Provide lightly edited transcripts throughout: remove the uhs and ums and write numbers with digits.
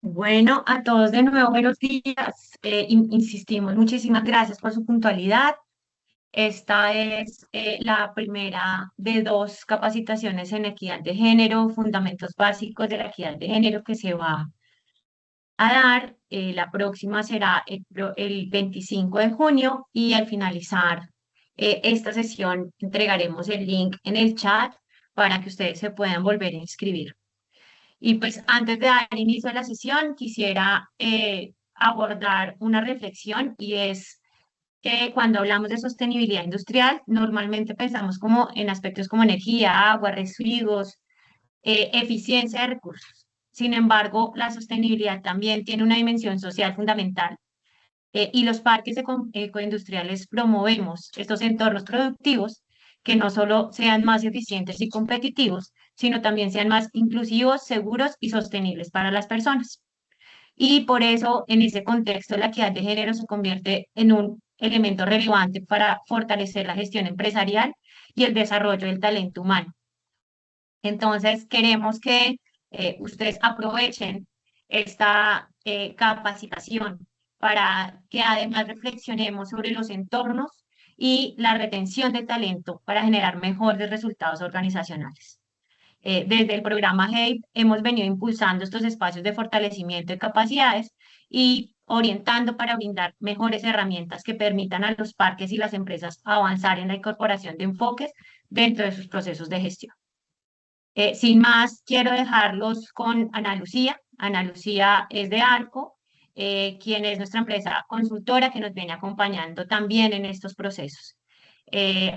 Bueno, a todos de nuevo, buenos días. Insistimos, muchísimas gracias por su puntualidad. Esta es la primera de dos capacitaciones en equidad de género, fundamentos básicos de la equidad de género que se va a dar. La próxima será el 25 de junio y al finalizar esta sesión entregaremos el link en el chat para que ustedes se puedan volver a inscribir. Y pues antes de dar inicio a la sesión, quisiera abordar una reflexión y es que cuando hablamos de sostenibilidad industrial, normalmente pensamos como en aspectos como energía, agua, residuos, eficiencia de recursos. Sin embargo, la sostenibilidad también tiene una dimensión social fundamental y los parques ecoindustriales promovemos estos entornos productivos que no solo sean más eficientes y competitivos, sino también sean más inclusivos, seguros y sostenibles para las personas. Y por eso, en ese contexto, la equidad de género se convierte en un elemento relevante para fortalecer la gestión empresarial y el desarrollo del talento humano. Entonces, queremos que ustedes aprovechen esta capacitación para que además reflexionemos sobre los entornos y la retención de talento para generar mejores resultados organizacionales. Desde el programa HAPE hemos venido impulsando estos espacios de fortalecimiento de capacidades y orientando para brindar mejores herramientas que permitan a los parques y las empresas avanzar en la incorporación de enfoques dentro de sus procesos de gestión. Sin más, quiero dejarlos con Ana Lucía. Ana Lucía es de Arco, quien es nuestra empresa consultora que nos viene acompañando también en estos procesos.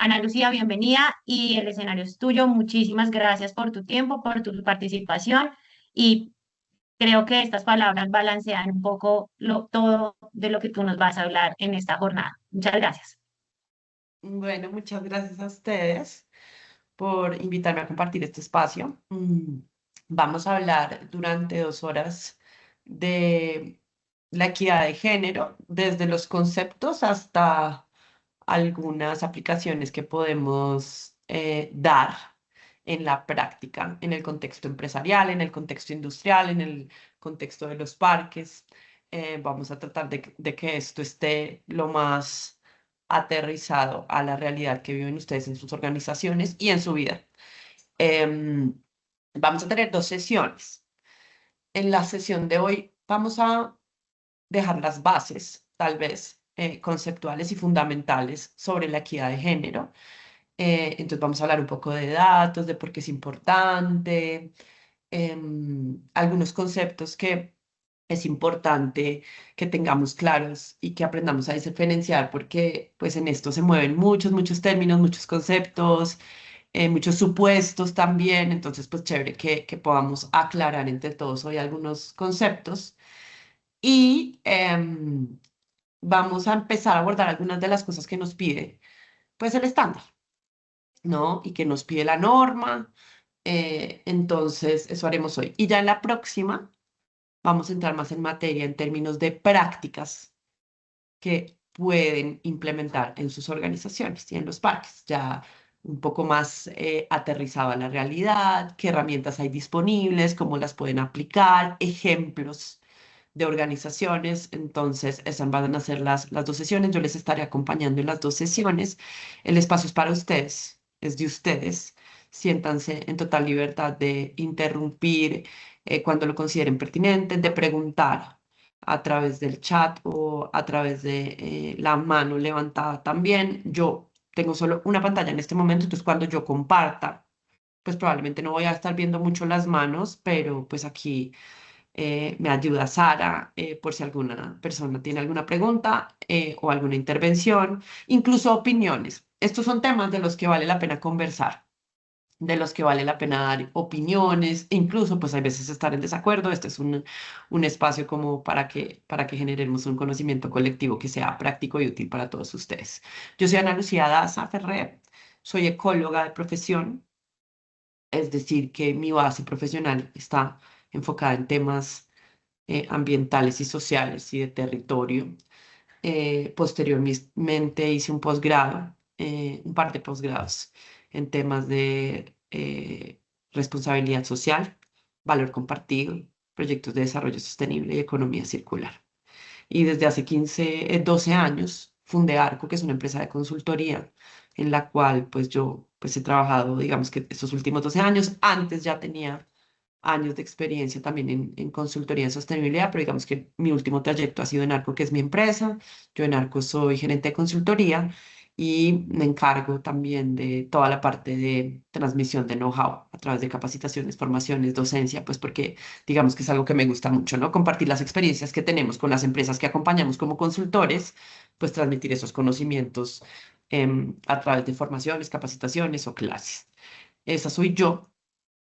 Ana Lucía, bienvenida y el escenario es tuyo. Muchísimas gracias por tu tiempo, por tu participación y creo que estas palabras balancean un poco todo de lo que tú nos vas a hablar en esta jornada. Muchas gracias. Bueno, muchas gracias a ustedes por invitarme a compartir este espacio. Vamos a hablar durante 2 horas de la equidad de género, desde los conceptos hasta algunas aplicaciones que podemos dar en la práctica, en el contexto empresarial, en el contexto industrial, en el contexto de los parques. Vamos a tratar de que esto esté lo más aterrizado a la realidad que viven ustedes en sus organizaciones y en su vida. Em, Vamos a tener 2 sesiones. En la sesión de hoy vamos a dejar las bases, tal vez, conceptuales y fundamentales sobre la equidad de género. Entonces vamos a hablar un poco de datos, de por qué es importante, algunos conceptos que es importante que tengamos claros y que aprendamos a diferenciar, porque pues en esto se mueven muchos términos, muchos conceptos, muchos supuestos también. Entonces pues chévere que podamos aclarar entre todos hoy algunos conceptos y vamos a empezar a abordar algunas de las cosas que nos pide pues el estándar, ¿no? Y que nos pide la norma. Entonces eso haremos hoy. Y ya en la próxima vamos a entrar más en materia en términos de prácticas que pueden implementar en sus organizaciones y en los parques, ya un poco más aterrizado a la realidad, qué herramientas hay disponibles, cómo las pueden aplicar, ejemplos de organizaciones. Entonces, esas van a ser las 2 sesiones. Yo les estaré acompañando en las 2 sesiones. El espacio es para ustedes, es de ustedes. Siéntanse en total libertad de interrumpir cuando lo consideren pertinente, de preguntar a través del chat o a través de la mano levantada también. Yo tengo solo una pantalla en este momento, entonces cuando yo comparta, pues probablemente no voy a estar viendo mucho las manos, pero pues aquí me ayuda Sara por si alguna persona tiene alguna pregunta o alguna intervención, incluso opiniones. Estos son temas de los que vale la pena conversar, de los que vale la pena dar opiniones, e incluso pues hay veces estar en desacuerdo. Este es un espacio como para que generemos un conocimiento colectivo que sea práctico y útil para todos ustedes. Yo soy Ana Lucía Daza Ferrer, soy ecóloga de profesión, es decir, que mi base profesional está enfocada en temas ambientales y sociales y de territorio. Posteriormente hice un posgrado, un par de posgrados en temas de responsabilidad social, valor compartido, proyectos de desarrollo sostenible y economía circular. Y desde hace 12 años fundé Arco, que es una empresa de consultoría en la cual pues yo pues he trabajado, digamos que estos últimos 12 años. Antes ya tenía años de experiencia también en consultoría en sostenibilidad, pero digamos que mi último trayecto ha sido en Arco, que es mi empresa. Yo en Arco soy gerente de consultoría y me encargo también de toda la parte de transmisión de know-how a través de capacitaciones, formaciones, docencia, pues porque digamos que es algo que me gusta mucho, ¿no? Compartir las experiencias que tenemos con las empresas que acompañamos como consultores, pues transmitir esos conocimientos a través de formaciones, capacitaciones o clases. Esa soy yo.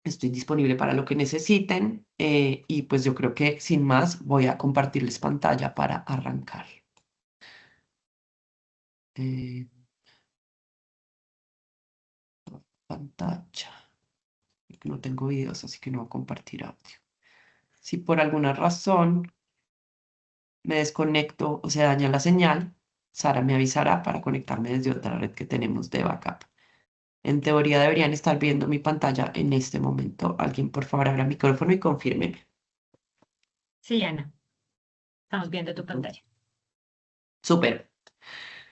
Estoy disponible para lo que necesiten y pues yo creo que sin más voy a compartirles pantalla para arrancar. Eh, pantalla. No tengo videos, así que no voy a compartir audio. Si por alguna razón me desconecto o se daña la señal, Sara me avisará para conectarme desde otra red que tenemos de backup. En teoría deberían estar viendo mi pantalla en este momento. Alguien, por favor, abra el micrófono y confírmeme. Sí, Ana, estamos viendo tu pantalla. Súper.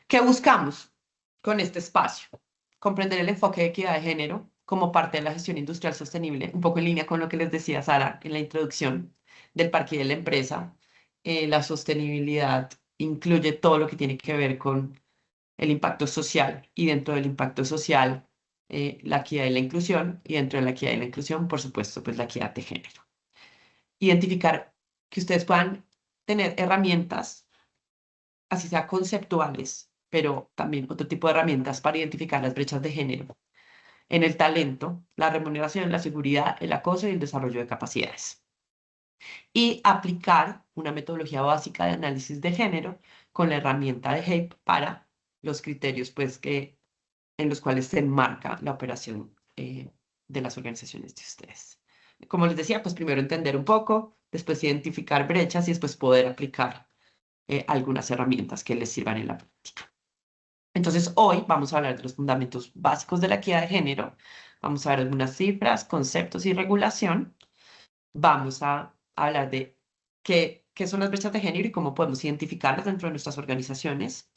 ¿Qué buscamos con este espacio? Comprender el enfoque de equidad de género como parte de la gestión industrial sostenible, un poco en línea con lo que les decía Sara en la introducción del parque de la empresa. La sostenibilidad incluye todo lo que tiene que ver con el impacto social y dentro del impacto social, la equidad y la inclusión y dentro de la equidad y la inclusión, por supuesto, pues la equidad de género. Identificar que ustedes puedan tener herramientas así sea conceptuales, pero también otro tipo de herramientas para identificar las brechas de género en el talento, la remuneración, la seguridad, el acoso y el desarrollo de capacidades. Y aplicar una metodología básica de análisis de género con la herramienta de HAPE para los criterios pues, en los cuales se enmarca la operación de las organizaciones de ustedes. Como les decía, pues primero entender un poco, después identificar brechas y después poder aplicar algunas herramientas que les sirvan en la práctica. Entonces, hoy vamos a hablar de los fundamentos básicos de la equidad de género. Vamos a ver algunas cifras, conceptos y regulación. Vamos a hablar de qué son las brechas de género y cómo podemos identificarlas dentro de nuestras organizaciones.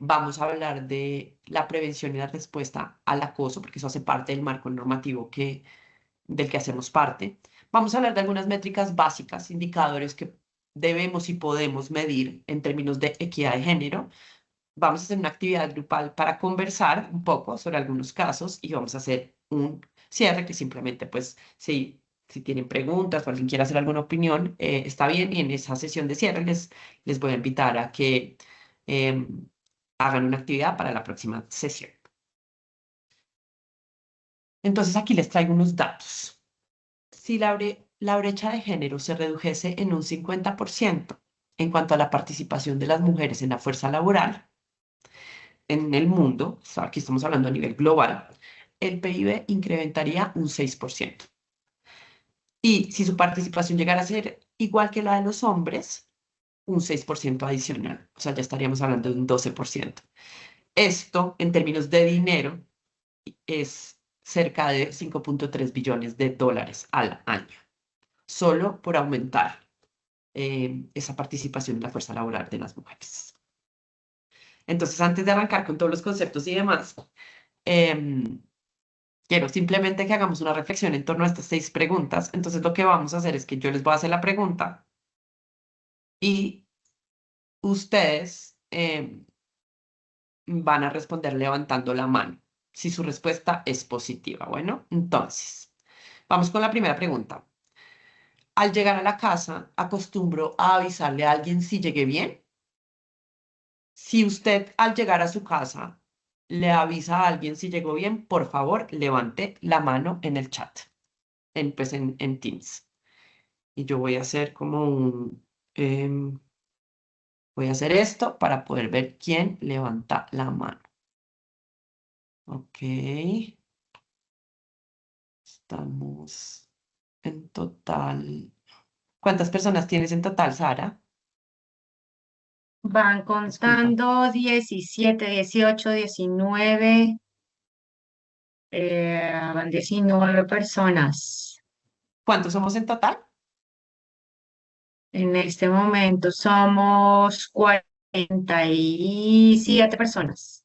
Vamos a hablar de la prevención y la respuesta al acoso, porque eso hace parte del marco normativo del que hacemos parte. Vamos a hablar de algunas métricas básicas, indicadores que debemos y podemos medir en términos de equidad de género. Vamos a hacer una actividad grupal para conversar un poco sobre algunos casos y vamos a hacer un cierre que simplemente, pues, si tienen preguntas o alguien quiere hacer alguna opinión, está bien. Y en esa sesión de cierre les voy a invitar a que hagan una actividad para la próxima sesión. Entonces, aquí les traigo unos datos. Si la brecha de género se redujese en un 50% en cuanto a la participación de las mujeres en la fuerza laboral, en el mundo, o sea, aquí estamos hablando a nivel global, el PIB incrementaría un 6%. Y si su participación llegara a ser igual que la de los hombres, un 6% adicional. O sea, ya estaríamos hablando de un 12%. Esto, en términos de dinero, es cerca de 5.3 billones de dólares al año, solo por aumentar esa participación en la fuerza laboral de las mujeres. Entonces, antes de arrancar con todos los conceptos y demás, em, quiero simplemente que hagamos una reflexión en torno a estas 6 preguntas. Entonces, lo que vamos a hacer es que yo les voy a hacer la pregunta y ustedes van a responder levantando la mano si su respuesta es positiva. Bueno, entonces, vamos con la primera pregunta. Al llegar a la casa, ¿acostumbro a avisarle a alguien si llegué bien? Si usted al llegar a su casa le avisa a alguien si llegó bien, por favor, levante la mano en el chat, en Teams. Y yo voy a hacer voy a hacer esto para poder ver quién levanta la mano. Ok. Estamos en total. ¿Cuántas personas tienes en total, Sara? Van Disculpa. contando 17, 18, 19, van 19 personas. ¿Cuántos somos en total? En este momento somos 47 personas.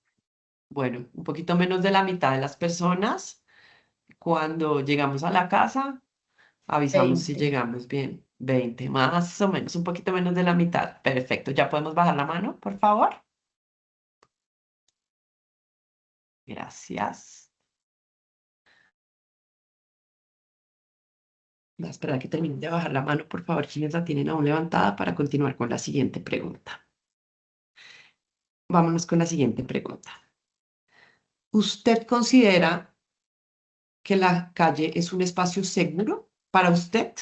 Bueno, un poquito menos de la mitad de las personas. Cuando llegamos a la casa, avisamos si 20. llegamos bien. 20 más o menos, un poquito menos de la mitad. Perfecto. ¿Ya podemos bajar la mano, por favor? Gracias. Voy a esperar a que terminen de bajar la mano, por favor, quienes la tienen aún levantada para continuar con la siguiente pregunta. Vámonos con la siguiente pregunta. ¿Usted considera que la calle es un espacio seguro para usted?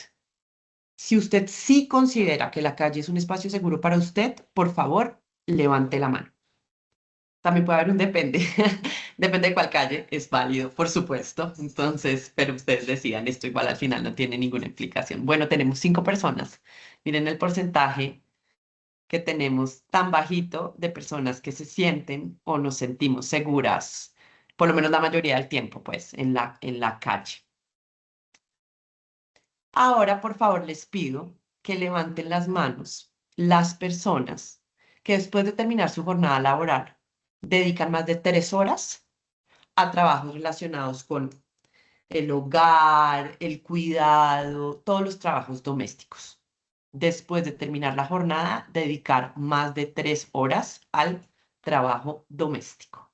Si usted sí considera que la calle es un espacio seguro para usted, por favor, levante la mano. También puede haber un depende. Depende de cuál calle, es válido, por supuesto. Entonces, pero ustedes decidan, esto igual al final no tiene ninguna implicación. Bueno, tenemos 5 personas. Miren el porcentaje que tenemos tan bajito de personas que se sienten o nos sentimos seguras, por lo menos la mayoría del tiempo, pues, en la calle. Ahora, por favor, les pido que levanten las manos las personas que después de terminar su jornada laboral dedican más de 3 horas a trabajos relacionados con el hogar, el cuidado, todos los trabajos domésticos. Después de terminar la jornada, dedicar más de 3 horas al trabajo doméstico.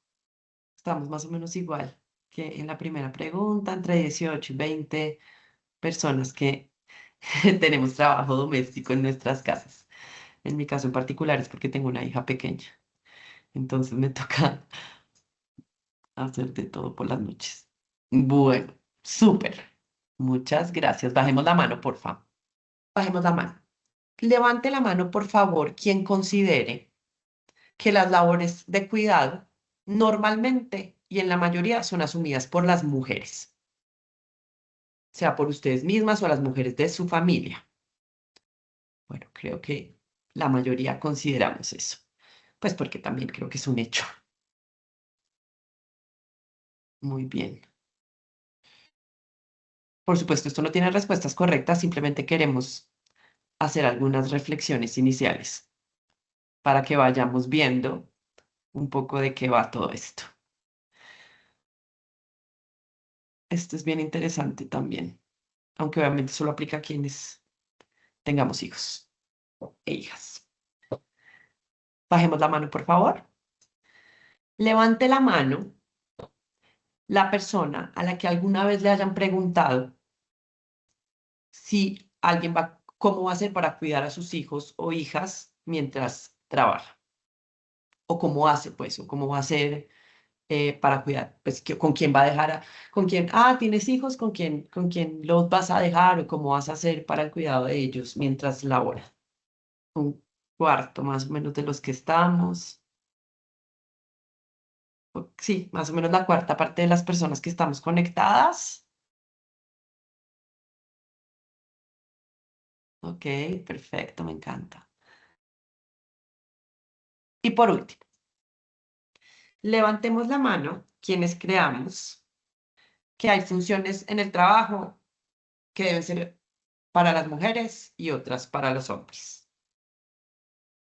Estamos más o menos igual que en la primera pregunta, entre 18 y 20 personas que tenemos trabajo doméstico en nuestras casas. En mi caso en particular es porque tengo una hija pequeña, entonces me toca hacer de todo por las noches. Bueno, súper. Muchas gracias. Bajemos la mano, por favor. Bajemos la mano. Levante la mano, por favor, quien considere que las labores de cuidado normalmente y en la mayoría son asumidas por las mujeres, sea por ustedes mismas o las mujeres de su familia. Bueno, creo que la mayoría consideramos eso, pues porque también creo que es un hecho. Muy bien. Por supuesto, esto no tiene respuestas correctas, simplemente queremos hacer algunas reflexiones iniciales para que vayamos viendo un poco de qué va todo esto. Esto es bien interesante también, aunque obviamente solo aplica a quienes tengamos hijos e hijas. Bajemos la mano, por favor. Levante la mano la persona a la que alguna vez le hayan preguntado si alguien va, cómo va a hacer para cuidar a sus hijos o hijas mientras trabaja, o cómo hace, pues, o cómo va a hacer para cuidar, pues, con quién va a dejar, con quién, tienes hijos, con quién los vas a dejar, o cómo vas a hacer para el cuidado de ellos mientras laboras. Un cuarto más o menos de los que estamos. Sí, más o menos la cuarta parte de las personas que estamos conectadas. Ok, perfecto, me encanta. Y por último, levantemos la mano quienes creamos que hay funciones en el trabajo que deben ser para las mujeres y otras para los hombres.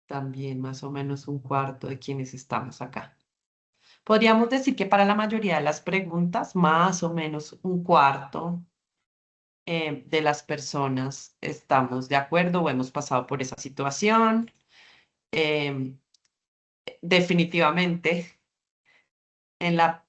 También más o menos un cuarto de quienes estamos acá. Podríamos decir que para la mayoría de las preguntas, más o menos un cuarto de las personas estamos de acuerdo o hemos pasado por esa situación. Em, Definitivamente, en la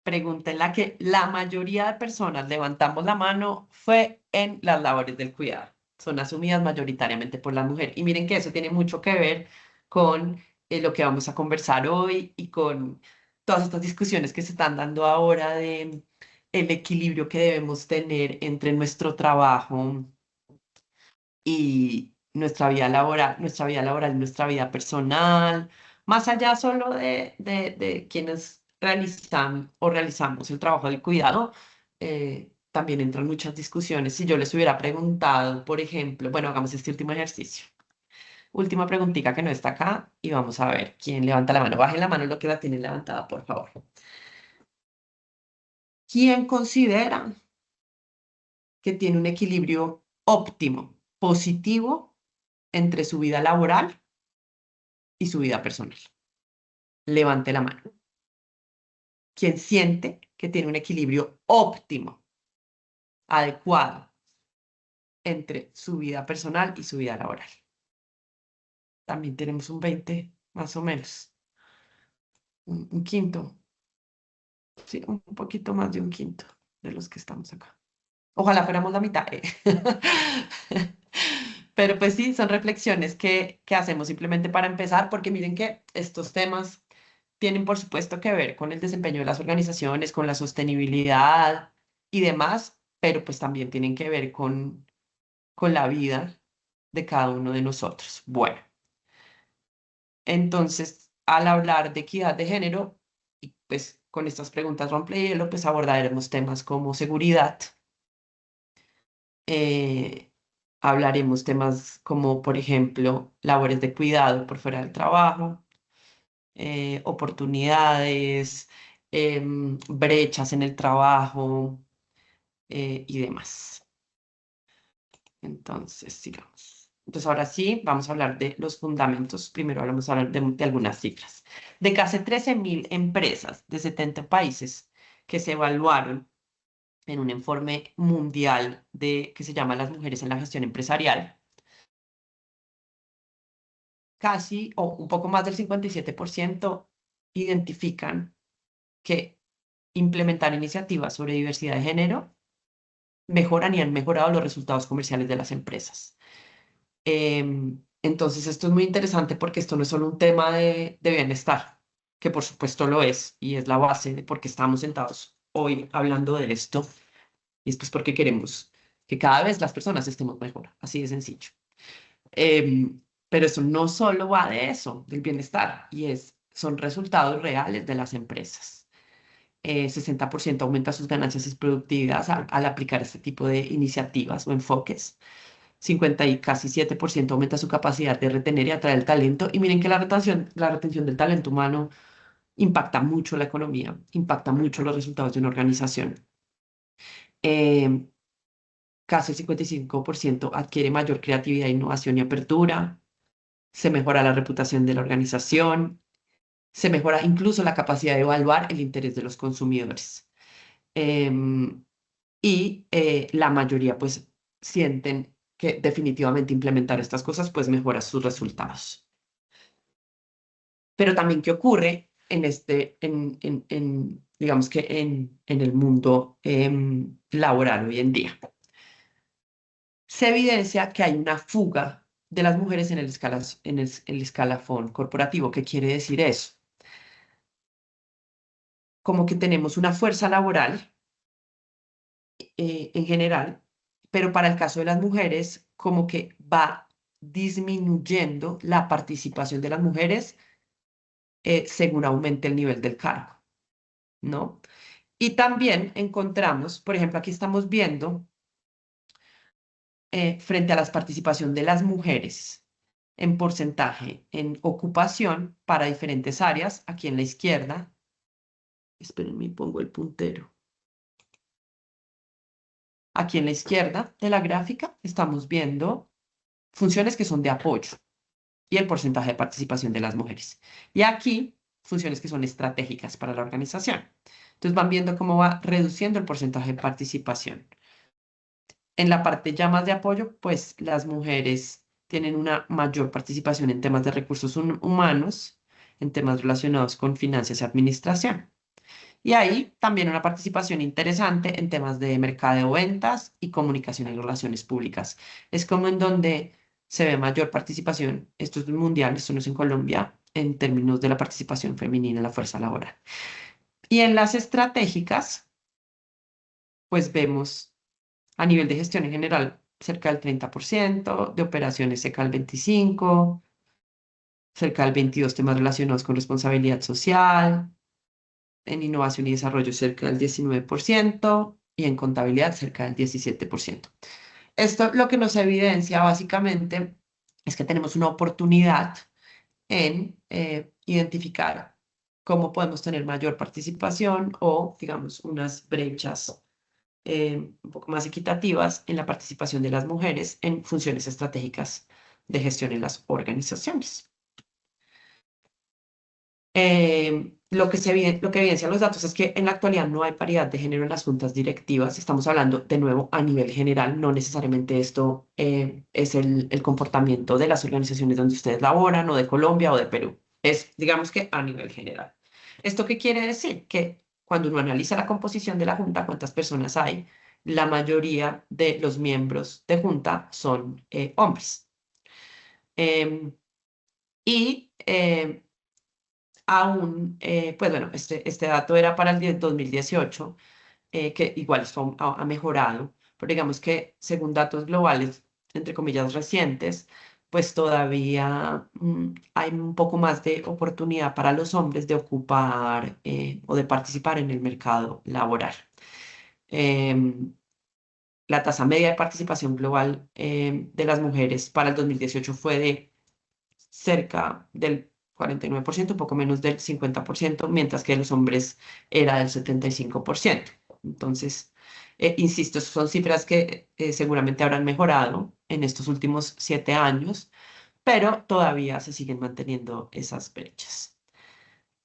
pregunta en la que la mayoría de personas levantamos la mano fue en las labores del cuidado. Son asumidas mayoritariamente por la mujer. Y miren que eso tiene mucho que ver con lo que vamos a conversar hoy y con todas estas discusiones que se están dando ahora de el equilibrio que debemos tener entre nuestro trabajo y nuestra vida laboral y nuestra vida personal, más allá solo de quienes realizan o realizamos el trabajo del cuidado, también entran muchas discusiones. Si yo les hubiera preguntado, por ejemplo, bueno, hagamos este último ejercicio. Última preguntita que no está acá y vamos a ver quién levanta la mano. Bajen la mano lo que la tienen levantada, por favor. ¿Quién considera que tiene un equilibrio óptimo, positivo entre su vida laboral y su vida personal? Levante la mano. ¿Quién siente que tiene un equilibrio óptimo, adecuado entre su vida personal y su vida laboral? También tenemos un 20, más o menos. Un quinto. Sí, un poquito más de un quinto de los que estamos acá. Ojalá fuéramos la mitad. Pero pues sí, son reflexiones que hacemos simplemente para empezar, porque miren que estos temas tienen por supuesto que ver con el desempeño de las organizaciones, con la sostenibilidad y demás, pero pues también tienen que ver con la vida de cada uno de nosotros. Bueno, entonces, al hablar de equidad de género, y pues con estas preguntas rompehielo, pues abordaremos temas como seguridad, eh, hablaremos temas como, por ejemplo, labores de cuidado por fuera del trabajo, oportunidades, brechas en el trabajo y demás. Entonces, sigamos. Entonces, ahora sí, vamos a hablar de los fundamentos. Primero vamos a hablar de algunas cifras. De casi 13.000 empresas de 70 países que se evaluaron en un informe mundial que se llama Las mujeres en la gestión empresarial, casi o un poco más del 57% identifican que implementar iniciativas sobre diversidad de género mejoran y han mejorado los resultados comerciales de las empresas. Entonces, esto es muy interesante porque esto no es solo un tema de bienestar, que por supuesto lo es y es la base de por qué estamos sentados hoy hablando de esto. Y es pues porque queremos que cada vez las personas estemos mejor, así de sencillo. Pero eso no solo va de eso, del bienestar, son resultados reales de las empresas. 60% aumenta sus ganancias y productividad al aplicar este tipo de iniciativas o enfoques. 50 y casi 7% aumenta su capacidad de retener y atraer el talento. Y miren que la retención del talento humano impacta mucho la economía, impacta mucho los resultados de una organización. Eh, Casi el 55% adquiere mayor creatividad, innovación y apertura. Se mejora la reputación de la organización. Se mejora incluso la capacidad de evaluar el interés de los consumidores. Y la mayoría pues sienten que definitivamente implementar estas cosas pues mejora sus resultados. Pero también, ¿qué ocurre digamos que en el mundo laboral hoy en día? Se evidencia que hay una fuga de las mujeres en el escalafón corporativo. ¿Qué quiere decir eso? Como que tenemos una fuerza laboral en general, pero para el caso de las mujeres, como que va disminuyendo la participación de las mujeres según aumente el nivel del cargo, ¿no? Y también encontramos, por ejemplo, aquí estamos viendo frente a la participación de las mujeres en porcentaje en ocupación para diferentes áreas, aquí en la izquierda, espérenme, pongo el puntero. Aquí en la izquierda de la gráfica estamos viendo funciones que son de apoyo y el porcentaje de participación de las mujeres. Y aquí, funciones que son estratégicas para la organización. Entonces van viendo cómo va reduciendo el porcentaje de participación. En la parte ya más de apoyo, pues las mujeres tienen una mayor participación en temas de recursos humanos, en temas relacionados con finanzas y administración. Y ahí también una participación interesante en temas de mercadeo, ventas y comunicación y relaciones públicas. Es como en donde se ve mayor participación, esto es mundial, esto no es en Colombia, en términos de la participación femenina en la fuerza laboral. Y en las estratégicas, pues vemos a nivel de gestión en general cerca del 30%, de operaciones cerca del 25%, cerca del 22% temas relacionados con responsabilidad social, en innovación y desarrollo cerca del 19% y en contabilidad cerca del 17%. Esto lo que nos evidencia básicamente es que tenemos una oportunidad en identificar cómo podemos tener mayor participación o, digamos, unas brechas un poco más equitativas en la participación de las mujeres en funciones estratégicas de gestión en las organizaciones. Lo que evidencian los datos es que en la actualidad no hay paridad de género en las juntas directivas. Estamos hablando de nuevo a nivel general, no necesariamente esto es el comportamiento de las organizaciones donde ustedes laboran o de Colombia o de Perú. Es, digamos que a nivel general. ¿Esto qué quiere decir? Que cuando uno analiza la composición de la junta, cuántas personas hay, la mayoría de los miembros de junta son hombres. Em, y aún, pues bueno, este dato era para el 2018, que igual esto ha mejorado, pero digamos que según datos globales, entre comillas, recientes, pues todavía hay un poco más de oportunidad para los hombres de ocupar o de participar en el mercado laboral. Em, la tasa media de participación global de las mujeres para el 2018 fue de cerca del 49%, un poco menos del 50%, mientras que los hombres era del 75%. Entonces, insisto, son cifras que seguramente habrán mejorado en estos últimos 7 años, pero todavía se siguen manteniendo esas brechas.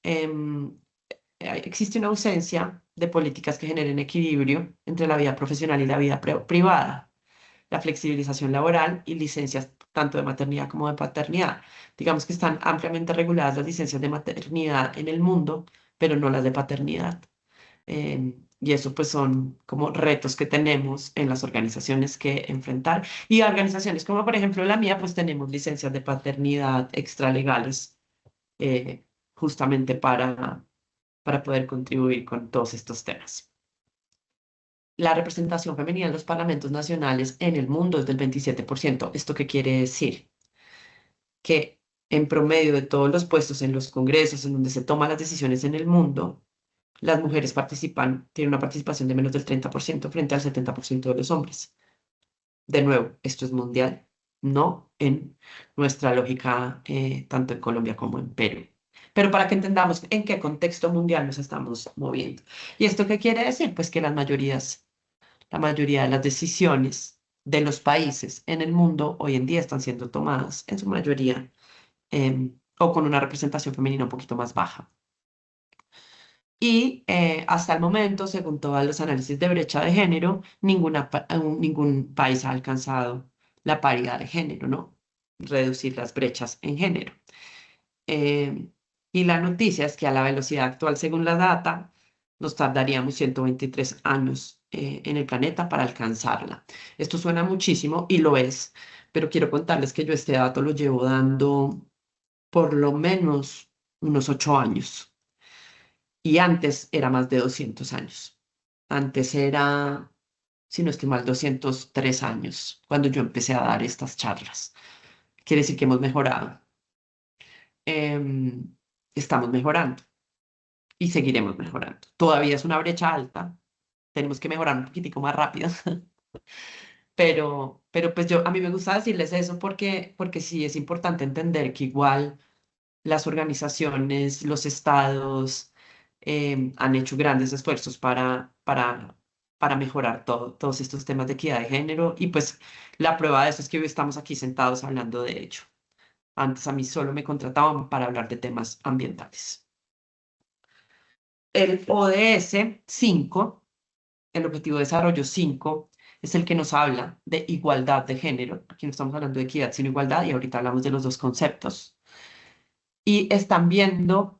Em, Existe una ausencia de políticas que generen equilibrio entre la vida profesional y la vida privada, la flexibilización laboral y licencias tanto de maternidad como de paternidad. Digamos que están ampliamente reguladas las licencias de maternidad en el mundo, pero no las de paternidad. Y eso pues son como retos que tenemos en las organizaciones que enfrentar. Y organizaciones como por ejemplo la mía, pues tenemos licencias de paternidad extralegales justamente para poder contribuir con todos estos temas. La representación femenina en los parlamentos nacionales en el mundo es del 27%. ¿Esto qué quiere decir? Que en promedio de todos los puestos en los congresos en donde se toman las decisiones en el mundo, las mujeres tienen una participación de menos del 30% frente al 70% de los hombres. De nuevo, esto es mundial, no en nuestra lógica, tanto en Colombia como en Perú. Pero para que entendamos en qué contexto mundial nos estamos moviendo. ¿Y esto qué quiere decir? Pues que la mayoría de las decisiones de los países en el mundo hoy en día están siendo tomadas en su mayoría o con una representación femenina un poquito más baja. Y hasta el momento, según todos los análisis de brecha de género, ningún país ha alcanzado la paridad de género, ¿no? Reducir las brechas en género. Eh, y la noticia es que a la velocidad actual, según la data, nos tardaríamos 123 años en el planeta para alcanzarla. Esto suena muchísimo y lo es, pero quiero contarles que yo este dato lo llevo dando por lo menos unos 8 años y antes era más de 200 años. Antes era, si no estoy mal, 203 años cuando yo empecé a dar estas charlas. Quiere decir que hemos mejorado. Em, Estamos mejorando y seguiremos mejorando. Todavía es una brecha alta, tenemos que mejorar un poquitico más rápido, pero pues a mí me gusta decirles eso porque sí es importante entender que igual las organizaciones, los estados han hecho grandes esfuerzos para mejorar todos estos temas de equidad de género y pues la prueba de eso es que hoy estamos aquí sentados hablando de ello. Antes a mí solo me contrataban para hablar de temas ambientales. El ODS 5, el Objetivo de Desarrollo 5, es el que nos habla de igualdad de género. Aquí no estamos hablando de equidad, sino igualdad, y ahorita hablamos de los dos conceptos. Y están viendo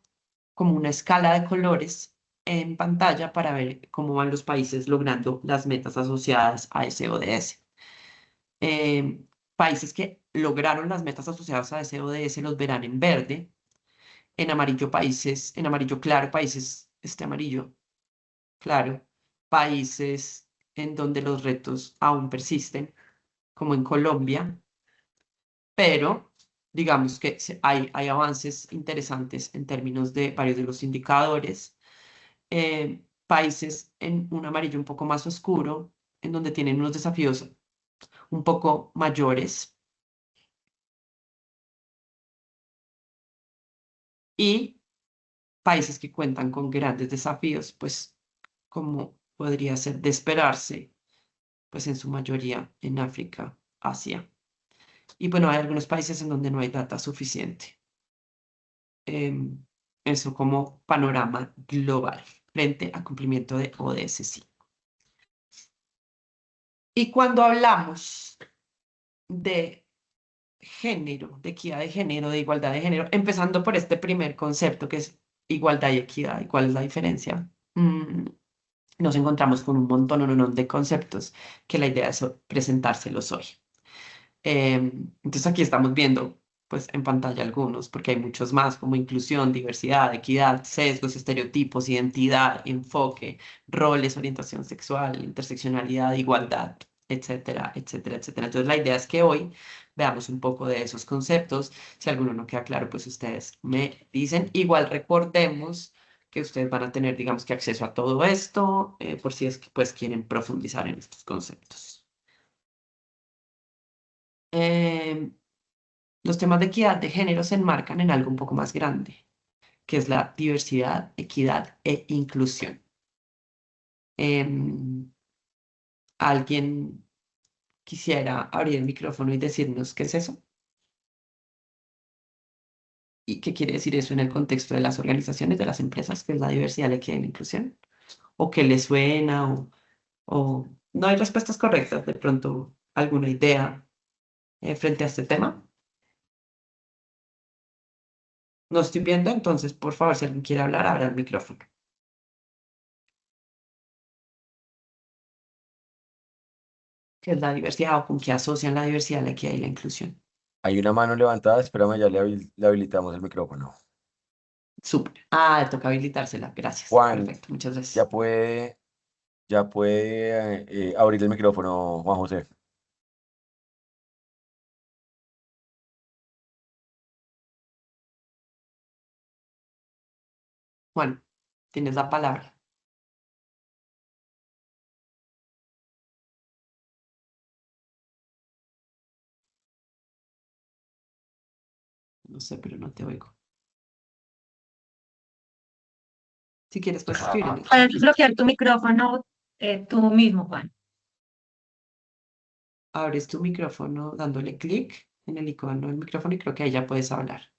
como una escala de colores en pantalla para ver cómo van los países logrando las metas asociadas a ese ODS. Países que lograron las metas asociadas a ese ODS los verán en verde, en amarillo países, en amarillo claro países, este amarillo claro, países en donde los retos aún persisten, como en Colombia, pero digamos que hay avances interesantes en términos de varios de los indicadores. Países en un amarillo un poco más oscuro, en donde tienen unos desafíos un poco mayores, y países que cuentan con grandes desafíos, pues como podría ser de esperarse, pues en su mayoría en África, Asia Y bueno, hay algunos países en donde no hay data suficiente. Em, Eso como panorama global frente a cumplimiento de ODS 5. Y cuando hablamos de género, de equidad de género, de igualdad de género, empezando por este primer concepto que es igualdad y equidad, ¿y cuál es la diferencia? Nos encontramos con un montón de conceptos que la idea es presentárselos hoy. Entonces aquí estamos viendo pues en pantalla algunos, porque hay muchos más como inclusión, diversidad, equidad, sesgos, estereotipos, identidad, enfoque, roles, orientación sexual, interseccionalidad, igualdad, etcétera, etcétera, etcétera. Entonces la idea es que hoy veamos un poco de esos conceptos. Si alguno no queda claro, pues ustedes me dicen. Igual recordemos que ustedes van a tener, digamos que acceso a todo esto, por si es que pues quieren profundizar en estos conceptos. Em, los temas de equidad de género se enmarcan en algo un poco más grande, que es la diversidad, equidad e inclusión. Em, ¿Alguien quisiera abrir el micrófono y decirnos qué es eso? ¿Y qué quiere decir eso en el contexto de las organizaciones, de las empresas, que es la diversidad, la equidad y la inclusión? ¿O qué le suena? ¿O no hay respuestas correctas? De pronto, ¿alguna idea frente a este tema? No estoy viendo, entonces, por favor, si alguien quiere hablar, abra el micrófono. ¿Qué es la diversidad o con qué asocian la diversidad, la equidad y la inclusión? Hay una mano levantada, espérame, ya le habilitamos el micrófono. Súper. Toca habilitársela. Gracias. Juan, Perfecto. Muchas ya gracias. puede, ya puede abrir el micrófono, Juan José. Juan, tienes la palabra. No sé, pero no te oigo. Si quieres, puedes escribir en el Puedes chat. bloquear tu micrófono tú mismo, Juan. Abres tu micrófono dándole clic en el icono del micrófono y creo que ahí ya puedes hablar.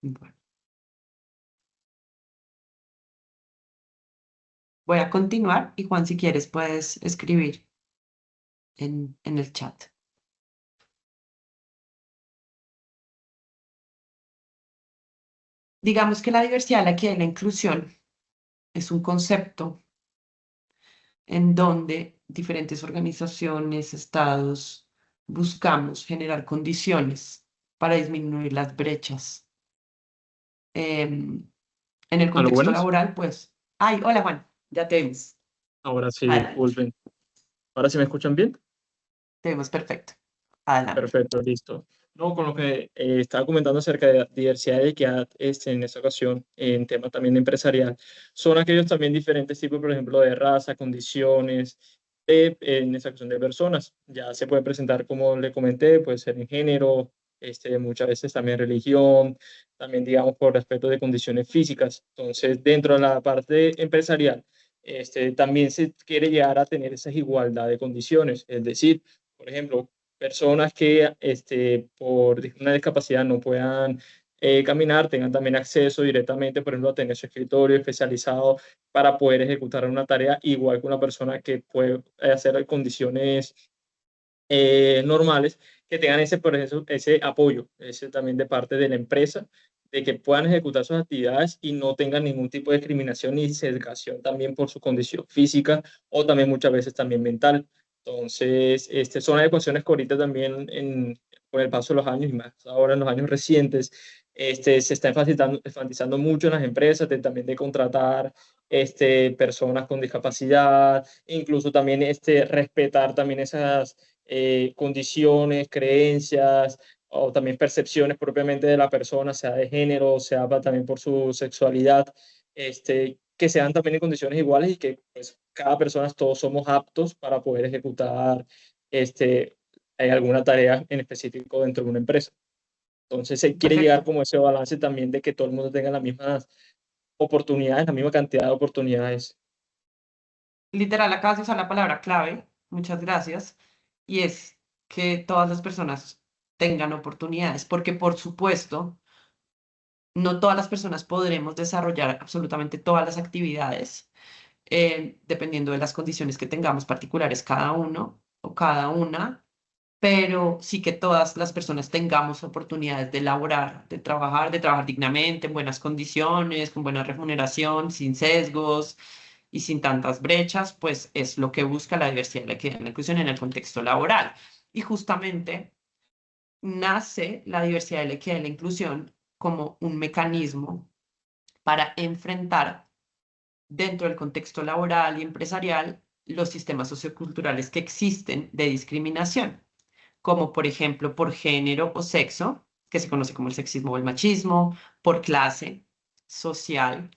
Bueno, voy a continuar y Juan, si quieres, puedes escribir en el chat. Digamos que la diversidad, la equidad y la inclusión es un concepto en donde diferentes organizaciones, estados, buscamos generar condiciones para disminuir las brechas. En el A lo contexto buenas. laboral, pues, ay, hola Juan, ya te vimos. Ahora sí, Adelante, disculpen. ¿Ahora sí me escuchan bien? te vimos perfecto. Adelante. Perfecto, listo. No, con lo que estaba comentando acerca de diversidad y equidad en esta ocasión, en tema también empresarial, son aquellos también diferentes tipos, por ejemplo, de raza, condiciones, en esta ocasión de personas. Ya se puede presentar, como le comenté, puede ser en género, muchas veces también religión, también, digamos, por aspectos de condiciones físicas. Entonces, dentro de la parte empresarial, también se quiere llegar a tener esa igualdad de condiciones, es decir, por ejemplo, personas que por una discapacidad no puedan caminar, tengan también acceso directamente, por ejemplo, a tener su escritorio especializado para poder ejecutar una tarea igual que una persona que puede hacer en condiciones normales, que tengan ese, por ejemplo, ese apoyo, ese también de parte de la empresa, de que puedan ejecutar sus actividades y no tengan ningún tipo de discriminación ni sesgación también por su condición física o también muchas veces también mental. Entonces, son adecuaciones que ahorita también con el paso de los años y más ahora en los años recientes, se está enfatizando mucho en las empresas también de contratar personas con discapacidad, incluso también respetar también esas condiciones, creencias o también percepciones propiamente de la persona, sea de género, sea también por su sexualidad, que sean también en condiciones iguales y que pues, cada persona, todos somos aptos para poder ejecutar alguna tarea en específico dentro de una empresa. Entonces se quiere llegar Perfecto. como ese balance también de que todo el mundo tenga las mismas oportunidades, la misma cantidad de oportunidades. literal, acabas de usar la palabra clave, muchas gracias, y es que todas las personas tengan oportunidades, porque por supuesto, no todas las personas podremos desarrollar absolutamente todas las actividades, dependiendo de las condiciones que tengamos particulares cada uno o cada una, pero sí que todas las personas tengamos oportunidades de laborar, de trabajar dignamente, en buenas condiciones, con buena remuneración, sin sesgos y sin tantas brechas, pues es lo que busca la diversidad, la equidad y la inclusión en el contexto laboral. Y justamente nace la diversidad, la equidad y la inclusión como un mecanismo para enfrentar dentro del contexto laboral y empresarial los sistemas socioculturales que existen de discriminación, como por ejemplo por género o sexo, que se conoce como el sexismo o el machismo, por clase social,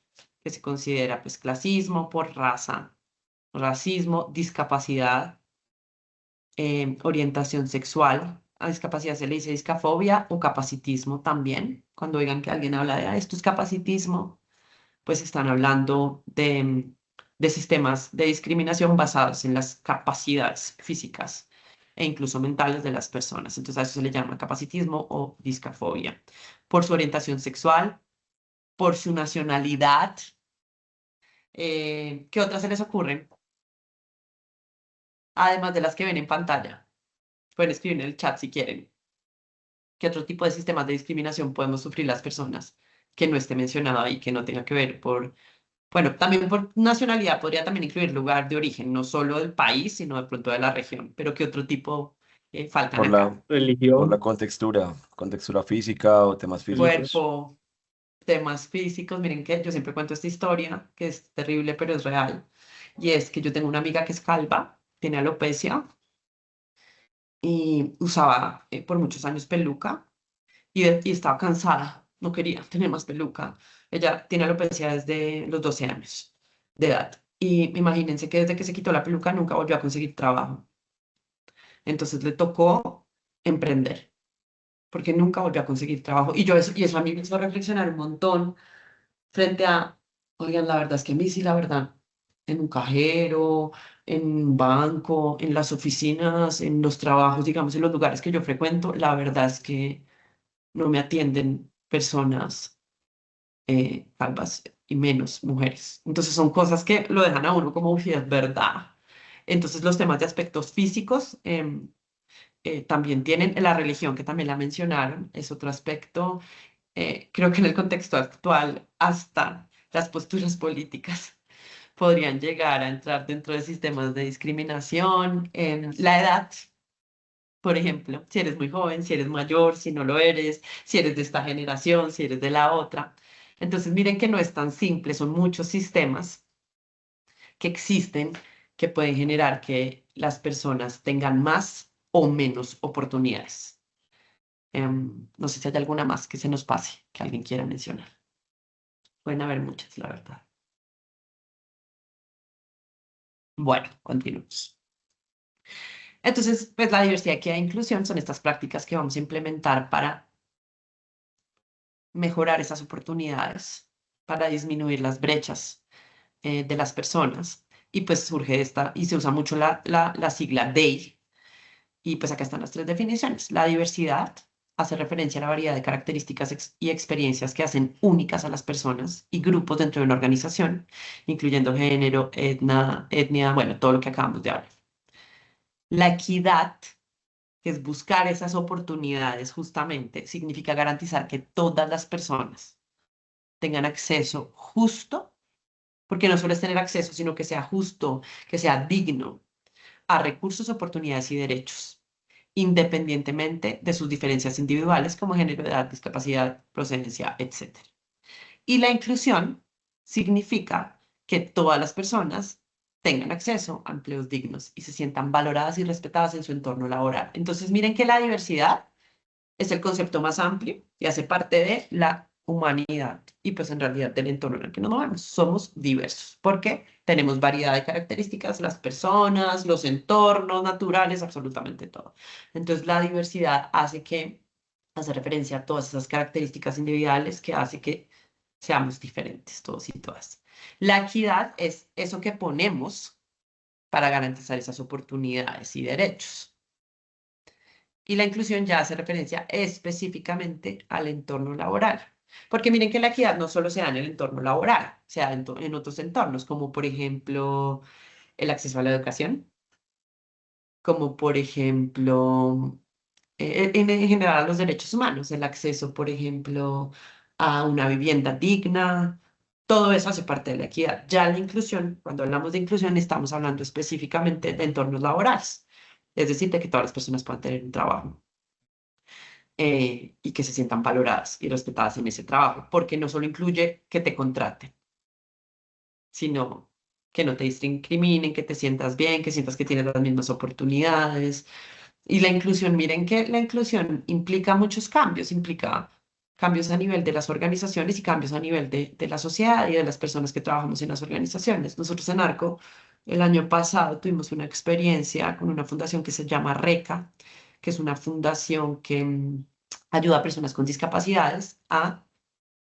que se considera pues clasismo, por raza, racismo, discapacidad, orientación sexual. A discapacidad se le dice discafobia o capacitismo también. Cuando oigan que alguien habla de esto es capacitismo, pues están hablando de sistemas de discriminación basados en las capacidades físicas e incluso mentales de las personas. Entonces a eso se le llama capacitismo o discafobia. Por su orientación sexual, por su nacionalidad. ¿Qué otras se les ocurren? Además de las que ven en pantalla. Pueden escribir en el chat si quieren. ¿Qué otro tipo de sistemas de discriminación podemos sufrir las personas que no esté mencionado ahí, que no tenga que ver por, bueno, también por nacionalidad, podría también incluir lugar de origen, no solo del país, sino de pronto de la región, pero ¿qué otro tipo faltan Por acá? por la Religión, contextura física o temas físicos. físicos. Cuerpo, temas físicos, miren que yo siempre cuento esta historia, que es terrible, pero es real, y es que yo tengo una amiga que es calva, tiene alopecia, y usaba por muchos años peluca, y estaba cansada, no quería tener más peluca. Ella tiene alopecia desde los 12 años de edad. Y imagínense que desde que se quitó la peluca nunca volvió a conseguir trabajo. Entonces le tocó emprender, porque nunca volvió a conseguir trabajo. Y eso a mí me hizo reflexionar un montón frente a, oigan, la verdad es que a mí sí, la verdad, en un cajero, en un banco, en las oficinas, en los trabajos, digamos, en los lugares que yo frecuento, la verdad es que no me atienden personas calvas y menos mujeres. Entonces son cosas que lo dejan a uno como, uy, es verdad. Entonces los temas de aspectos físicos también tienen la religión, que también la mencionaron, es otro aspecto. Creo que en el contexto actual hasta las posturas políticas podrían llegar a entrar dentro de sistemas de discriminación. La edad, por ejemplo, si eres muy joven, si eres mayor, si no lo eres, si eres de esta generación, si eres de la otra. Entonces, miren que no es tan simple, son muchos sistemas que existen que pueden generar que las personas tengan más o menos oportunidades. No sé si hay alguna más que se nos pase, que alguien quiera mencionar. Pueden haber muchas, la verdad. Bueno, continuamos. Entonces, pues la diversidad, equidad e inclusión son estas prácticas que vamos a implementar para mejorar esas oportunidades, para disminuir las brechas de las personas. Y pues surge esta, y se usa mucho la sigla DEI. Y pues acá están las tres definiciones. La diversidad hace referencia a la variedad de características y experiencias que hacen únicas a las personas y grupos dentro de una organización, incluyendo género, etnia, bueno, todo lo que acabamos de hablar. La equidad, que es buscar esas oportunidades justamente, significa garantizar que todas las personas tengan acceso justo, porque no solo es tener acceso, sino que sea justo, que sea digno a recursos, oportunidades y derechos, independientemente de sus diferencias individuales como género, edad, discapacidad, procedencia, etc. Y la inclusión significa que todas las personas tengan acceso a empleos dignos y se sientan valoradas y respetadas en su entorno laboral. Entonces, miren que la diversidad es el concepto más amplio y hace parte de la humanidad y pues en realidad del entorno en el que nos movemos. Somos diversos porque tenemos variedad de características, las personas, los entornos naturales, absolutamente todo. Entonces la diversidad hace referencia a todas esas características individuales que hace que seamos diferentes todos y todas. La equidad es eso que ponemos para garantizar esas oportunidades y derechos. Y la inclusión ya hace referencia específicamente al entorno laboral. Porque miren que la equidad no solo se da en el entorno laboral, se da en otros entornos, como por ejemplo el acceso a la educación, como por ejemplo en general los derechos humanos, el acceso, por ejemplo, a una vivienda digna, todo eso hace parte de la equidad. Ya la inclusión, cuando hablamos de inclusión, estamos hablando específicamente de entornos laborales, es decir, de que todas las personas puedan tener un trabajo y que se sientan valoradas y respetadas en ese trabajo, porque no solo incluye que te contraten, sino que no te discriminen, que te sientas bien, que sientas que tienes las mismas oportunidades. Y la inclusión, miren que la inclusión implica muchos cambios, implica cambios a nivel de las organizaciones y cambios a nivel de la sociedad y de las personas que trabajamos en las organizaciones. Nosotros en ARCO, el año pasado tuvimos una experiencia con una fundación que se llama RECA, que es una fundación que ayuda a personas con discapacidades a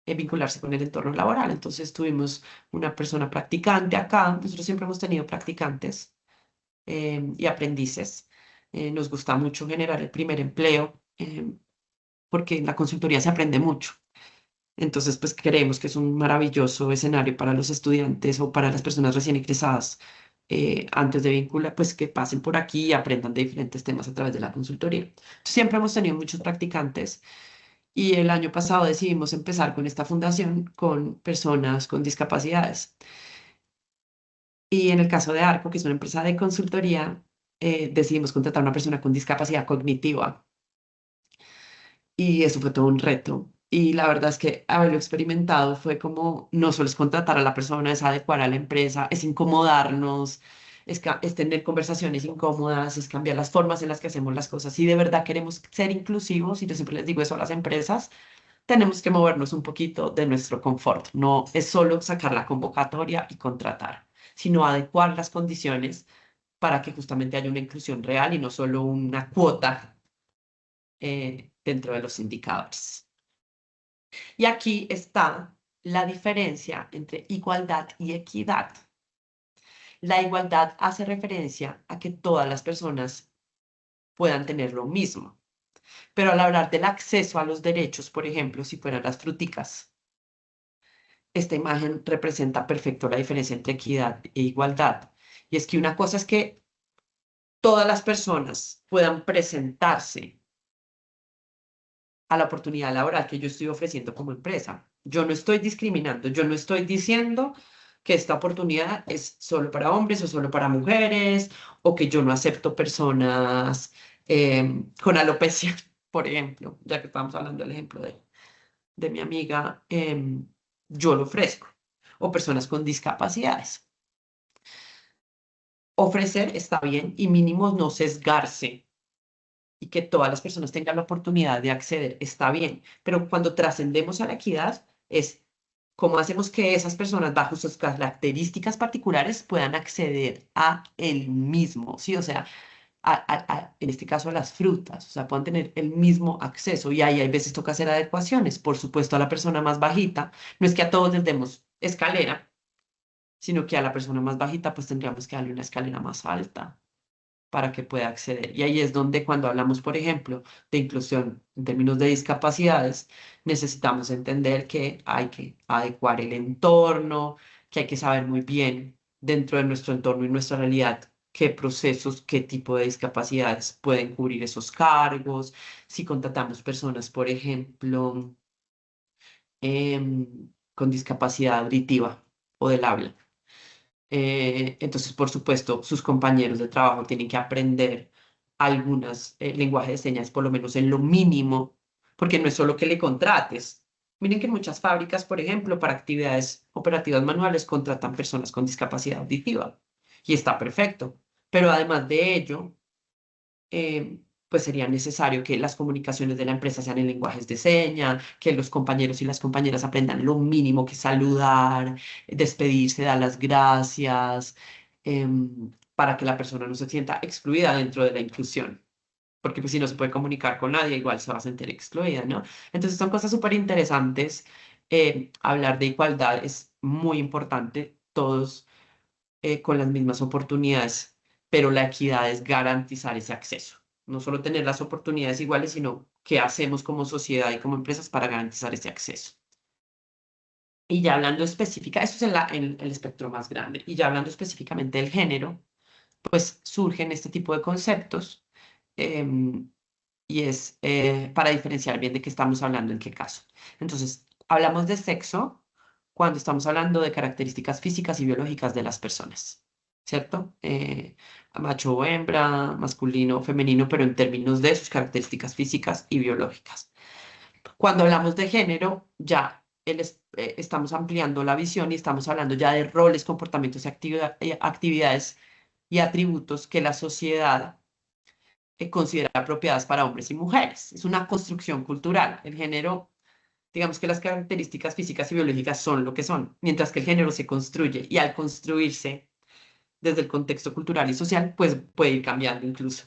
vincularse con el entorno laboral. Entonces tuvimos una persona practicante acá, nosotros siempre hemos tenido practicantes y aprendices. Nos gusta mucho generar el primer empleo porque en la consultoría se aprende mucho. Entonces, pues creemos que es un maravilloso escenario para los estudiantes o para las personas recién egresadas antes de vincular, pues que pasen por aquí y aprendan de diferentes temas a través de la consultoría. Siempre hemos tenido muchos practicantes y el año pasado decidimos empezar con esta fundación con personas con discapacidades. Y en el caso de Arco, que es una empresa de consultoría, decidimos contratar a una persona con discapacidad cognitiva. Y eso fue todo un reto. Y la verdad es que haberlo experimentado fue como, no solo es contratar a la persona, es adecuar a la empresa, es incomodarnos, es tener conversaciones incómodas, es cambiar las formas en las que hacemos las cosas. Si de verdad queremos ser inclusivos, y yo siempre les digo eso a las empresas, tenemos que movernos un poquito de nuestro confort. No es solo sacar la convocatoria y contratar, sino adecuar las condiciones para que justamente haya una inclusión real y no solo una cuota dentro de los indicadores. Y aquí está la diferencia entre igualdad y equidad. La igualdad hace referencia a que todas las personas puedan tener lo mismo. Pero al hablar del acceso a los derechos, por ejemplo, si fueran las fruticas, esta imagen representa perfecto la diferencia entre equidad e igualdad. Y es que una cosa es que todas las personas puedan presentarse a la oportunidad laboral que yo estoy ofreciendo como empresa. Yo no estoy discriminando, yo no estoy diciendo que esta oportunidad es solo para hombres o solo para mujeres, o que yo no acepto personas con alopecia, por ejemplo, ya que estamos hablando del ejemplo de mi amiga, yo lo ofrezco, o personas con discapacidades. Ofrecer está bien y mínimo no sesgarse y que todas las personas tengan la oportunidad de acceder, está bien, pero cuando trascendemos a la equidad es cómo hacemos que esas personas bajo sus características particulares puedan acceder a el mismo, ¿sí? O sea, en este caso a las frutas, o sea, puedan tener el mismo acceso y ahí hay veces toca hacer adecuaciones, por supuesto a la persona más bajita, no es que a todos les demos escalera, sino que a la persona más bajita pues tendríamos que darle una escalera más alta para que pueda acceder. Y ahí es donde cuando hablamos, por ejemplo, de inclusión en términos de discapacidades, necesitamos entender que hay que adecuar el entorno, que hay que saber muy bien dentro de nuestro entorno y nuestra realidad qué procesos, qué tipo de discapacidades pueden cubrir esos cargos, si contratamos personas, por ejemplo, con discapacidad auditiva o del habla. Entonces, por supuesto, sus compañeros de trabajo tienen que aprender algunos lenguajes de señas, por lo menos en lo mínimo, porque no es solo que le contrates. Miren que en muchas fábricas, por ejemplo, para actividades operativas manuales, contratan personas con discapacidad auditiva y está perfecto. Pero además de ello, pues sería necesario que las comunicaciones de la empresa sean en lenguajes de señas, que los compañeros y las compañeras aprendan lo mínimo que es saludar, despedirse, dar las gracias, para que la persona no se sienta excluida dentro de la inclusión. Porque pues si no se puede comunicar con nadie, igual se va a sentir excluida, ¿no? Entonces son cosas súper interesantes. Hablar de igualdad es muy importante, todos con las mismas oportunidades pero la equidad es garantizar ese acceso. No solo tener las oportunidades iguales, sino qué hacemos como sociedad y como empresas para garantizar ese acceso. Y ya hablando específica, eso es en el espectro más grande, y ya hablando específicamente del género, pues surgen este tipo de conceptos em, y es para diferenciar bien de qué estamos hablando, en qué caso. Entonces, hablamos de sexo cuando estamos hablando de características físicas y biológicas de las personas, ¿cierto? Macho o hembra, masculino o femenino, pero en términos de sus características físicas y biológicas. Cuando hablamos de género, ya estamos ampliando la visión y estamos hablando ya de roles, comportamientos y actividades y atributos que la sociedad considera apropiadas para hombres y mujeres. Es una construcción cultural. El género, digamos que las características físicas y biológicas son lo que son, mientras que el género se construye y al construirse desde el contexto cultural y social, pues puede ir cambiando incluso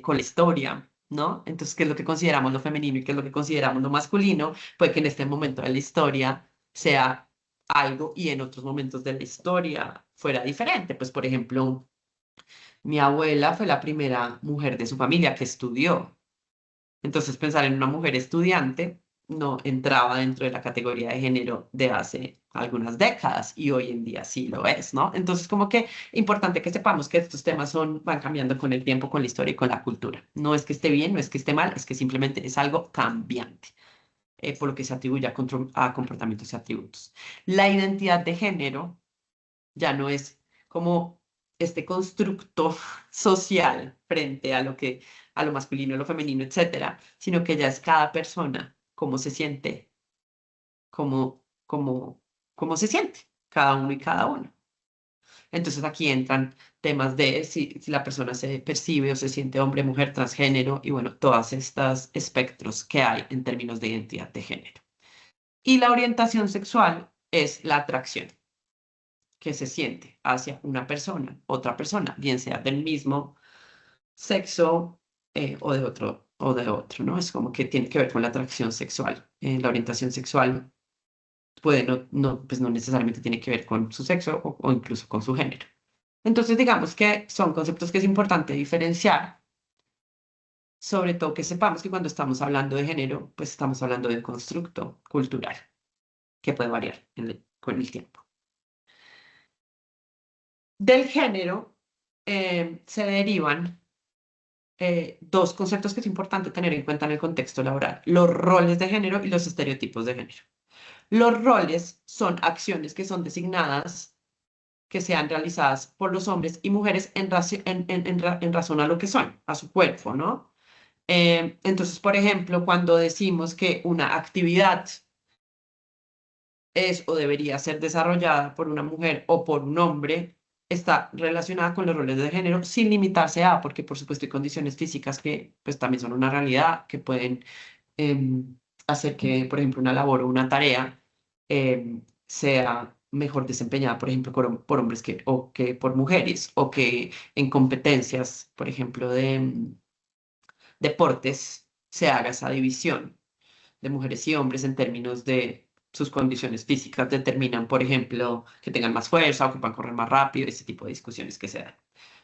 con la historia, ¿no? Entonces, ¿qué es lo que consideramos lo femenino y qué es lo que consideramos lo masculino? Puede que en este momento de la historia sea algo y en otros momentos de la historia fuera diferente. Pues, por ejemplo, mi abuela fue la primera mujer de su familia que estudió. Entonces, pensar en una mujer estudiante no entraba dentro de la categoría de género de hace algunas décadas y hoy en día sí lo es, ¿no? Entonces, como que importante que sepamos que estos temas van cambiando con el tiempo, con la historia y con la cultura. No es que esté bien, no es que esté mal, es que simplemente es algo cambiante, por lo que se atribuye a comportamientos y atributos. La identidad de género ya no es como este constructo social frente a lo masculino, lo femenino, etcétera, sino que ya es cada persona cómo se siente, cómo, cómo, cómo se siente, cada uno y cada uno. Entonces aquí entran temas de si la persona se percibe o se siente hombre, mujer, transgénero y bueno, todos estos espectros que hay en términos de identidad de género. Y la orientación sexual es la atracción que se siente hacia una persona, otra persona, bien sea del mismo sexo o de otro, ¿no? Es como que tiene que ver con la atracción sexual. La orientación sexual puede pues no necesariamente tiene que ver con su sexo o incluso con su género. Entonces, digamos que son conceptos que es importante diferenciar, sobre todo que sepamos que cuando estamos hablando de género, pues estamos hablando de un constructo cultural que puede variar con el tiempo. Del género se derivan dos conceptos que es importante tener en cuenta en el contexto laboral: los roles de género y los estereotipos de género. Los roles son acciones que son designadas, que sean realizadas por los hombres y mujeres en razón a lo que son, a su cuerpo, ¿no? Entonces, por ejemplo, cuando decimos que una actividad es o debería ser desarrollada por una mujer o por un hombre, está relacionada con los roles de género sin limitarse a, porque por supuesto hay condiciones físicas que pues también son una realidad, que pueden hacer que, por ejemplo, una labor o una tarea sea mejor desempeñada, por ejemplo, por hombres o que por mujeres, o que en competencias, por ejemplo, de deportes, se haga esa división de mujeres y hombres en términos de sus condiciones físicas determinan, por ejemplo, que tengan más fuerza o que puedan correr más rápido, ese tipo de discusiones que se dan,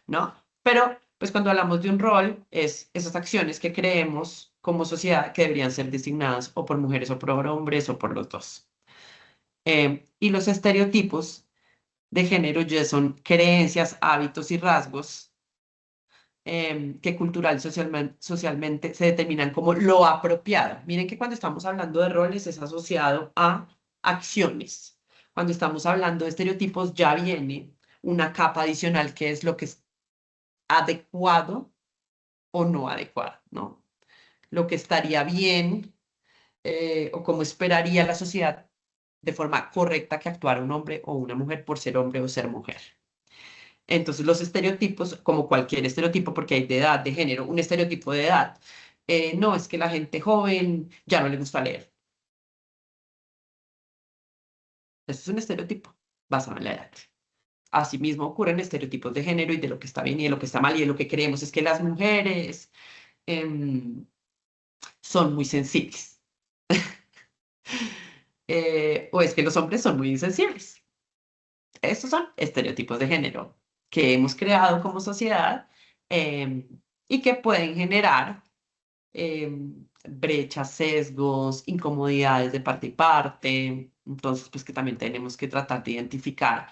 ¿no? Pero, pues cuando hablamos de un rol, es esas acciones que creemos como sociedad que deberían ser designadas o por mujeres o por hombres o por los dos. Y los estereotipos de género ya son creencias, hábitos y rasgos que cultural y socialmente se determinan como lo apropiado. Miren que cuando estamos hablando de roles es asociado a acciones. Cuando estamos hablando de estereotipos ya viene una capa adicional que es lo que es adecuado o no adecuado, ¿no? Lo que estaría bien o como esperaría la sociedad de forma correcta que actuara un hombre o una mujer por ser hombre o ser mujer. Entonces, los estereotipos, como cualquier estereotipo, porque hay de edad, de género, un estereotipo de edad. No, es que la gente joven ya no le gusta leer. Eso es un estereotipo basado en la edad. Asimismo, ocurren estereotipos de género y de lo que está bien y de lo que está mal, y de lo que creemos es que las mujeres son muy sensibles. O es que los hombres son muy insensibles. Estos son estereotipos de género. que hemos creado como sociedad em, y que pueden generar brechas, sesgos, incomodidades de parte y parte. Entonces, pues que también tenemos que tratar de identificar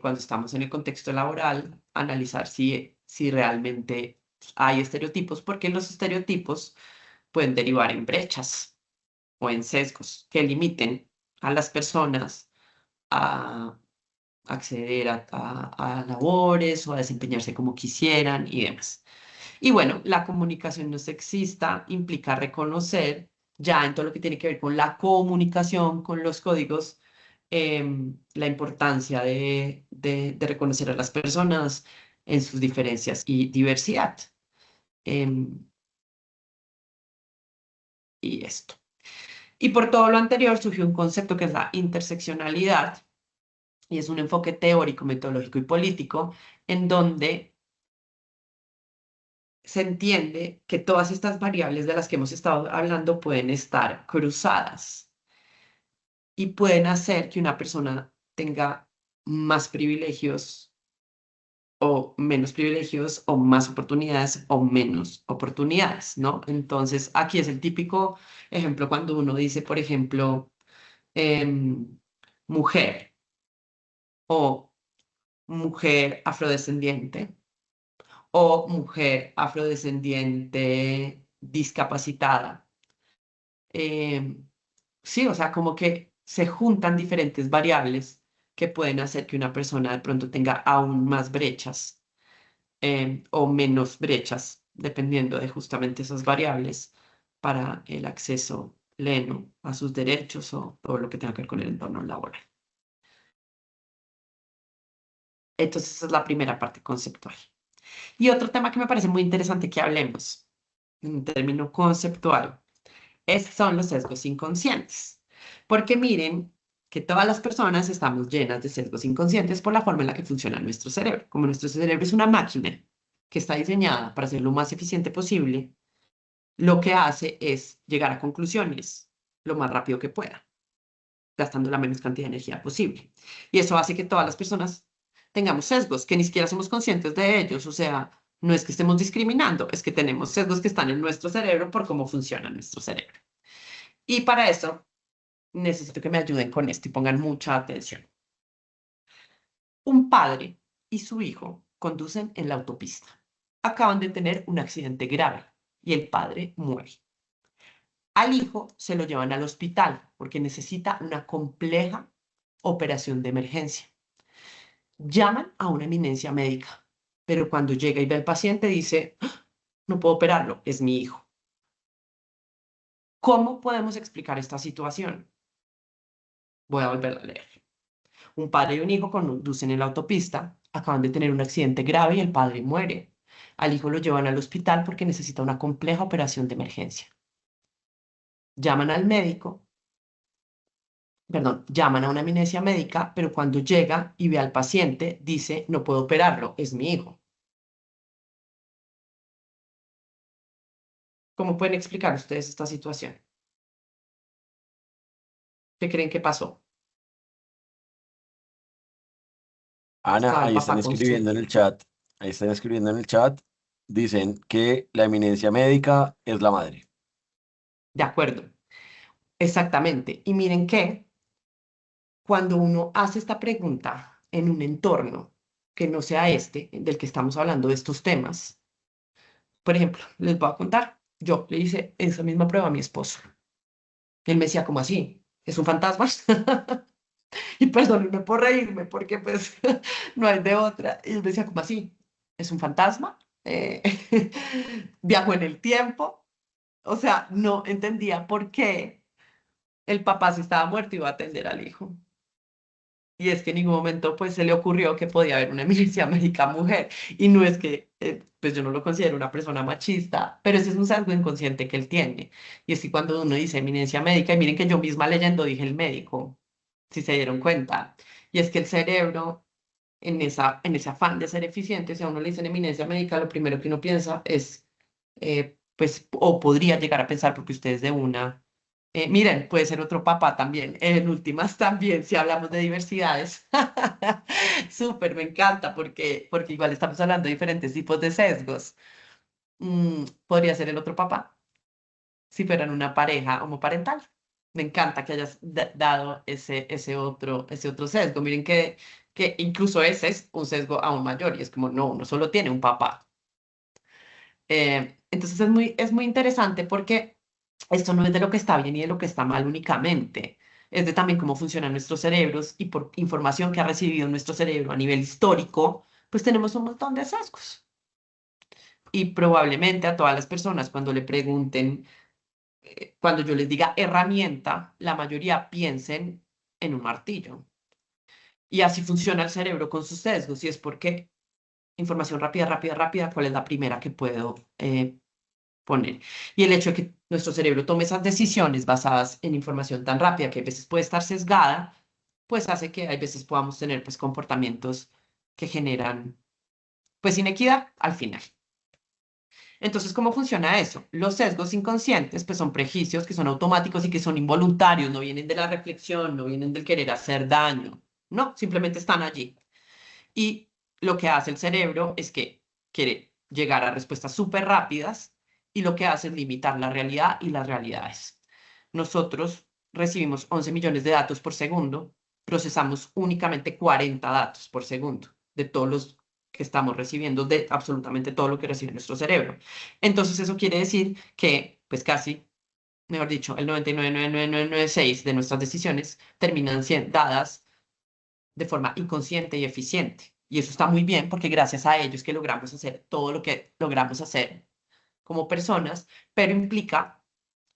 cuando estamos en el contexto laboral, analizar si realmente hay estereotipos, porque los estereotipos pueden derivar en brechas o en sesgos que limiten a las personas a acceder a labores o a desempeñarse como quisieran y demás. Y bueno, la comunicación no sexista implica reconocer ya en todo lo que tiene que ver con la comunicación, con los códigos, la importancia de reconocer a las personas en sus diferencias y diversidad. Em, y esto. Y por todo lo anterior surgió un concepto que es la interseccionalidad, y es un enfoque teórico, metodológico y político, en donde se entiende que todas estas variables de las que hemos estado hablando pueden estar cruzadas y pueden hacer que una persona tenga más privilegios o menos privilegios o más oportunidades o menos oportunidades, ¿no? Entonces, aquí es el típico ejemplo cuando uno dice, por ejemplo, mujer o mujer afrodescendiente o mujer afrodescendiente discapacitada. Sí, o sea, como que se juntan diferentes variables que pueden hacer que una persona de pronto tenga aún más brechas o menos brechas, dependiendo de justamente esas variables para el acceso pleno a sus derechos o todo lo que tenga que ver con el entorno laboral. Entonces, esa es la primera parte conceptual. Y otro tema que me parece muy interesante que hablemos, en un término conceptual, son los sesgos inconscientes. Porque miren que todas las personas estamos llenas de sesgos inconscientes por la forma en la que funciona nuestro cerebro. Como nuestro cerebro es una máquina que está diseñada para ser lo más eficiente posible, lo que hace es llegar a conclusiones lo más rápido que pueda, gastando la menos cantidad de energía posible. Y eso hace que todas las personas tengamos sesgos, que ni siquiera somos conscientes de ellos. O sea, no es que estemos discriminando, es que tenemos sesgos que están en nuestro cerebro por cómo funciona nuestro cerebro. Y para eso necesito que me ayuden con esto y pongan mucha atención. Un padre y su hijo conducen en la autopista. Acaban de tener un accidente grave y el padre muere. Al hijo se lo llevan al hospital porque necesita una compleja operación de emergencia. Llaman a una eminencia médica, pero cuando llega y ve al paciente dice, "Ah, no puedo operarlo, es mi hijo". ¿Cómo podemos explicar esta situación? Voy a volver a leer. Un padre y un hijo conducen en la autopista, acaban de tener un accidente grave y el padre muere. Al hijo lo llevan al hospital porque necesita una compleja operación de emergencia. Llaman al médico, perdón, llaman a una eminencia médica, pero cuando llega y ve al paciente, dice, no puedo operarlo, es mi hijo. ¿Cómo pueden explicar ustedes esta situación? ¿Qué creen que pasó? Ana, Estaba el ahí están papá con su escribiendo en el hijo. chat. Ahí están escribiendo en el chat. Dicen que la eminencia médica es la madre. De acuerdo, exactamente. Y miren que cuando uno hace esta pregunta en un entorno que no sea este, del que estamos hablando de estos temas, por ejemplo, les voy a contar, yo le hice esa misma prueba a mi esposo. Él me decía, ¿cómo así? ¿Es un fantasma? Y perdónenme por reírme, porque pues no hay de otra. Y él me decía, ¿cómo así? ¿Es un fantasma? Eh, Viajó en el tiempo. O sea, no entendía por qué el papá, si estaba muerto, iba a atender al hijo. Y es que en ningún momento pues se le ocurrió que podía haber una eminencia médica mujer. Y no es que, pues yo no lo considero una persona machista, pero ese es un sesgo inconsciente que él tiene. Y es que cuando uno dice eminencia médica, y miren que yo misma leyendo dije el médico, si se dieron cuenta. Y es que el cerebro, en ese afán de ser eficiente, si a uno le dicen eminencia médica, lo primero que uno piensa es, pues, o podría llegar a pensar, porque ustedes de una Miren, puede ser otro papá también. En últimas también, si hablamos de diversidades. Súper, me encanta porque igual estamos hablando de diferentes tipos de sesgos. Podría ser el otro papá si fueran una pareja homoparental. Me encanta que hayas dado ese otro sesgo. Miren que incluso ese es un sesgo aún mayor y es como, no, uno solo tiene un papá. Entonces es muy interesante porque esto no es de lo que está bien y de lo que está mal únicamente, es de también cómo funcionan nuestros cerebros y por información que ha recibido nuestro cerebro a nivel histórico, pues tenemos un montón de sesgos. Y probablemente a todas las personas cuando le pregunten, cuando yo les diga herramienta, la mayoría piensen en un martillo. Y así funciona el cerebro con sus sesgos y es porque información rápida, rápida, rápida, ¿cuál es la primera que puedo poner? Y el hecho de que nuestro cerebro tome esas decisiones basadas en información tan rápida que a veces puede estar sesgada, pues hace que a veces podamos tener pues comportamientos que generan pues inequidad al final. Entonces, ¿cómo funciona eso? Los sesgos inconscientes pues son prejuicios que son automáticos y que son involuntarios, no vienen de la reflexión, no vienen del querer hacer daño, no, simplemente están allí. Y lo que hace el cerebro es que quiere llegar a respuestas súper rápidas y lo que hace es limitar la realidad y las realidades. Nosotros recibimos 11 millones de datos por segundo, procesamos únicamente 40 datos por segundo de todos los que estamos recibiendo, de absolutamente todo lo que recibe nuestro cerebro. Entonces eso quiere decir que pues casi, mejor dicho, el 99,99996 de nuestras decisiones terminan siendo dadas de forma inconsciente y eficiente. Y eso está muy bien porque gracias a ellos que logramos hacer todo lo que logramos hacer como personas, pero implica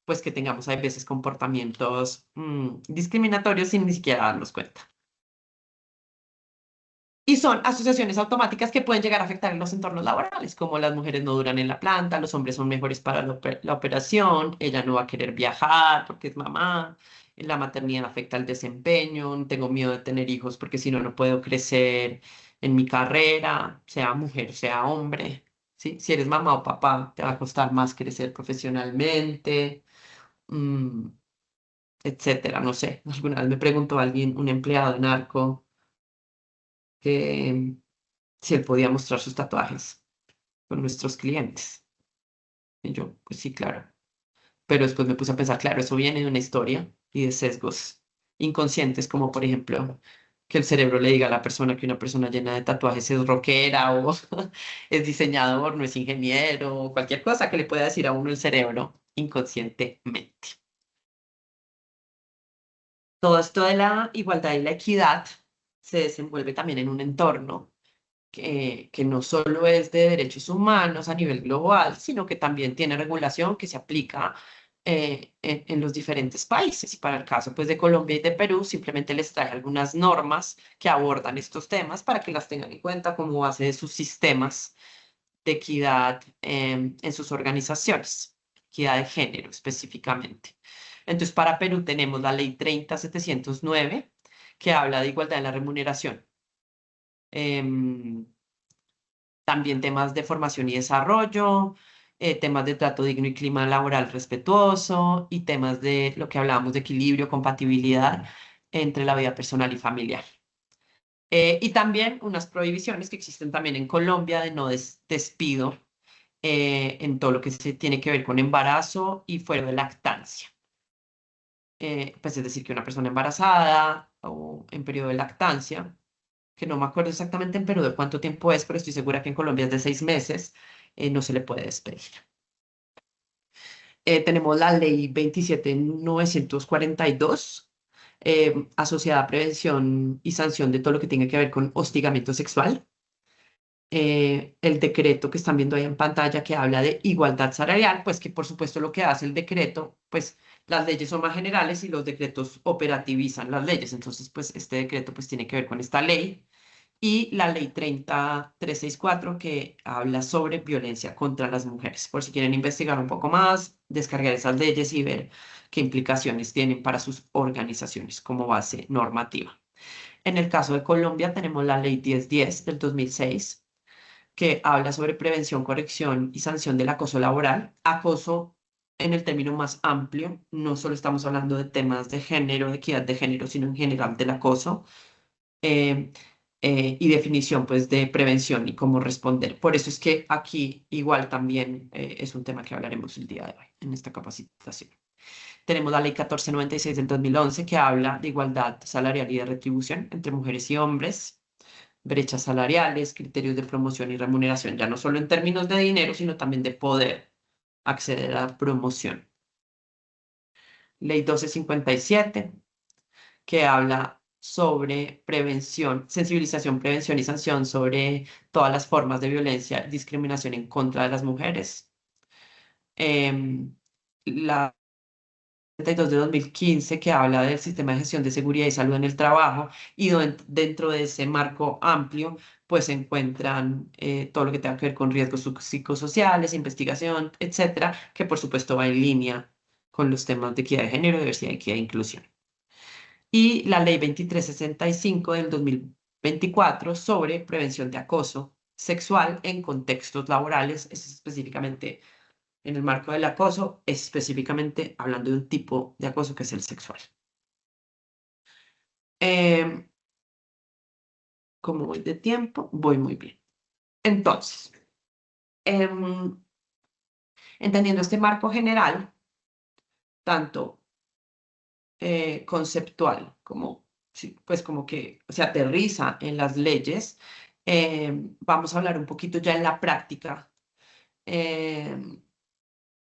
pues que tengamos a veces comportamientos discriminatorios sin ni siquiera darnos cuenta. Y son asociaciones automáticas que pueden llegar a afectar en los entornos laborales, como las mujeres no duran en la planta, los hombres son mejores para la operación, ella no va a querer viajar porque es mamá, la maternidad afecta el desempeño, tengo miedo de tener hijos porque si no, no puedo crecer en mi carrera, sea mujer, sea hombre. ¿Sí? Si eres mamá o papá, te va a costar más crecer profesionalmente, mm, etcétera. No sé, alguna vez me preguntó alguien, un empleado de narco, que si él podía mostrar sus tatuajes con nuestros clientes. Y yo, pues sí, claro. Pero después me puse a pensar, claro, eso viene de una historia y de sesgos inconscientes, como por ejemplo que el cerebro le diga a la persona que una persona llena de tatuajes es rockera o es diseñador, no es ingeniero, o cualquier cosa que le pueda decir a uno el cerebro inconscientemente. Todo esto de la igualdad y la equidad se desenvuelve también en un entorno que no solo es de derechos humanos a nivel global, sino que también tiene regulación que se aplica en los diferentes países. Y para el caso pues, de Colombia y de Perú, simplemente les trae algunas normas que abordan estos temas para que las tengan en cuenta como base de sus sistemas de equidad en sus organizaciones, equidad de género específicamente. Entonces, para Perú tenemos la ley 30.709 que habla de igualdad en la remuneración. Em, También temas de formación y desarrollo, temas de trato digno y clima laboral respetuoso y temas de lo que hablábamos de equilibrio, compatibilidad entre la vida personal y familiar. Y también unas prohibiciones que existen también en Colombia de no despido en todo lo que se tiene que ver con embarazo y fuera de lactancia. Pues es decir, que una persona embarazada o en periodo de lactancia, que no me acuerdo exactamente en Perú de cuánto tiempo es, pero estoy segura que en Colombia es de 6 meses, no se le puede despedir. Tenemos la ley 27.942, asociada a prevención y sanción de todo lo que tiene que ver con hostigamiento sexual. El decreto que están viendo ahí en pantalla que habla de igualdad salarial, pues que por supuesto lo que hace el decreto, pues las leyes son más generales y los decretos operativizan las leyes. Entonces, pues este decreto pues tiene que ver con esta ley y la ley 30.364 que habla sobre violencia contra las mujeres. Por si quieren investigar un poco más, descargar esas leyes y ver qué implicaciones tienen para sus organizaciones como base normativa. En el caso de Colombia tenemos la ley 1010 del 2006 que habla sobre prevención, corrección y sanción del acoso laboral. Acoso en el término más amplio. No solo estamos hablando de temas de género, de equidad de género, sino en general del acoso. eh, y definición pues de prevención y cómo responder. Por eso es que aquí igual también es un tema que hablaremos el día de hoy en esta capacitación. Tenemos la Ley 1496 del 2011 que habla de igualdad salarial y de retribución entre mujeres y hombres, brechas salariales, criterios de promoción y remuneración, ya no solo en términos de dinero, sino también de poder acceder a la promoción. Ley 1257 que habla sobre prevención, sensibilización, prevención y sanción sobre todas las formas de violencia y discriminación en contra de las mujeres. La 32 de 2015 que habla del sistema de gestión de seguridad y salud en el trabajo y dentro de ese marco amplio pues se encuentran todo lo que tenga que ver con riesgos psicosociales, investigación, etcétera, que por supuesto va en línea con los temas de equidad de género, diversidad, equidad e inclusión. Y la Ley 2365 del 2024 sobre prevención de acoso sexual en contextos laborales, es específicamente en el marco del acoso, específicamente hablando de un tipo de acoso que es el sexual. Como voy de tiempo, voy muy bien. Entonces, entendiendo este marco general, tanto conceptual como, sí, pues como que se aterriza en las leyes, vamos a hablar un poquito ya en la práctica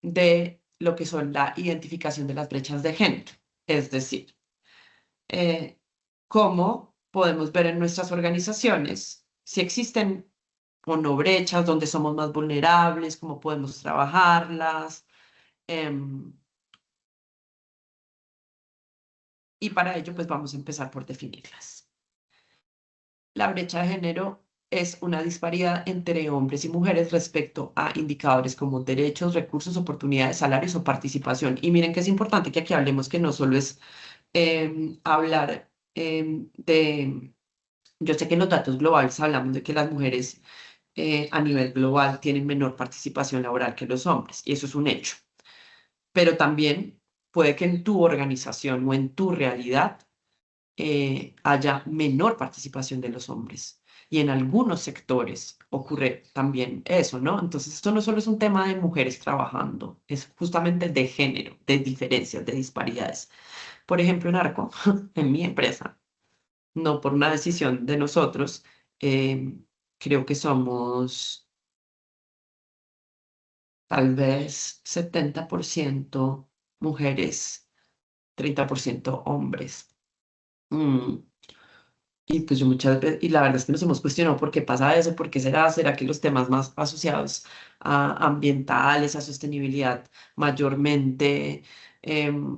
de lo que son la identificación de las brechas de género. Es decir, cómo podemos ver en nuestras organizaciones si existen o no brechas, donde somos más vulnerables, cómo podemos trabajarlas. Y para ello, pues vamos a empezar por definirlas. La brecha de género es una disparidad entre hombres y mujeres respecto a indicadores como derechos, recursos, oportunidades, salarios o participación. Y miren que es importante que aquí hablemos que no solo es hablar de... Yo sé que en los datos globales hablamos de que las mujeres a nivel global tienen menor participación laboral que los hombres, y eso es un hecho. Pero también puede que en tu organización o en tu realidad haya menor participación de los hombres. Y en algunos sectores ocurre también eso, ¿no? Entonces, esto no solo es un tema de mujeres trabajando, es justamente de género, de diferencias, de disparidades. Por ejemplo, en Arco, en mi empresa, no por una decisión de nosotros, creo que somos tal vez 70% mujeres, 30% hombres. Mm, Y pues yo muchas veces, y la verdad es que nos hemos cuestionado por qué pasa eso, por qué será, será que los temas más asociados a ambientales, a sostenibilidad, mayormente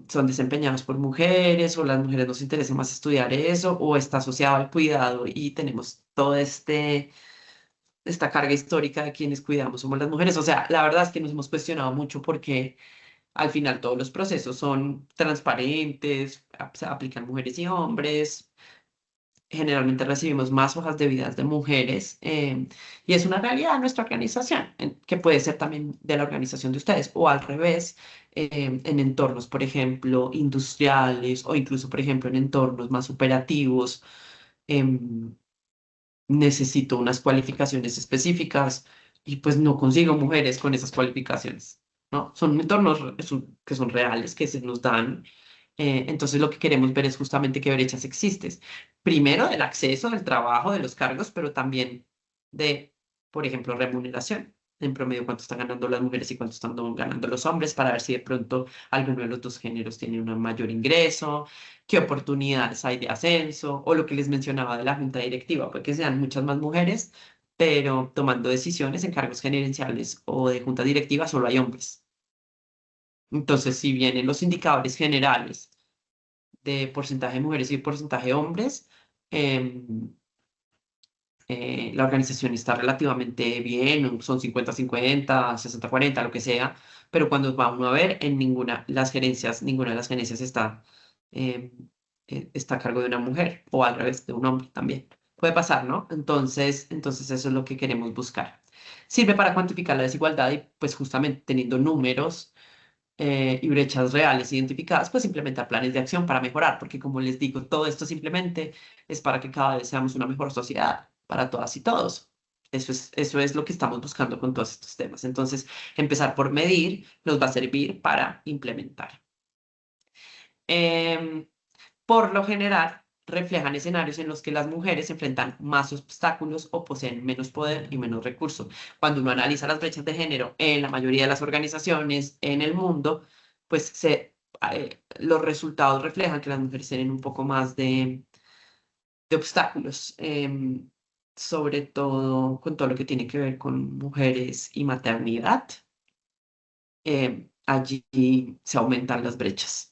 son desempeñados por mujeres, o las mujeres nos interesa más estudiar eso, o está asociado al cuidado y tenemos toda esta carga histórica de quienes cuidamos somos las mujeres. O sea, la verdad es que nos hemos cuestionado mucho porque al final todos los procesos son transparentes, se aplican mujeres y hombres. Generalmente recibimos más hojas de vida de mujeres y es una realidad de nuestra organización, que puede ser también de la organización de ustedes o al revés, en entornos, por ejemplo, industriales o incluso, por ejemplo, en entornos más operativos. em, Necesito unas cualificaciones específicas y pues no consigo mujeres con esas cualificaciones, ¿no? Son entornos que son reales, que se nos dan. Entonces lo que queremos ver es justamente qué brechas existen. Primero, del acceso, del trabajo, de los cargos, pero también de, por ejemplo, remuneración. En promedio, cuánto están ganando las mujeres y cuánto están ganando los hombres, para ver si de pronto alguno de los dos géneros tiene un mayor ingreso, qué oportunidades hay de ascenso, o lo que les mencionaba de la junta directiva, porque sean muchas más mujeres, pero tomando decisiones en cargos gerenciales o de junta directiva solo hay hombres. Entonces, si vienen los indicadores generales de porcentaje de mujeres y porcentaje de hombres, em, la organización está relativamente bien, son 50-50, 60-40, lo que sea, pero cuando va uno a ver, en ninguna de las gerencias em, está a cargo de una mujer, o al revés, de un hombre también. Puede pasar, ¿no? Entonces eso es lo que queremos buscar. Sirve para cuantificar la desigualdad y pues justamente teniendo números y brechas reales identificadas, pues implementar planes de acción para mejorar, porque como les digo, todo esto simplemente es para que cada vez seamos una mejor sociedad para todas y todos. Eso es lo que estamos buscando con todos estos temas. Entonces, empezar por medir nos va a servir para implementar. Em, por lo general, reflejan escenarios en los que las mujeres enfrentan más obstáculos o poseen menos poder y menos recursos. Cuando uno analiza las brechas de género en la mayoría de las organizaciones en el mundo, pues los resultados reflejan que las mujeres tienen un poco más de obstáculos, sobre todo con todo lo que tiene que ver con mujeres y maternidad. Allí se aumentan las brechas.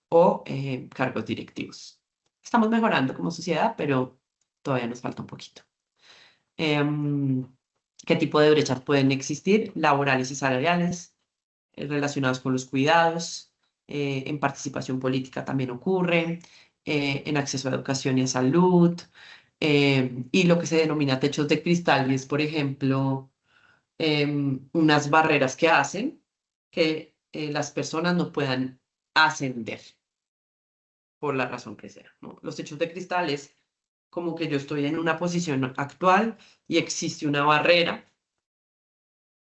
O cargos directivos. Estamos mejorando como sociedad, pero todavía nos falta un poquito. ¿Qué tipo de brechas pueden existir? Laborales y salariales, relacionados con los cuidados, en participación política también ocurre, en acceso a educación y a salud, y lo que se denomina techos de cristal, y es, por ejemplo, unas barreras que hacen que las personas no puedan ascender por la razón que sea, ¿no? Los techos de cristal es como que yo estoy en una posición actual y existe una barrera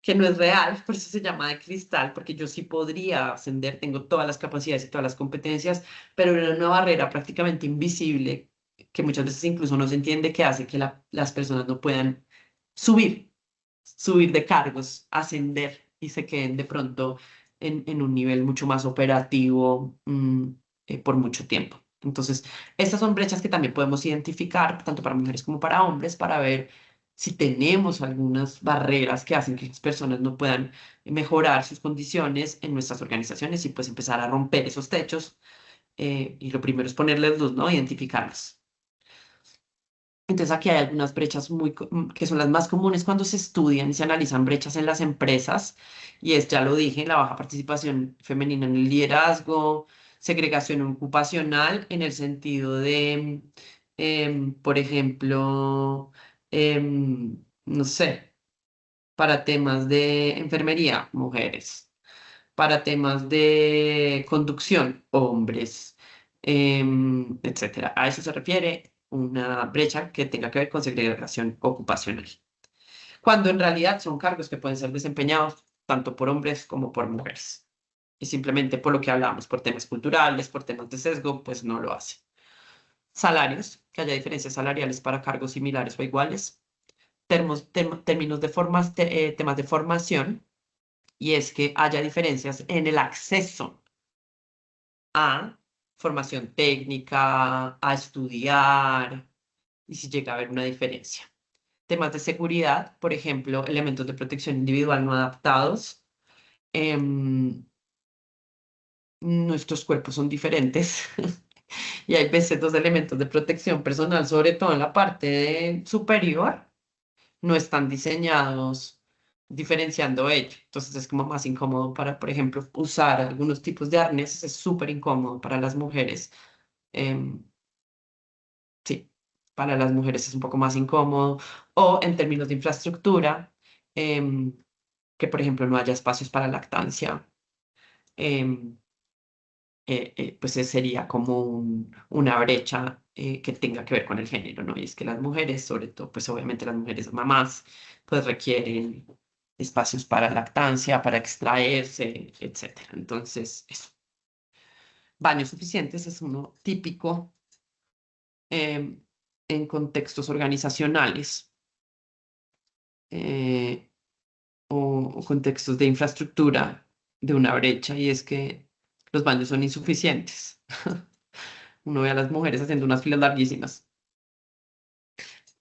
que no es real, por eso se llama de cristal, porque yo sí podría ascender, tengo todas las capacidades y todas las competencias, pero era una barrera prácticamente invisible que muchas veces incluso no se entiende, que hace que las personas no puedan subir, subir de cargos, ascender y se queden de pronto en un nivel mucho más operativo, por mucho tiempo. Entonces, estas son brechas que también podemos identificar, tanto para mujeres como para hombres, para ver si tenemos algunas barreras que hacen que las personas no puedan mejorar sus condiciones en nuestras organizaciones y pues empezar a romper esos techos. Y lo primero es ponerles luz, ¿no? Identificarlos. Entonces aquí hay algunas brechas que son las más comunes cuando se estudian y se analizan brechas en las empresas, y es, ya lo dije, la baja participación femenina en el liderazgo, segregación ocupacional en el sentido de, por ejemplo, no sé, para temas de enfermería, mujeres, para temas de conducción, hombres, etcétera. A eso se refiere una brecha que tenga que ver con segregación ocupacional, cuando en realidad son cargos que pueden ser desempeñados tanto por hombres como por mujeres. Y simplemente por lo que hablamos, por temas culturales, por temas de sesgo, pues no lo hace. Salarios, que haya diferencias salariales para cargos similares o iguales. Términos de temas de formación, y es que haya diferencias en el acceso a formación técnica, a estudiar, y si llega a haber una diferencia. Temas de seguridad, por ejemplo, elementos de protección individual no adaptados. Nuestros cuerpos son diferentes y hay veces los elementos de protección personal, sobre todo en la parte superior, no están diseñados diferenciando ello. Entonces es como más incómodo para, por ejemplo, usar algunos tipos de arneses, es súper incómodo para las mujeres. Em, sí, para las mujeres es un poco más incómodo. O en términos de infraestructura, em, que por ejemplo no haya espacios para lactancia. em, pues sería como una brecha que tenga que ver con el género, ¿no? Y es que las mujeres, sobre todo, pues obviamente las mujeres mamás, pues requieren espacios para lactancia, para extraerse, etcétera. Entonces, eso. Baños suficientes es uno típico em, en contextos organizacionales, eh, o contextos de infraestructura de una brecha, y es que los baños son insuficientes. Uno ve a las mujeres haciendo unas filas larguísimas,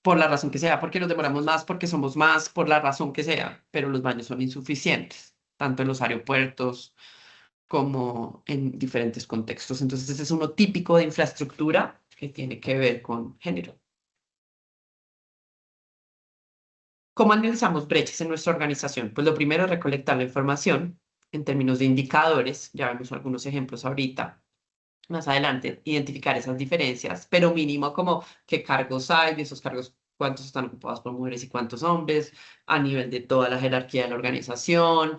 por la razón que sea, porque nos demoramos más, porque somos más, por la razón que sea, pero los baños son insuficientes, tanto en los aeropuertos como en diferentes contextos. Entonces, ese es uno típico de infraestructura que tiene que ver con género. ¿Cómo analizamos brechas en nuestra organización? Pues lo primero es recolectar la información en términos de indicadores, ya vemos algunos ejemplos ahorita. Más adelante, identificar esas diferencias, pero mínimo como qué cargos hay, de esos cargos cuántos están ocupados por mujeres y cuántos hombres, a nivel de toda la jerarquía de la organización.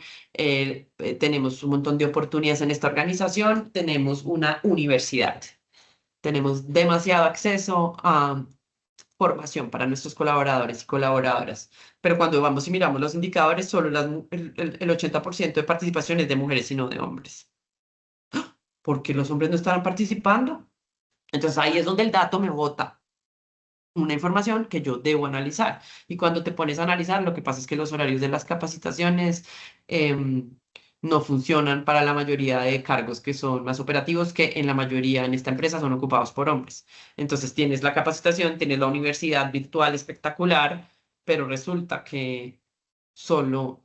Tenemos un montón de oportunidades en esta organización, tenemos una universidad, tenemos demasiado acceso a formación para nuestros colaboradores y colaboradoras. Pero cuando vamos y miramos los indicadores, solo el 80% de participación es de mujeres y no de hombres. ¿Por qué los hombres no estaban participando? Entonces ahí es donde el dato me bota una información que yo debo analizar. Y cuando te pones a analizar, lo que pasa es que los horarios de las capacitaciones no funcionan para la mayoría de cargos que son más operativos, que en la mayoría en esta empresa son ocupados por hombres. Entonces tienes la capacitación, tienes la universidad virtual espectacular, pero resulta que solo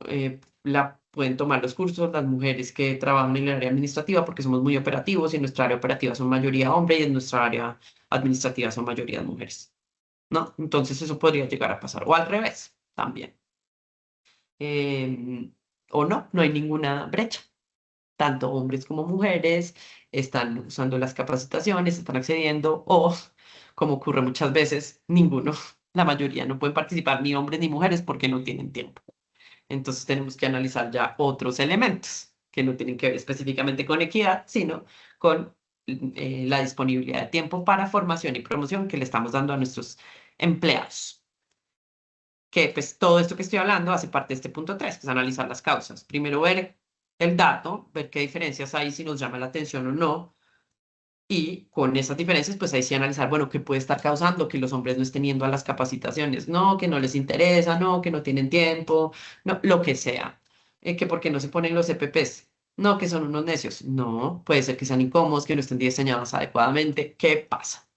la pueden tomar los cursos las mujeres que trabajan en el área administrativa porque somos muy operativos y en nuestra área operativa son mayoría hombre y en nuestra área administrativa son mayoría mujeres, ¿no? Entonces eso podría llegar a pasar. O al revés, también. O no, no hay ninguna brecha. Tanto hombres como mujeres están usando las capacitaciones, están accediendo, o, como ocurre muchas veces, ninguno. La mayoría no pueden participar ni hombres ni mujeres porque no tienen tiempo. Entonces tenemos que analizar ya otros elementos que no tienen que ver específicamente con equidad, sino con la disponibilidad de tiempo para formación y promoción que le estamos dando a nuestros empleados. Que pues todo esto que estoy hablando hace parte de este punto 3, que es analizar las causas. Primero ver el dato, ver qué diferencias hay, si nos llama la atención o no, y con esas diferencias, pues ahí sí analizar, bueno, qué puede estar causando que los hombres no estén yendo a las capacitaciones, no, que no les interesa, no, que no tienen tiempo, no, lo que sea. Que porque no se ponen los EPPs, no, que son unos necios, no, puede ser que sean incómodos, que no estén diseñados adecuadamente, ¿qué pasa?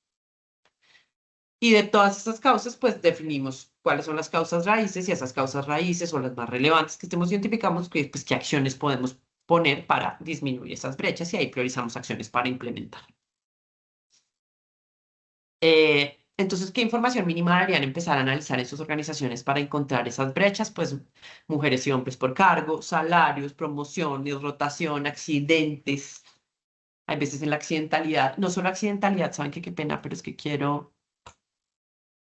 Y de todas estas causas, pues definimos cuáles son las causas raíces y esas causas raíces son las más relevantes que estemos identificamos, que, pues, qué acciones podemos poner para disminuir esas brechas y ahí priorizamos acciones para implementar. Entonces, ¿qué información mínima deberían empezar a analizar en sus organizaciones para encontrar esas brechas? Pues mujeres y hombres por cargo, salarios, promociones, rotación, accidentes. Hay veces en la accidentalidad, no solo accidentalidad, saben que qué pena, pero es que quiero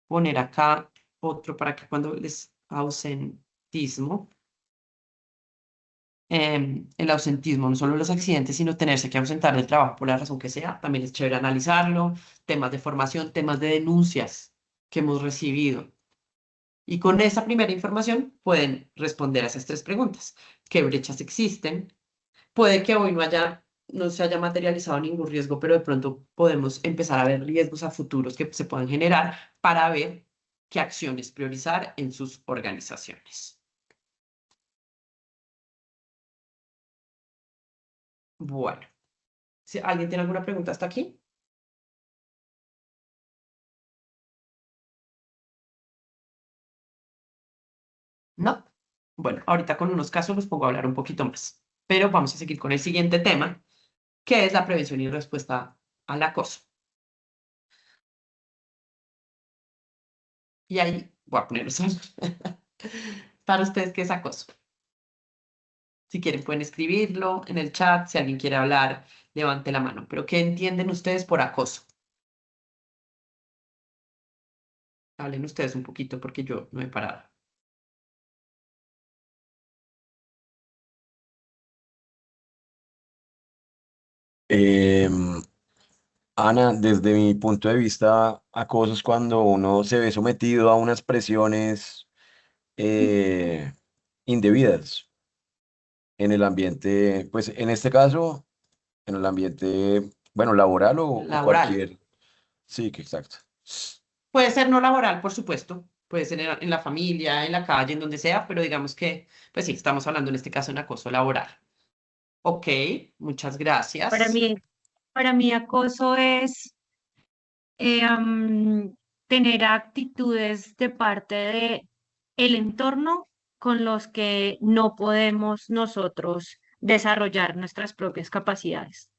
poner acá otro para que cuando les ausentismo, el ausentismo, no solo los accidentes, sino tenerse que ausentar del trabajo por la razón que sea, también es chévere analizarlo, temas de formación, temas de denuncias que hemos recibido. Y con esa primera información pueden responder a esas 3 preguntas. ¿Qué brechas existen? Puede que hoy no se haya materializado ningún riesgo, pero de pronto podemos empezar a ver riesgos a futuros que se puedan generar para ver qué acciones priorizar en sus organizaciones. Bueno, si alguien tiene alguna pregunta hasta aquí. ¿No? Bueno, ahorita con unos casos los pongo a hablar un poquito más, pero vamos a seguir con el siguiente tema, que es la prevención y respuesta al acoso. Y ahí voy a poner para ustedes qué es acoso. Si quieren pueden escribirlo en el chat, si alguien quiere hablar, levante la mano. Pero ¿qué entienden ustedes por acoso? Hablen ustedes un poquito porque yo no he parado. Em, Ana, desde mi punto de vista, acoso es cuando uno se ve sometido a unas presiones eh, indebidas en el ambiente, pues en este caso, en el ambiente, bueno, laboral o Laboral. cualquier. Sí, que exacto. Puede ser no laboral, por supuesto. Puede ser en la familia, en la calle, en donde sea, pero digamos que, pues sí, estamos hablando en este caso de un acoso laboral. Ok, muchas Para gracias. mí, para mí acoso es tener actitudes de parte de el entorno con los que no podemos nosotros desarrollar nuestras propias capacidades.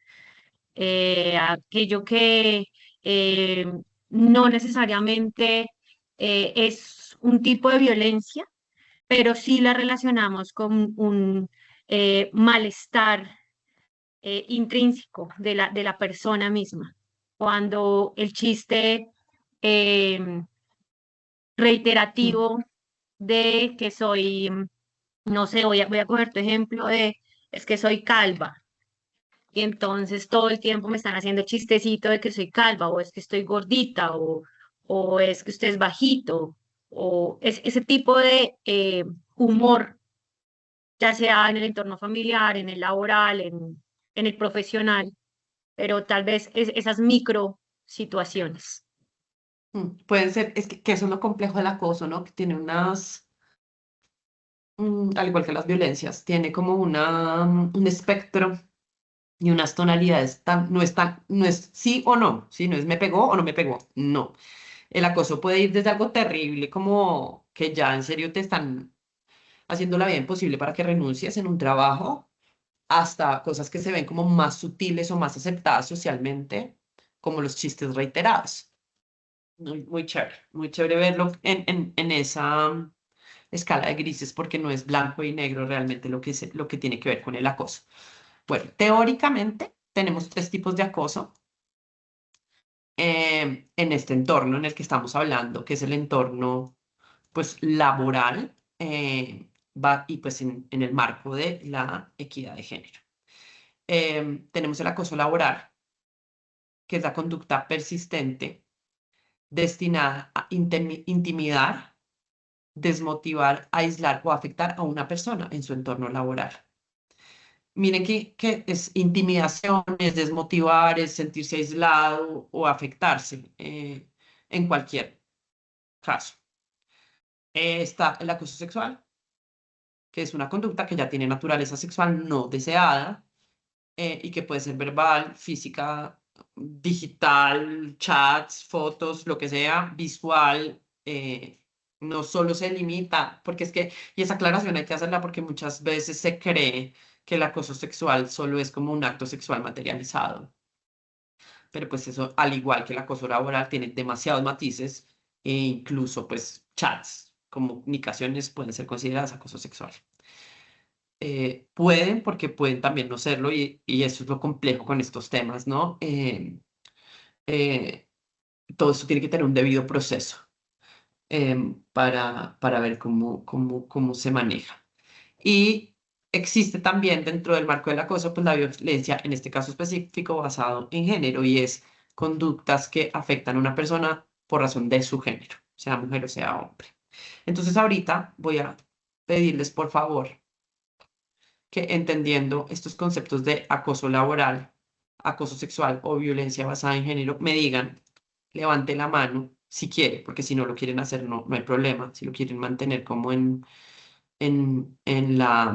Aquello que eh, no necesariamente es un tipo de violencia, pero sí la relacionamos con un malestar intrínseco de la persona misma. Cuando el chiste eh, reiterativo de que soy, no sé, voy a coger tu ejemplo de, es que soy calva. Y entonces todo el tiempo me están haciendo chistecito de que soy calva, o es que estoy gordita, o es que usted es bajito, o es ese tipo de humor, ya sea en el entorno familiar, en el laboral, en el profesional, pero tal vez esas micro situaciones. Pueden ser, es que eso es lo complejo del acoso, ¿no? Que tiene unas, al igual que las violencias, tiene como un espectro y unas tonalidades no es sí o no, ¿sí? No es me pegó o no me pegó, no. El acoso puede ir desde algo terrible como que ya en serio te están haciendo la vida imposible para que renuncies en un trabajo, hasta cosas que se ven como más sutiles o más aceptadas socialmente, como los chistes reiterados. Muy chévere verlo en esa escala de grises porque no es blanco y negro realmente lo que tiene que ver con el acoso. Bueno, teóricamente tenemos tres tipos de acoso en este entorno en el que estamos hablando, que es el entorno pues laboral y pues en el marco de la equidad de género. Tenemos el acoso laboral, que es la conducta persistente destinada a intimidar, desmotivar, aislar o afectar a una persona en su entorno laboral. Miren que es intimidación, es desmotivar, es sentirse aislado o afectarse en cualquier caso. Está el acoso sexual, que es una conducta que ya tiene naturaleza sexual no deseada y que puede ser verbal, física, digital, chats, fotos, lo que sea, visual. No solo se limita, porque es que, y esa aclaración hay que hacerla porque muchas veces se cree que el acoso sexual solo es como un acto sexual materializado. Pero pues eso, al igual que el acoso laboral, tiene demasiados matices e incluso pues chats, comunicaciones pueden ser consideradas acoso sexual. Pueden, porque pueden también no serlo, y eso es lo complejo con estos temas, ¿no? Eh, todo esto tiene que tener un debido proceso para ver cómo se maneja. Y existe también dentro del marco del acoso, pues la violencia, en este caso específico, basado en género, y es conductas que afectan a una persona por razón de su género, sea mujer o sea hombre. Entonces ahorita voy a pedirles, por favor, que entendiendo estos conceptos de acoso laboral, acoso sexual o violencia basada en género, me digan, levante la mano si quiere, porque si no lo quieren hacer no hay problema, si lo quieren mantener como en la,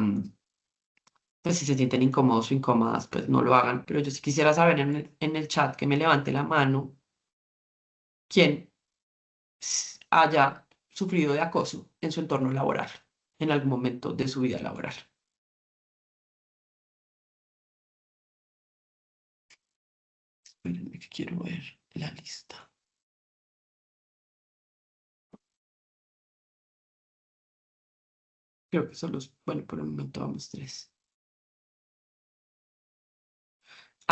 pues si se sienten incómodos o incómodas, pues no lo hagan, pero yo sí quisiera saber en el chat que me levante la mano quien haya sufrido de acoso en su entorno laboral, en algún momento de su vida laboral. Espérenme que quiero ver la lista. Creo que son los, bueno, por el momento vamos tres.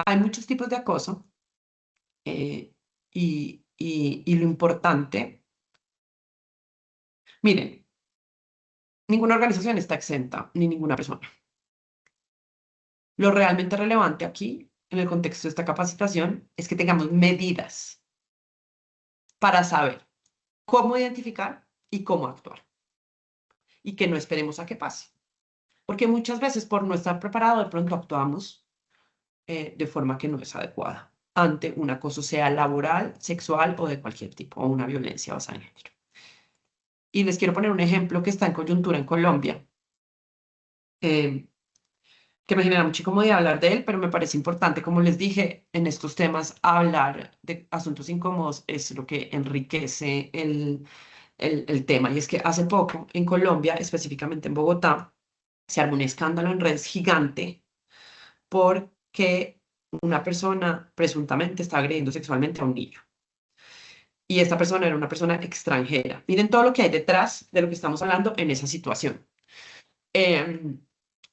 Hay muchos tipos de acoso y lo importante, miren, ninguna organización está exenta, ni ninguna persona. Lo realmente relevante aquí, en el contexto de esta capacitación, es que tengamos medidas para saber cómo identificar y cómo actuar. Y que no esperemos a que pase. Porque muchas veces por no estar preparado, de pronto actuamos de forma que no es adecuada ante un acoso, sea laboral, sexual o de cualquier tipo, o una violencia basada en género. Y les quiero poner un ejemplo que está en coyuntura en Colombia, que me genera mucha incomodidad hablar de él, pero me parece importante, como les dije, en estos temas, hablar de asuntos incómodos es lo que enriquece el tema. Y es que hace poco en Colombia, específicamente en Bogotá, se armó un escándalo en redes gigante porque una persona presuntamente estaba agrediendo sexualmente a un niño. Y esta persona era una persona extranjera. Miren todo lo que hay detrás de lo que estamos hablando en esa situación.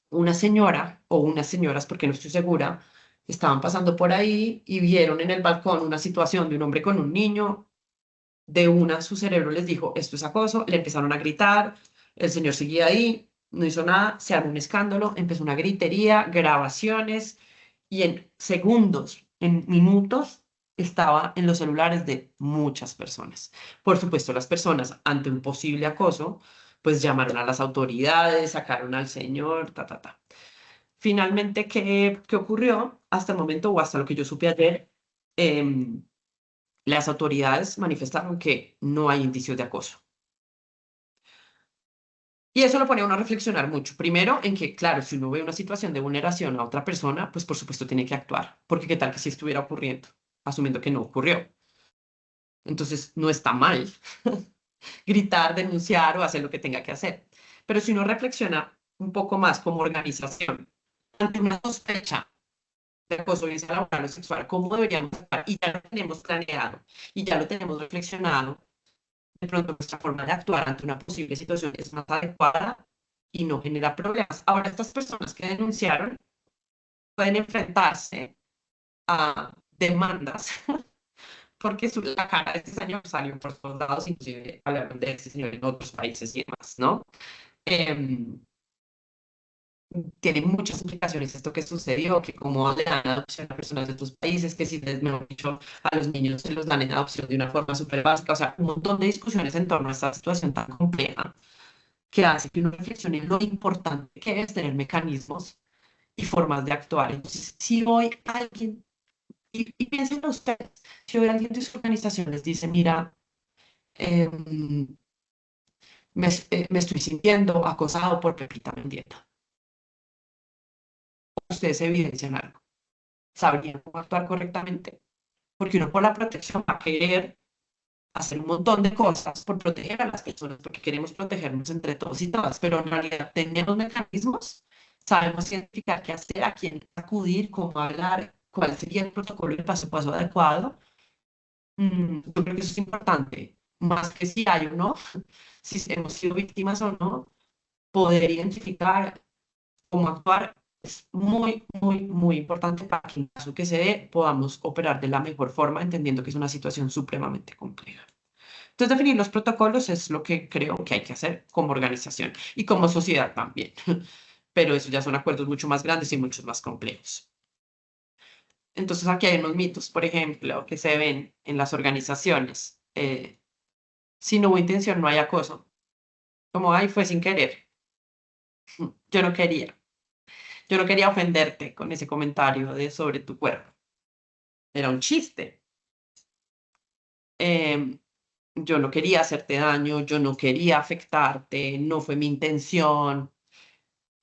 Una señora o unas señoras, porque no estoy segura, estaban pasando por ahí y vieron en el balcón una situación de un hombre con un niño de una su cerebro les dijo, esto es acoso, le empezaron a gritar, el señor seguía ahí, no hizo nada, se armó un escándalo, empezó una gritería, grabaciones, y en segundos, en minutos, estaba en los celulares de muchas personas. Por supuesto, las personas, ante un posible acoso, pues llamaron a las autoridades, sacaron al señor, ta, ta, ta. Finalmente, ¿qué ocurrió? Hasta el momento, o hasta lo que yo supe ayer, em, las autoridades manifestaron que no hay indicios de acoso. Y eso lo pone a uno a reflexionar mucho. Primero, en que, claro, si uno ve una situación de vulneración a otra persona, pues por supuesto tiene que actuar, porque qué tal que si estuviera ocurriendo, asumiendo que no ocurrió. Entonces, no está mal gritar, denunciar o hacer lo que tenga que hacer. Pero si uno reflexiona un poco más como organización, ante una sospecha de acoso, bien sea laboral o sexual, ¿cómo deberíamos actuar? Y ya lo tenemos planeado y ya lo tenemos reflexionado. De pronto nuestra forma de actuar ante una posible situación es más adecuada y no genera problemas. Ahora, estas personas que denunciaron pueden enfrentarse a demandas porque la cara de este señor salió por todos lados, inclusive hablaron de este señor en otros países y demás, ¿no? Em, Tiene muchas implicaciones esto que sucedió, que como le dan adopción a personas de otros países, que si les, mejor dicho, a los niños se los dan en adopción de una forma súper básica, o sea, un montón de discusiones en torno a esta situación tan compleja que hace que uno reflexione lo importante que es tener mecanismos y formas de actuar. Entonces, si hoy alguien, y piensen ustedes, si hoy alguien de su organización les dice, mira, em, me estoy sintiendo acosado por Pepita Mendieta, ustedes evidencian algo, sabrían cómo actuar correctamente, porque uno por la protección va a querer hacer un montón de cosas por proteger a las personas, porque queremos protegernos entre todos y todas, pero en realidad tenemos mecanismos, sabemos identificar qué hacer, a quién acudir, cómo hablar, cuál sería el protocolo y el paso a paso adecuado. Yo creo que eso es importante, más que si hay o no, si hemos sido víctimas o no, poder identificar cómo actuar es muy, muy, muy importante para que en caso que se dé podamos operar de la mejor forma, entendiendo que es una situación supremamente compleja. Entonces, definir los protocolos es lo que creo que hay que hacer como organización y como sociedad también. Pero eso ya son acuerdos mucho más grandes y mucho más complejos. Entonces, aquí hay unos mitos, por ejemplo, que se ven en las organizaciones. Si no hubo intención, no hay acoso. Como, ay, fue sin querer. Yo no quería. Yo no quería ofenderte con ese comentario de sobre tu cuerpo. Era un chiste. Em, yo no quería hacerte daño, yo no quería afectarte, no fue mi intención.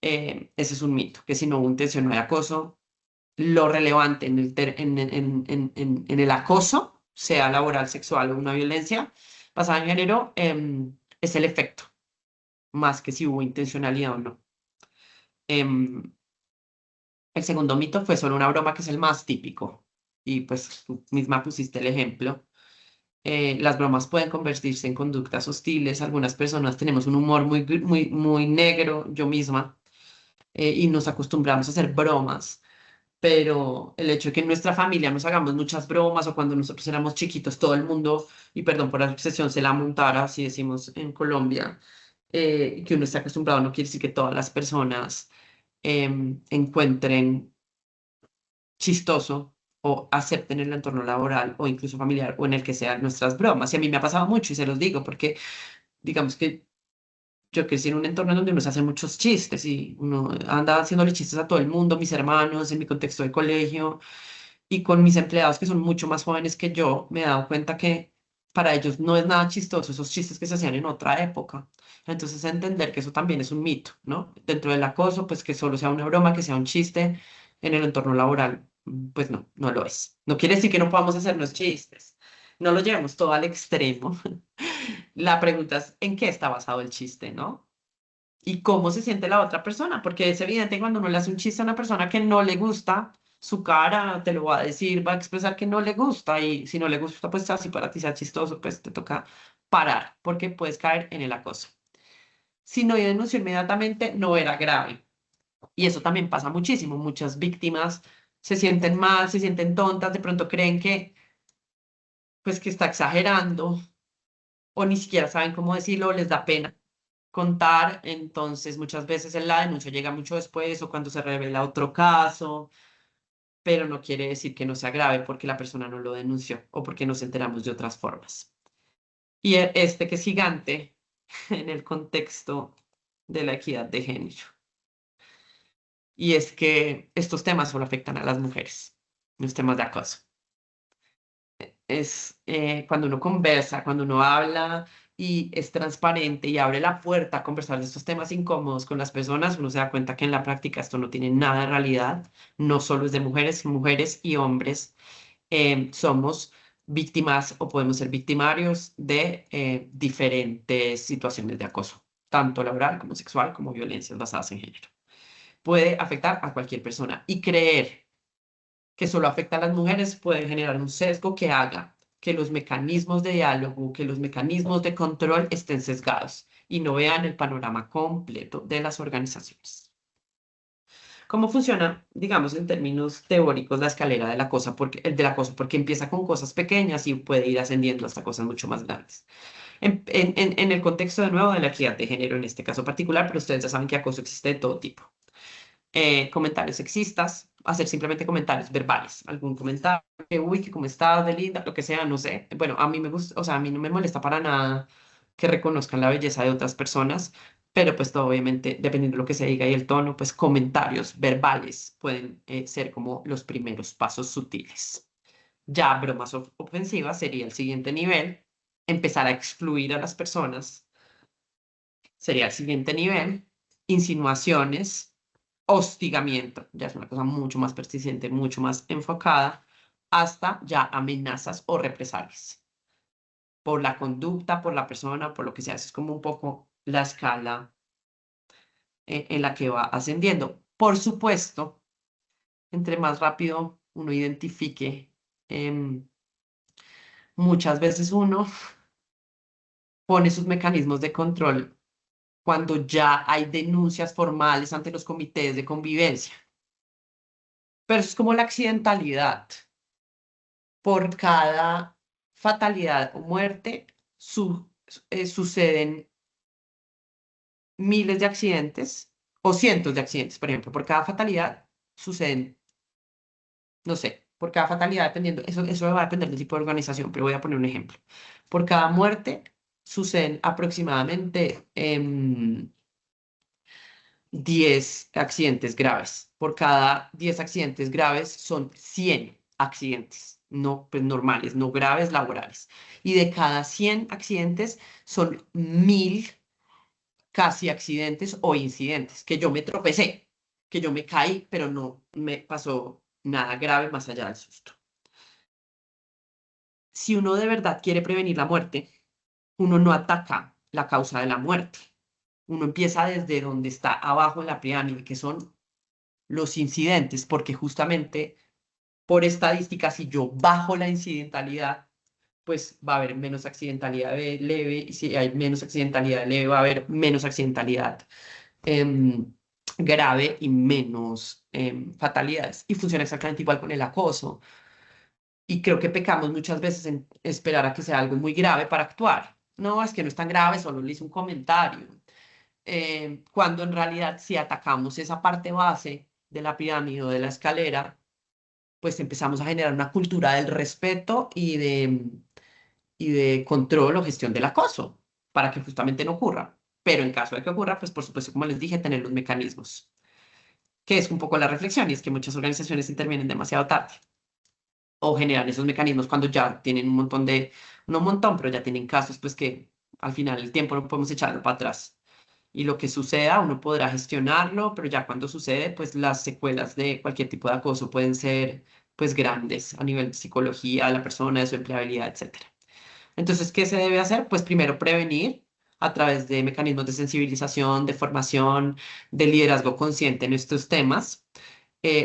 Ese es un mito, que si no hubo intención no hay acoso. Lo relevante en el acoso, sea laboral, sexual o una violencia basada en género, es el efecto, más que si hubo intencionalidad o no. Em, el segundo mito fue solo una broma, que es el más típico. Y pues tú misma pusiste el ejemplo. Las bromas pueden convertirse en conductas hostiles. Algunas personas tenemos un humor muy, muy, muy negro, yo misma, y nos acostumbramos a hacer bromas. Pero el hecho de que en nuestra familia nos hagamos muchas bromas o cuando nosotros éramos chiquitos, todo el mundo, y perdón por la expresión, se la montara, así decimos en Colombia, y que uno esté acostumbrado, no quiere decir que todas las personas encuentren chistoso o acepten el entorno laboral o incluso familiar o en el que sean nuestras bromas. Y a mí me ha pasado mucho y se los digo porque digamos que yo crecí en un entorno donde uno se hace muchos chistes y uno anda haciéndole chistes a todo el mundo, mis hermanos, en mi contexto de colegio y con mis empleados que son mucho más jóvenes que yo, me he dado cuenta que para ellos no es nada chistoso esos chistes que se hacían en otra época. Entonces entender que eso también es un mito, ¿no? Dentro del acoso, pues que solo sea una broma, que sea un chiste en el entorno laboral, pues no, no lo es. No quiere decir que no podamos hacernos chistes. No lo llevemos todo al extremo. La pregunta es, ¿en qué está basado el chiste, no? Y cómo se siente la otra persona, porque es evidente cuando uno le hace un chiste a una persona que no le gusta, su cara te lo va a decir, va a expresar que no le gusta, y si no le gusta, pues así para ti sea chistoso, pues te toca parar, porque puedes caer en el acoso. Si no denunció inmediatamente, no era grave. Y eso también pasa muchísimo. Muchas víctimas se sienten mal, se sienten tontas, de pronto creen que, pues, que está exagerando o ni siquiera saben cómo decirlo, les da pena contar, entonces muchas veces la denuncia llega mucho después o cuando se revela otro caso, pero no quiere decir que no sea grave porque la persona no lo denunció o porque nos enteramos de otras formas. Y este que es gigante en el contexto de la equidad de género. Y es que estos temas solo afectan a las mujeres, los temas de acoso. Es cuando uno conversa, cuando uno habla y es transparente y abre la puerta a conversar de estos temas incómodos con las personas, uno se da cuenta que en la práctica esto no tiene nada de realidad, no solo es de mujeres, mujeres y hombres somos víctimas o podemos ser victimarios de diferentes situaciones de acoso, tanto laboral como sexual, como violencias basadas en género. Puede afectar a cualquier persona y creer que solo afecta a las mujeres puede generar un sesgo que haga que los mecanismos de diálogo, que los mecanismos de control estén sesgados y no vean el panorama completo de las organizaciones. ¿Cómo funciona, digamos, en términos teóricos la escalera del acoso? Porque empieza con cosas pequeñas y puede ir ascendiendo hasta cosas mucho más grandes. En el contexto de nuevo de la equidad de género en este caso particular, pero ustedes ya saben que acoso existe de todo tipo. Comentarios sexistas, hacer simplemente comentarios verbales, algún comentario, que uy, que cómo estás, de linda, lo que sea, no sé. Bueno, a mí me gusta, o sea, a mí no me molesta para nada que reconozcan la belleza de otras personas, pero pues todo obviamente, dependiendo de lo que se diga y el tono, pues comentarios verbales pueden ser como los primeros pasos sutiles. Ya bromas ofensivas sería el siguiente nivel, empezar a excluir a las personas sería el siguiente nivel, insinuaciones, hostigamiento, ya es una cosa mucho más persistente, mucho más enfocada, hasta ya amenazas o represalias por la conducta, por la persona, por lo que sea. Es como un poco la escala en la que va ascendiendo. Por supuesto, entre más rápido uno identifique, muchas veces uno pone sus mecanismos de control cuando ya hay denuncias formales ante los comités de convivencia. Pero es como la accidentalidad. Por cada fatalidad o muerte suceden miles de accidentes o cientos de accidentes. Por ejemplo, por cada fatalidad suceden, no sé, por cada fatalidad, dependiendo, eso va a depender del tipo de organización, pero voy a poner un ejemplo. Por cada muerte suceden aproximadamente 10 accidentes graves. Por cada 10 accidentes graves son 100 accidentes, no pues, normales, no graves laborales. Y de cada 100 accidentes son 1000 casi accidentes o incidentes, que yo me tropecé, que yo me caí, pero no me pasó nada grave más allá del susto. Si uno de verdad quiere prevenir la muerte, uno no ataca la causa de la muerte. Uno empieza desde donde está abajo en la pirámide, que son los incidentes, porque justamente por estadística, si yo bajo la incidentalidad, pues va a haber menos accidentalidad leve, y si hay menos accidentalidad leve, va a haber menos accidentalidad grave y menos fatalidades. Y funciona exactamente igual con el acoso. Y creo que pecamos muchas veces en esperar a que sea algo muy grave para actuar. No, es que no es tan grave, solo le hice un comentario. Cuando en realidad si atacamos esa parte base de la pirámide o de la escalera, pues empezamos a generar una cultura del respeto y de control o gestión del acoso para que justamente no ocurra. Pero en caso de que ocurra, pues por supuesto, como les dije, tener los mecanismos, que es un poco la reflexión y es que muchas organizaciones intervienen demasiado tarde o generan esos mecanismos cuando ya tienen un montón no un montón, pero ya tienen casos pues que al final del tiempo no podemos echarlo para atrás. Y lo que suceda, uno podrá gestionarlo, pero ya cuando sucede, pues las secuelas de cualquier tipo de acoso pueden ser pues grandes a nivel de psicología de la persona, de su empleabilidad, etcétera. Entonces, ¿qué se debe hacer? Pues primero prevenir a través de mecanismos de sensibilización, de formación, de liderazgo consciente en estos temas,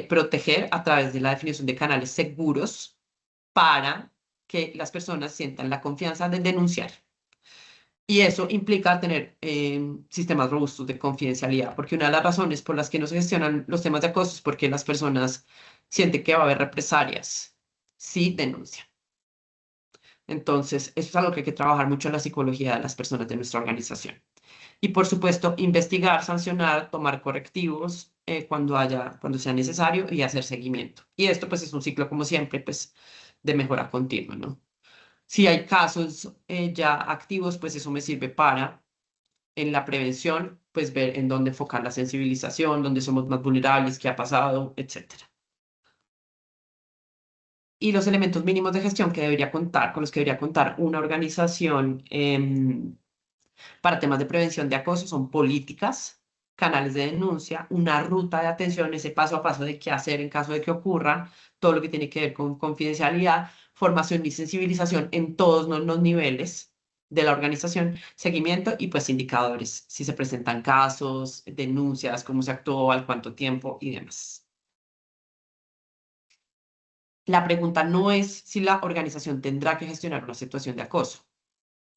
proteger a través de la definición de canales seguros para que las personas sientan la confianza de denunciar. Y eso implica tener sistemas robustos de confidencialidad, porque una de las razones por las que no se gestionan los temas de acoso es porque las personas sienten que va a haber represalias si denuncian. Entonces, eso es algo que hay que trabajar mucho en la psicología de las personas de nuestra organización. Y por supuesto, investigar, sancionar, tomar correctivos cuando sea necesario y hacer seguimiento. Y esto pues es un ciclo, como siempre, pues de mejora continua, ¿no? Si hay casos ya activos, pues eso me sirve para, en la prevención, pues ver en dónde enfocar la sensibilización, dónde somos más vulnerables, qué ha pasado, etcétera. Y los elementos mínimos de gestión que debería contar, con los que debería contar una organización para temas de prevención de acoso son políticas, canales de denuncia, una ruta de atención, ese paso a paso de qué hacer en caso de que ocurra, todo lo que tiene que ver con confidencialidad, formación y sensibilización en todos los niveles de la organización, seguimiento y pues indicadores, si se presentan casos, denuncias, cómo se actuó, al cuánto tiempo y demás. La pregunta no es si la organización tendrá que gestionar una situación de acoso.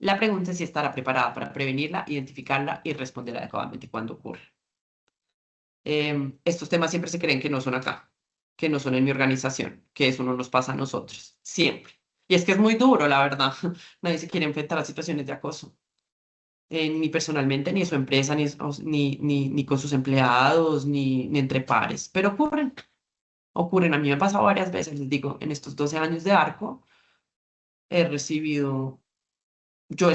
La pregunta es si estará preparada para prevenirla, identificarla y responder adecuadamente cuando ocurra. Estos temas siempre se creen que no son acá, que no son en mi organización, que eso no nos pasa a nosotros, siempre. Y es que es muy duro, la verdad. Nadie se quiere enfrentar a situaciones de acoso. Ni personalmente, ni en su empresa, ni con sus empleados, ni entre pares. Pero ocurren, ocurren. A mí me ha pasado varias veces, les digo, en estos 12 años de Arco, he recibido. Yo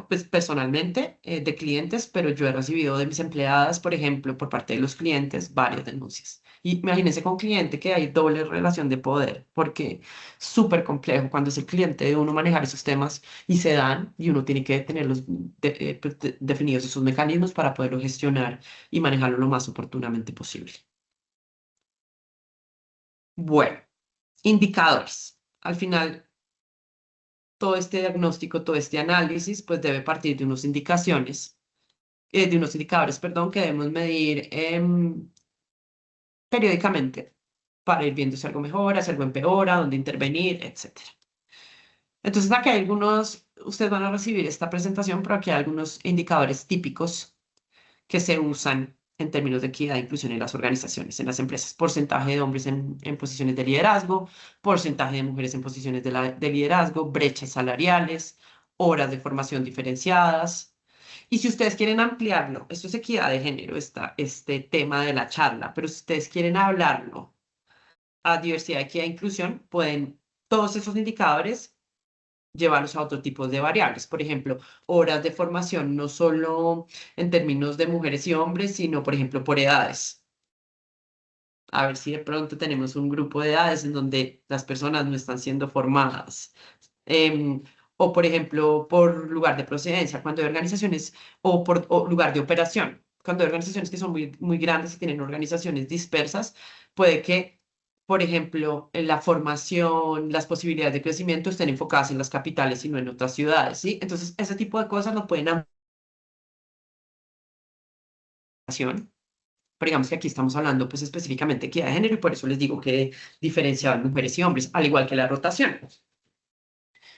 pues personalmente, de clientes, pero yo he recibido de mis empleadas, por ejemplo, por parte de los clientes, varias denuncias. Y imagínense con cliente que hay doble relación de poder, porque es súper complejo cuando es el cliente de uno manejar esos temas y se dan, y uno tiene que tenerlos definidos esos mecanismos para poderlo gestionar y manejarlo lo más oportunamente posible. Bueno, indicadores. Al final, todo este diagnóstico, todo este análisis, pues debe partir de unas de unos indicadores, perdón, que debemos medir periódicamente para ir viendo si algo mejora, si algo empeora, dónde intervenir, etc. Entonces, aquí hay algunos, ustedes van a recibir esta presentación, pero aquí hay algunos indicadores típicos que se usan en términos de equidad e inclusión en las organizaciones, en las empresas. Porcentaje de hombres en posiciones de liderazgo, porcentaje de mujeres en posiciones de liderazgo, brechas salariales, horas de formación diferenciadas. Y si ustedes quieren ampliarlo, esto es equidad de género, este tema de la charla, pero si ustedes quieren hablarlo a diversidad, equidad e inclusión, pueden todos esos indicadores llevarlos a otro tipo de variables. Por ejemplo, horas de formación, no solo en términos de mujeres y hombres, sino, por ejemplo, por edades. A ver si de pronto tenemos un grupo de edades en donde las personas no están siendo formadas. O, por ejemplo, por lugar de procedencia, cuando hay organizaciones, o lugar de operación. Cuando hay organizaciones que son muy, muy grandes y tienen organizaciones dispersas, puede que, por ejemplo, en la formación, las posibilidades de crecimiento estén enfocadas en las capitales y no en otras ciudades, ¿sí? Entonces, ese tipo de cosas lo pueden ampliar. Pero digamos que aquí estamos hablando pues específicamente de equidad de género y por eso les digo que diferenciaban mujeres y hombres, al igual que la rotación.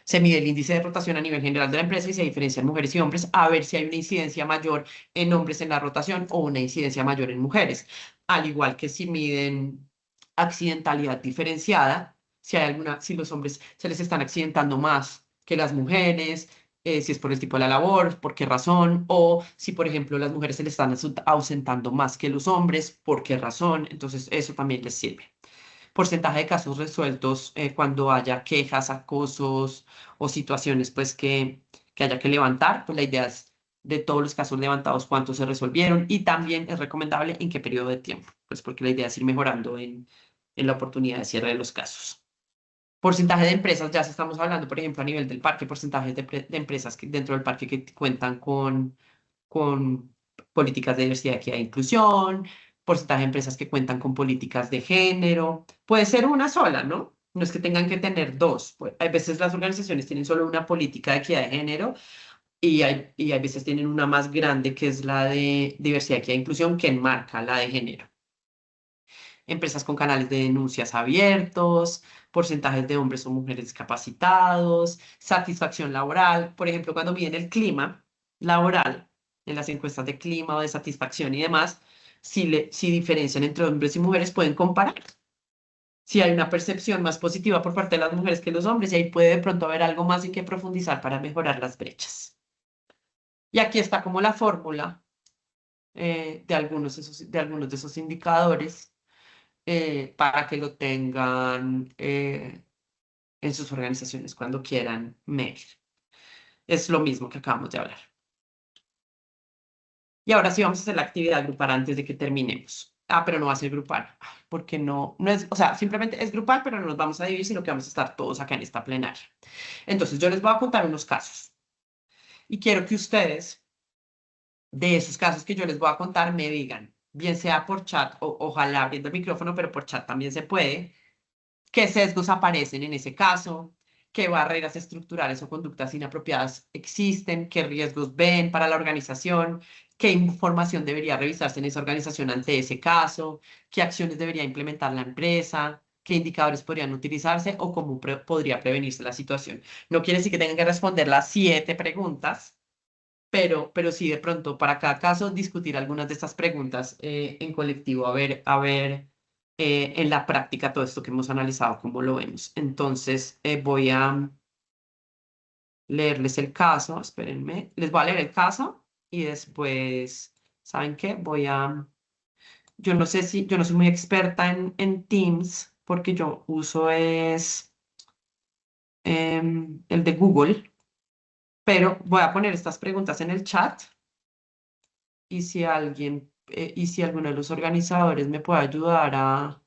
Se mide el índice de rotación a nivel general de la empresa y se diferencian mujeres y hombres a ver si hay una incidencia mayor en hombres en la rotación o una incidencia mayor en mujeres. Al igual que si miden accidentalidad diferenciada, si los hombres se les están accidentando más que las mujeres, si es por el tipo de la labor, por qué razón, o si, por ejemplo, las mujeres se les están ausentando más que los hombres, por qué razón. Entonces, eso también les sirve. Porcentaje de casos resueltos cuando haya quejas, acosos o situaciones pues que haya que levantar, pues la idea es de todos los casos levantados, cuántos se resolvieron y también es recomendable en qué periodo de tiempo, pues porque la idea es ir mejorando en la oportunidad de cierre de los casos. Porcentaje de empresas, ya estamos hablando, por ejemplo, a nivel del parque, porcentajes de empresas que dentro del parque que cuentan con políticas de diversidad, equidad e inclusión, porcentaje de empresas que cuentan con políticas de género. Puede ser una sola, ¿no? No es que tengan que tener dos. Pues, hay veces las organizaciones tienen solo una política de equidad de género y hay veces tienen una más grande que es la de diversidad, equidad e inclusión que enmarca la de género. Empresas con canales de denuncias abiertos, porcentajes de hombres o mujeres discapacitados, satisfacción laboral. Por ejemplo, cuando miden el clima laboral, en las encuestas de clima o de satisfacción y demás, si diferencian entre hombres y mujeres, pueden comparar. si hay una percepción más positiva por parte de las mujeres que los hombres, y ahí puede de pronto haber algo más en que profundizar para mejorar las brechas. Y aquí está como la fórmula de algunos de esos indicadores para que lo tengan en sus organizaciones cuando quieran medir. Es lo mismo que acabamos de hablar. Y ahora sí vamos a hacer la actividad grupal antes de que terminemos. Ah, pero no va a ser grupal, porque no es, o sea, simplemente es grupal, pero no nos vamos a dividir, sino que vamos a estar todos acá en esta plenaria. Entonces, yo les voy a contar unos casos. Y quiero que ustedes, de esos casos que yo les voy a contar, me digan, bien sea por chat, o ojalá abriendo el micrófono, pero por chat también se puede, qué sesgos aparecen en ese caso, qué barreras estructurales o conductas inapropiadas existen, qué riesgos ven para la organización, qué información debería revisarse en esa organización ante ese caso, qué acciones debería implementar la empresa, qué indicadores podrían utilizarse o cómo podría prevenirse la situación. No quiere decir que tengan que responder las 7 preguntas, pero sí de pronto para cada caso discutir algunas de estas preguntas en colectivo, a ver en la práctica todo esto que hemos analizado, cómo lo vemos. Entonces voy a leerles el caso, espérenme, les voy a leer el caso y después, ¿saben qué? Yo no sé si, yo no soy muy experta en Teams porque yo uso el de Google, pero voy a poner estas preguntas en el chat. Y si y si alguno de los organizadores me puede ayudar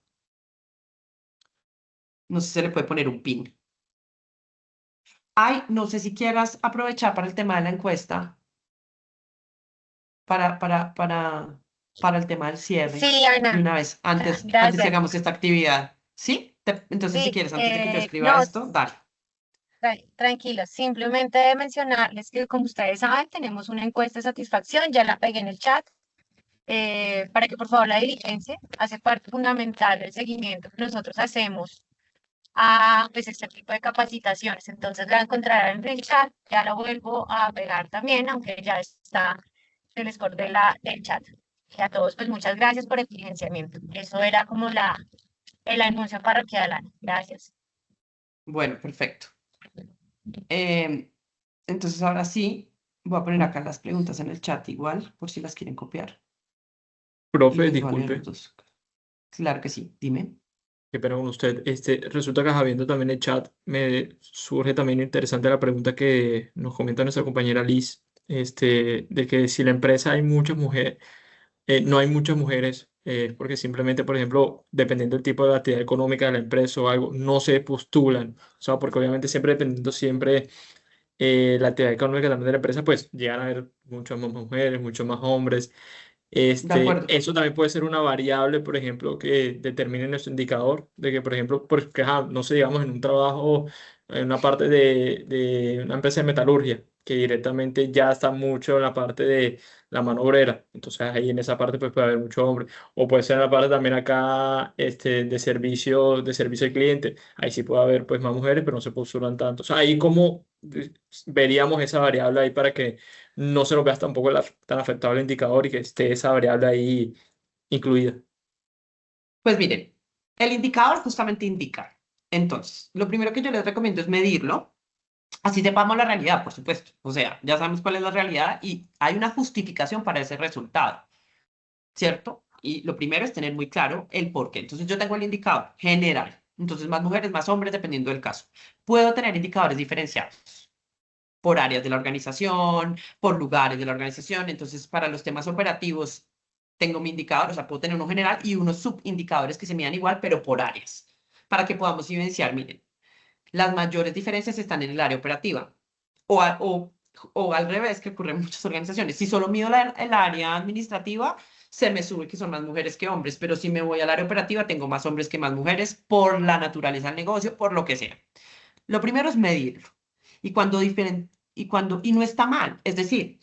no sé si se le puede poner un pin. Ay, no sé si quieras aprovechar para el tema de la encuesta, para, para, para, para el tema del cierre, Sí, de Ana, una vez, antes que gracias. hagamos esta actividad. ¿Sí? Entonces, si Sí, quieres, antes de que yo escriba no, esto, dale. tranquilos, simplemente mencionarles que como ustedes saben, tenemos una encuesta de satisfacción, ya la pegué en el chat, para que por favor la diligencia hace parte fundamental del seguimiento que nosotros hacemos a pues, este tipo de capacitaciones. Entonces la encontrarán en el chat, ya la vuelvo a pegar también, aunque ya está en el score del chat. Y a todos, pues muchas gracias por el diligenciamiento. Eso era como el anuncio parroquial, Ana. Gracias. Bueno, perfecto. Em, entonces, ahora sí, voy a poner acá las preguntas en el chat igual, por si las quieren copiar. Y Profe, les voy a leer disculpe, los dos. Claro que sí, dime. qué pena con usted. Resulta que viendo también el chat, me surge también interesante la pregunta que nos comenta nuestra compañera Liz, de que si la empresa hay muchas mujeres, no hay muchas mujeres, porque simplemente, por ejemplo, dependiendo del tipo de actividad económica de la empresa o algo, no se postulan. O sea, porque obviamente siempre dependiendo siempre la actividad económica también de la empresa, pues llegan a haber muchas más mujeres, muchos más hombres. De acuerdo. Eso también puede ser una variable, por ejemplo, que determine nuestro indicador, de que, por ejemplo, porque, no sé, digamos, en un trabajo, en una parte de una empresa de metalurgia, que directamente ya está mucho en la parte de la mano obrera, entonces ahí en esa parte pues puede haber mucho hombre, o puede ser en la parte también acá de servicio al cliente, ahí sí puede haber pues más mujeres, pero no se postulan tanto, o sea, ahí como veríamos esa variable ahí para que no se nos vea tampoco tan afectado el indicador y que esté esa variable ahí incluida. Pues miren, el indicador justamente indica. Entonces, lo primero que yo les recomiendo es medirlo. Así sepamos la realidad, por supuesto. O sea, ya sabemos cuál es la realidad y hay una justificación para ese resultado, ¿cierto? Y lo primero es tener muy claro el por qué. Entonces, yo tengo el indicador general. Entonces, más mujeres, más hombres, dependiendo del caso. Puedo tener indicadores diferenciados por áreas de la organización, por lugares de la organización. Entonces, para los temas operativos, tengo mi indicador, o sea, puedo tener uno general y unos subindicadores que se midan igual, pero por áreas, para que podamos evidenciar, miren, las mayores diferencias están en el área operativa o, o al revés, que ocurre en muchas organizaciones. Si solo mido el área administrativa, se me sube que son más mujeres que hombres, pero si me voy al área operativa, tengo más hombres que más mujeres por la naturaleza del negocio, por lo que sea. Lo primero es medirlo. Y y no está mal. Es decir,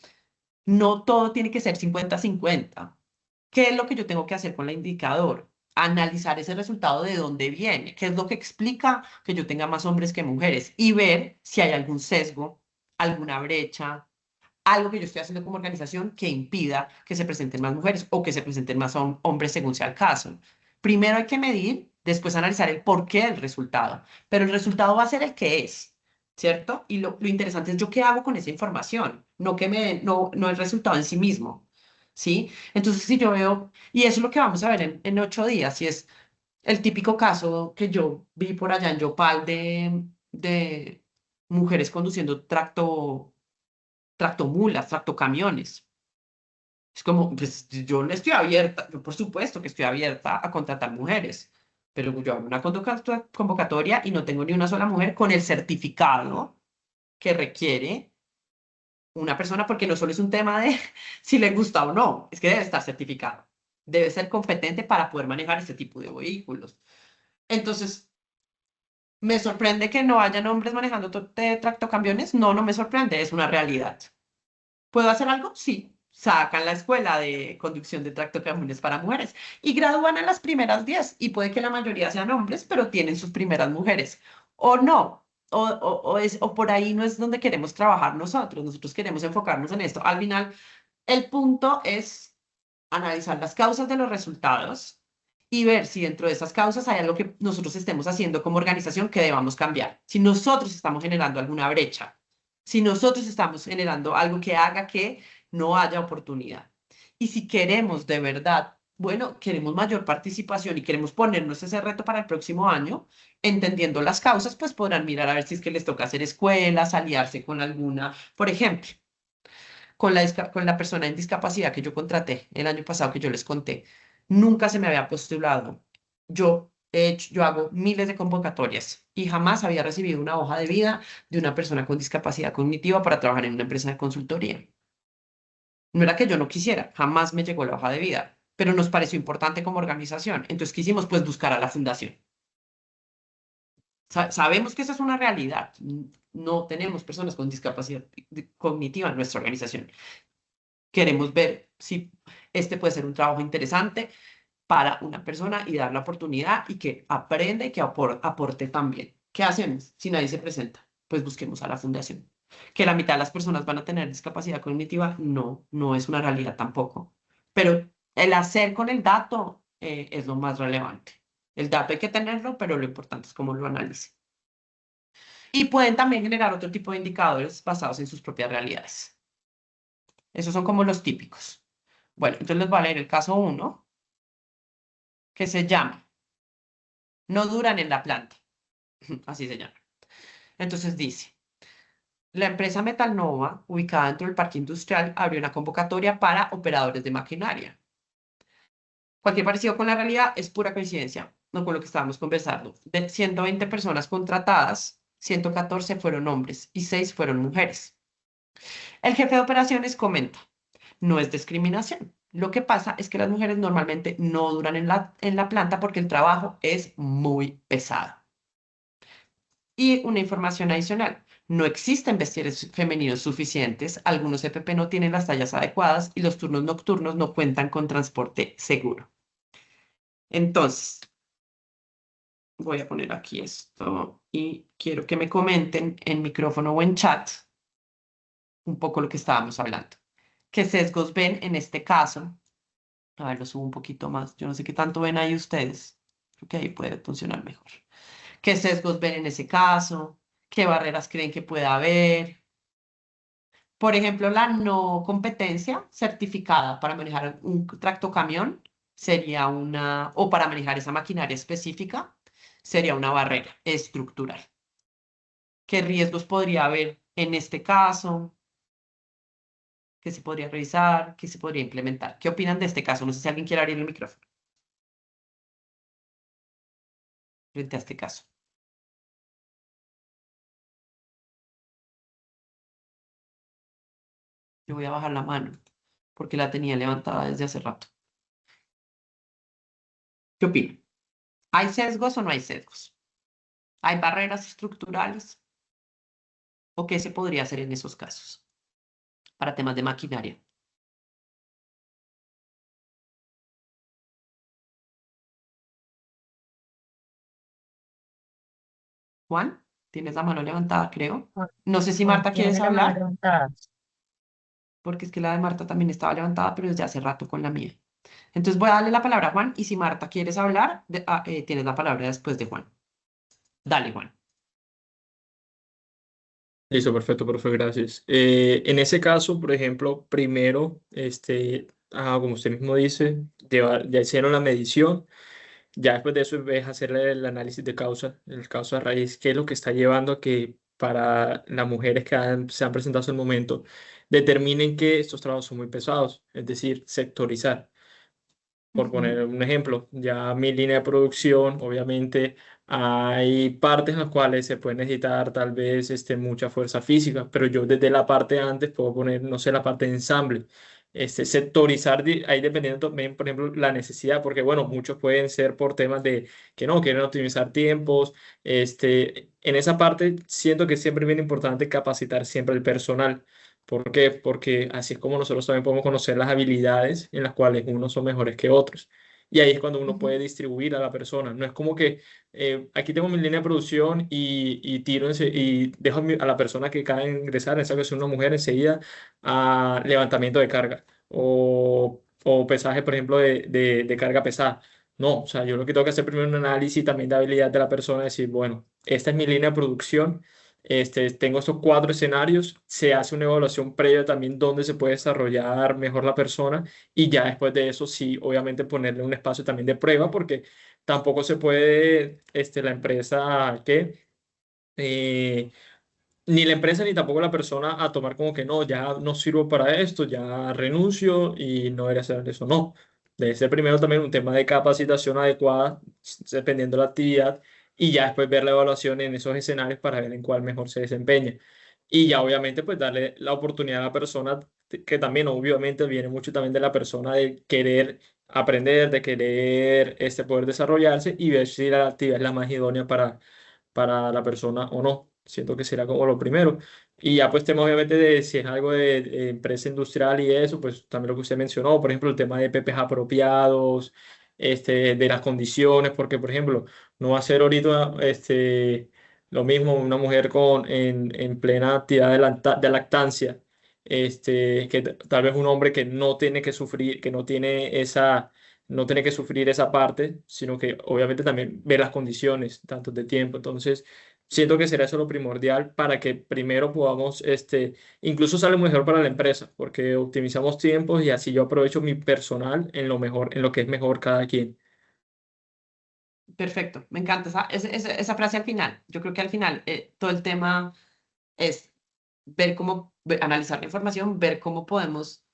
no todo tiene que ser 50-50. ¿Qué es lo que yo tengo que hacer con el indicador? Analizar ese resultado de dónde viene, qué es lo que explica que yo tenga más hombres que mujeres y ver si hay algún sesgo, alguna brecha, algo que yo estoy haciendo como organización que impida que se presenten más mujeres o que se presenten más hombres según sea el caso. Primero hay que medir Después analizar el porqué del resultado, pero el resultado va a ser el que es, ¿cierto? Y lo interesante es yo qué hago con esa información, no el resultado en sí mismo, ¿sí? Entonces, si yo veo, y eso es lo que vamos a ver en 8 días, y es el típico caso que yo vi por allá en Yopal de mujeres conduciendo tractomulas, tractocamiones. Es como, pues yo le estoy abierta, yo por supuesto que estoy abierta a contratar mujeres, pero yo hago una convocatoria y no tengo ni una sola mujer con el certificado que requiere una persona, porque no solo es un tema de si le gusta o no, es que debe estar certificado, debe ser competente para poder manejar este tipo de vehículos. Entonces, ¿me sorprende que no hayan hombres manejando tractocamiones? No, no me sorprende, es una realidad. ¿Puedo hacer algo? Sí. Sacan la escuela de conducción de tractocamiones para mujeres y gradúan a las primeras 10 y puede que la mayoría sean hombres, pero tienen sus primeras mujeres. O no, o por ahí no es donde queremos trabajar nosotros. Nosotros queremos enfocarnos en esto. Al final, el punto es analizar las causas de los resultados y ver si dentro de esas causas hay algo que nosotros estemos haciendo como organización que debamos cambiar. Si nosotros estamos generando alguna brecha, si nosotros estamos generando algo que haga que no haya oportunidad. Y si queremos de verdad, bueno, queremos mayor participación y queremos ponernos ese reto para el próximo año, entendiendo las causas, pues podrán mirar a ver si es que les toca hacer escuelas, aliarse con alguna, por ejemplo, con la persona en discapacidad que yo contraté el año pasado que yo les conté, nunca se me había postulado. Yo hago miles de convocatorias y jamás había recibido una hoja de vida de una persona con discapacidad cognitiva para trabajar en una empresa de consultoría. No era que yo no quisiera, jamás me llegó la hoja de vida, pero nos pareció importante como organización. Entonces quisimos pues buscar a la fundación. Sabemos que esa es una realidad. No tenemos personas con discapacidad cognitiva en nuestra organización. Queremos ver si este puede ser un trabajo interesante para una persona y dar la oportunidad y que aprenda y que aporte también. ¿Qué hacemos si nadie se presenta? Pues busquemos a la fundación. Que la mitad de las personas van a tener discapacidad cognitiva, no, no es una realidad tampoco. Pero el hacer con el dato es lo más relevante. El dato hay que tenerlo, pero lo importante es cómo lo analice. Y pueden también generar otro tipo de indicadores basados en sus propias realidades. Esos son como los típicos. Bueno, entonces les voy a leer el caso 1, que se llama No duran en la planta. Así se llama. Entonces dice, la empresa Metalnova, ubicada dentro del parque industrial, abrió una convocatoria para operadores de maquinaria. Cualquier parecido con la realidad es pura coincidencia, no con lo que estábamos conversando. De 120 personas contratadas, 114 fueron hombres y 6 fueron mujeres. El jefe de operaciones comenta, no es discriminación. Lo que pasa es que las mujeres normalmente no duran en la planta porque el trabajo es muy pesado. Y una información adicional, no existen vestidores femeninos suficientes, algunos EPP no tienen las tallas adecuadas y los turnos nocturnos no cuentan con transporte seguro. Entonces, voy a poner aquí esto y quiero que me comenten en micrófono o en chat un poco lo que estábamos hablando. ¿Qué sesgos ven en este caso? A ver, lo subo un poquito más. Yo no sé qué tanto ven ahí ustedes. Creo que ahí puede funcionar mejor. ¿Qué sesgos ven en ese caso? ¿Qué barreras creen que pueda haber? Por ejemplo, la no competencia certificada para manejar un tractocamión sería o para manejar esa maquinaria específica, sería una barrera estructural. ¿Qué riesgos podría haber en este caso? ¿Qué se podría revisar? ¿Qué se podría implementar? ¿Qué opinan de este caso? No sé si alguien quiere abrir el micrófono frente a este caso. Yo voy a bajar la mano porque la tenía levantada desde hace rato. ¿Qué opinan? ¿Hay sesgos o no hay sesgos? ¿Hay barreras estructurales? ¿O qué se podría hacer en esos casos para temas de maquinaria? Juan, tienes la mano levantada, creo. No sé si Juan Marta quieres tiene la mano hablar, levantada. porque es que la de Marta también estaba levantada, pero desde hace rato con la mía. Entonces voy a darle la palabra a Juan y si Marta quieres hablar, tienes la palabra después de Juan. Dale, Juan. Listo, perfecto, profe, gracias. En ese caso, por ejemplo, primero, como usted mismo dice, ya hicieron la medición, ya después de eso es hacer el análisis de causa, el causa raíz, qué es lo que está llevando a que para las mujeres que se han presentado hasta el momento, determinen que estos trabajos son muy pesados, es decir, sectorizar. Por Ujú, poner un ejemplo, ya mi línea de producción, obviamente hay partes en las cuales se puede necesitar tal vez mucha fuerza física, pero yo desde la parte de antes puedo poner, no sé, la parte de ensamble, sectorizar ahí dependiendo también, por ejemplo, la necesidad, porque bueno, muchos pueden ser por temas de que no quieren optimizar tiempos, en esa parte siento que siempre es bien importante capacitar siempre el personal. ¿Por qué? Porque así es como nosotros también podemos conocer las habilidades en las cuales unos son mejores que otros. Y ahí es cuando uno ujú. puede distribuir a la persona. No es como que aquí tengo mi línea de producción y tiro y dejo a la persona que acaba de ingresar, en esa ocasión una mujer, enseguida a levantamiento de carga o pesaje, por ejemplo, de carga pesada. No, o sea, yo lo que tengo que hacer primero es un análisis también de habilidad de la persona, decir, bueno, esta es mi línea de producción, tengo estos 4 escenarios, se hace una evaluación previa también donde se puede desarrollar mejor la persona y ya después de eso sí, obviamente ponerle un espacio también de prueba porque tampoco se puede la empresa que... ni la empresa ni tampoco la persona a tomar como que no, ya no sirvo para esto, ya renuncio y no debería hacer eso. No, debe ser primero también un tema de capacitación adecuada, dependiendo de la actividad, y ya después ver la evaluación en esos escenarios para ver en cuál mejor se desempeña. Y ya obviamente pues darle la oportunidad a la persona, que también obviamente viene mucho también de la persona de querer aprender, de querer poder desarrollarse y ver si la actividad es la más idónea para la persona o no. Siento que será como lo primero. Y ya pues tema obviamente de si es algo de empresa industrial y eso, pues también lo que usted mencionó, por ejemplo, el tema de PPs apropiados, de las condiciones, porque por ejemplo, no va a ser ahorita lo mismo una mujer en plena actividad de lactancia, que tal vez un hombre que no tiene que sufrir, que no tiene que sufrir esa parte, sino que obviamente también ver las condiciones, tanto de tiempo. Entonces, siento que será eso lo primordial para que primero podamos, incluso sale mejor para la empresa, porque optimizamos tiempos y así yo aprovecho mi personal en lo mejor, en lo que es mejor cada quien. Perfecto, me encanta esa frase al final. Yo creo que al final todo el tema es ver cómo, analizar la información, ver cómo podemos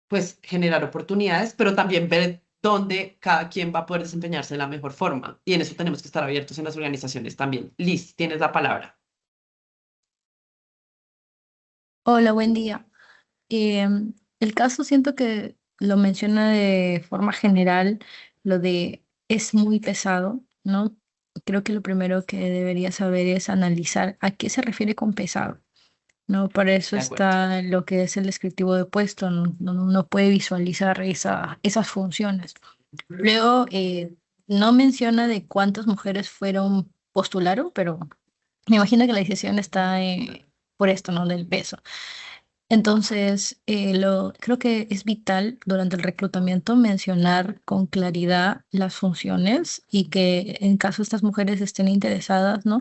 pues generar oportunidades, pero también ver dónde cada quien va a poder desempeñarse de la mejor forma. Y en eso tenemos que estar abiertos en las organizaciones también. Liz, tienes la palabra. Hola, buen día. El caso siento que lo menciona de forma general, lo de es muy pesado, ¿no? Creo que lo primero que debería saber es analizar a qué se refiere con pesado, ¿no? Para eso De acuerdo. está lo que es el descriptivo de puesto, ¿no? Uno puede visualizar esas funciones. Luego, no menciona de cuántas mujeres fueron postularon, pero me imagino que la decisión está por esto, ¿no? Del peso. Entonces, creo que es vital durante el reclutamiento mencionar con claridad las funciones y que en caso estas mujeres estén interesadas, ¿no?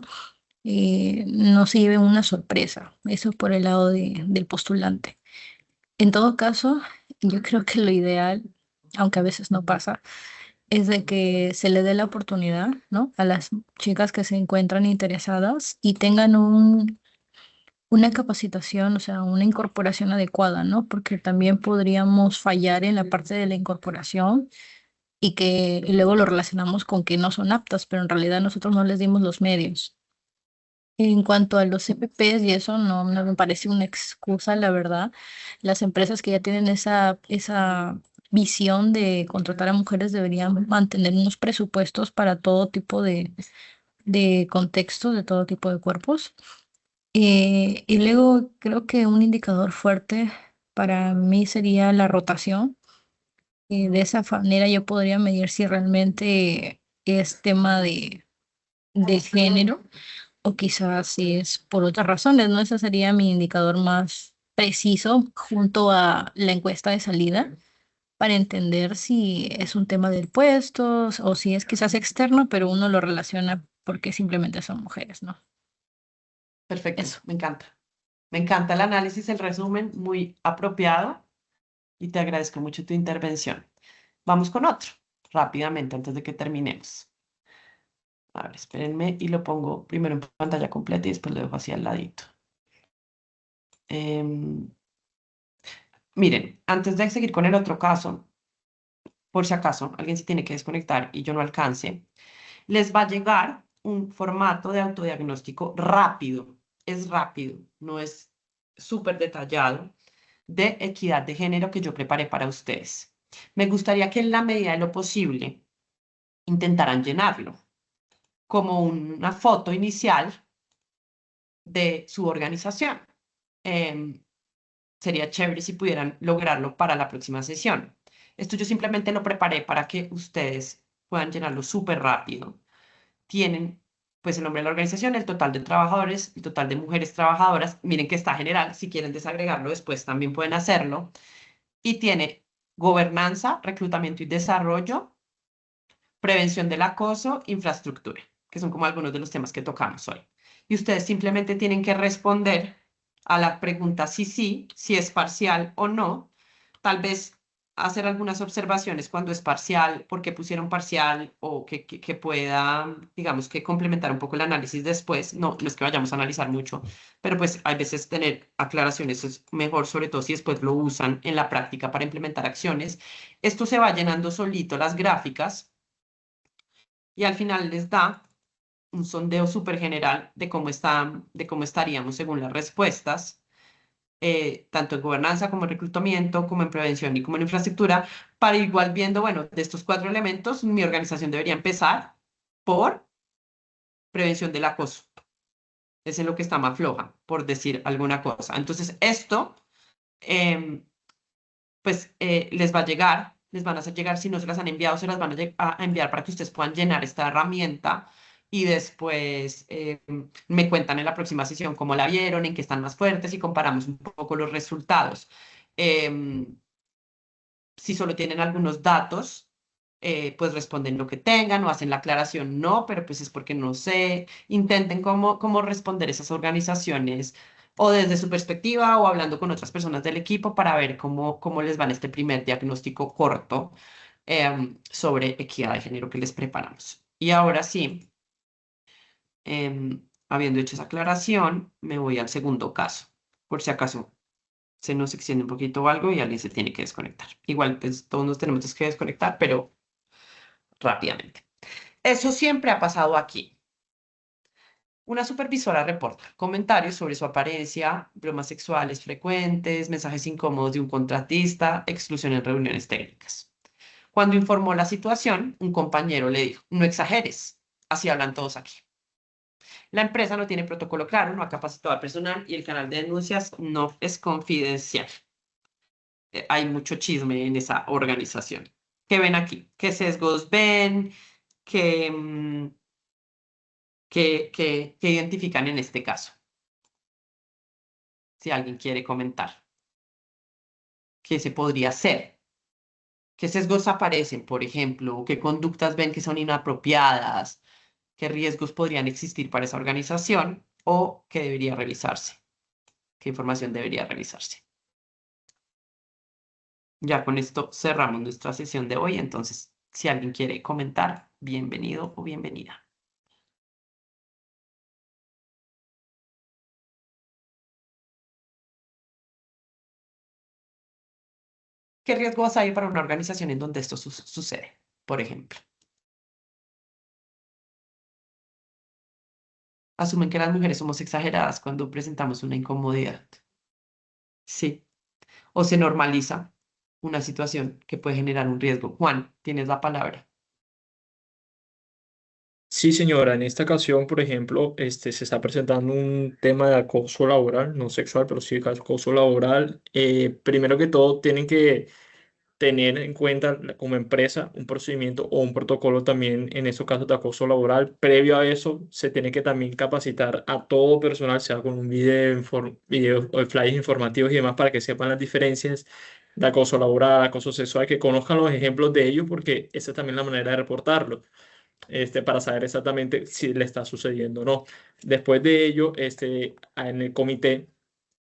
No se lleven una sorpresa. Eso por el lado del postulante. En todo caso, yo creo que lo ideal, aunque a veces no pasa, es de que se le dé la oportunidad, ¿no? A las chicas que se encuentran interesadas y tengan una capacitación, o sea, una incorporación adecuada, ¿no? Porque también podríamos fallar en la parte de la incorporación y que luego lo relacionamos con que no son aptas, pero en realidad nosotros no les dimos los medios. En cuanto a los CPPs y eso, no me parece una excusa, la verdad. Las empresas que ya tienen esa visión de contratar a mujeres deberían mantener unos presupuestos para todo tipo de contextos, de todo tipo de cuerpos. Y luego creo que un indicador fuerte para mí sería la rotación. De esa manera yo podría medir si realmente es tema de género o quizás si es por otras razones, ¿no? Ese sería mi indicador más preciso junto a la encuesta de salida para entender si es un tema del puesto o si es quizás externo, pero uno lo relaciona porque simplemente son mujeres, ¿no? Perfecto, Eso. me encanta. Me encanta el análisis, el resumen, muy apropiado y te agradezco mucho tu intervención. Vamos con otro, rápidamente, antes de que terminemos. A ver, espérenme y lo pongo primero en pantalla completa y después lo dejo así al ladito. Miren, antes de seguir con el otro caso, por si acaso alguien se tiene que desconectar y yo no alcance, les va a llegar un formato de autodiagnóstico rápido. Es rápido, no es súper detallado, de equidad de género que yo preparé para ustedes. Me gustaría que en la medida de lo posible intentaran llenarlo como una foto inicial de su organización. Sería chévere si pudieran lograrlo para la próxima sesión. Esto yo simplemente lo preparé para que ustedes puedan llenarlo súper rápido. Tienen pues el nombre de la organización, el total de trabajadores, el total de mujeres trabajadoras. Miren que está general, si quieren desagregarlo después también pueden hacerlo. Y tiene gobernanza, reclutamiento y desarrollo, prevención del acoso, infraestructura, que son como algunos de los temas que tocamos hoy. Y ustedes simplemente tienen que responder a la pregunta sí, si es parcial o no. Tal vez hacer algunas observaciones cuando es parcial, por qué pusieron parcial o que pueda, digamos, que complementar un poco el análisis después. No, no es que vayamos a analizar mucho, pero pues hay veces tener aclaraciones es mejor, sobre todo si después lo usan en la práctica para implementar acciones. Esto se va llenando solito las gráficas y al final les da un sondeo súper general de cómo estaríamos según las respuestas, tanto en gobernanza como en reclutamiento, como en prevención y como en infraestructura, para igual viendo, bueno, de estos 4 elementos, mi organización debería empezar por prevención del acoso. Es en lo que está más floja, por decir alguna cosa. Entonces, esto, pues, les va a llegar, les van a hacer llegar, si no se las han enviado, se las van a enviar para que ustedes puedan llenar esta herramienta y después me cuentan en la próxima sesión cómo la vieron, en qué están más fuertes y comparamos un poco los resultados. Si solo tienen algunos datos, pues responden lo que tengan o hacen la aclaración no, pero pues es porque no sé. Intenten cómo responder esas organizaciones o desde su perspectiva o hablando con otras personas del equipo para ver cómo les va en este primer diagnóstico corto sobre equidad de género que les preparamos. Y ahora sí, habiendo hecho esa aclaración, me voy al segundo caso, por si acaso se nos extiende un poquito o algo y alguien se tiene que desconectar. Igual, pues todos nos tenemos que desconectar, pero rápidamente. Eso siempre ha pasado aquí. Una supervisora reporta comentarios sobre su apariencia, bromas sexuales frecuentes, mensajes incómodos de un contratista, exclusión en reuniones técnicas. Cuando informó la situación, un compañero le dijo, no exageres, así hablan todos aquí. La empresa no tiene protocolo claro, no ha capacitado al personal y el canal de denuncias no es confidencial. Hay mucho chisme en esa organización. ¿Qué ven aquí? ¿Qué sesgos ven? ¿Qué, qué identifican en este caso? Si alguien quiere comentar. ¿Qué se podría hacer? ¿Qué sesgos aparecen, por ejemplo? ¿Qué conductas ven que son inapropiadas? ¿Qué riesgos podrían existir para esa organización? ¿O qué debería revisarse? ¿Qué información debería revisarse? Ya con esto cerramos nuestra sesión de hoy. Entonces, si alguien quiere comentar, bienvenido o bienvenida. ¿Qué riesgos hay para una organización en donde esto sucede, por ejemplo? Asumen que las mujeres somos exageradas cuando presentamos una incomodidad. Sí. O se normaliza una situación que puede generar un riesgo. Juan, tienes la palabra. Sí, señora, en esta ocasión, por ejemplo, se está presentando un tema de acoso laboral, no sexual, pero sí de acoso laboral. Primero que todo, tienen que tener en cuenta como empresa un procedimiento o un protocolo también en esos casos de acoso laboral. Previo a eso, se tiene que también capacitar a todo personal, sea con un video, video o flyers informativos y demás, para que sepan las diferencias de acoso laboral, acoso sexual, que conozcan los ejemplos de ellos, porque esa es también la manera de reportarlo, para saber exactamente si le está sucediendo o no. Después de ello, en el comité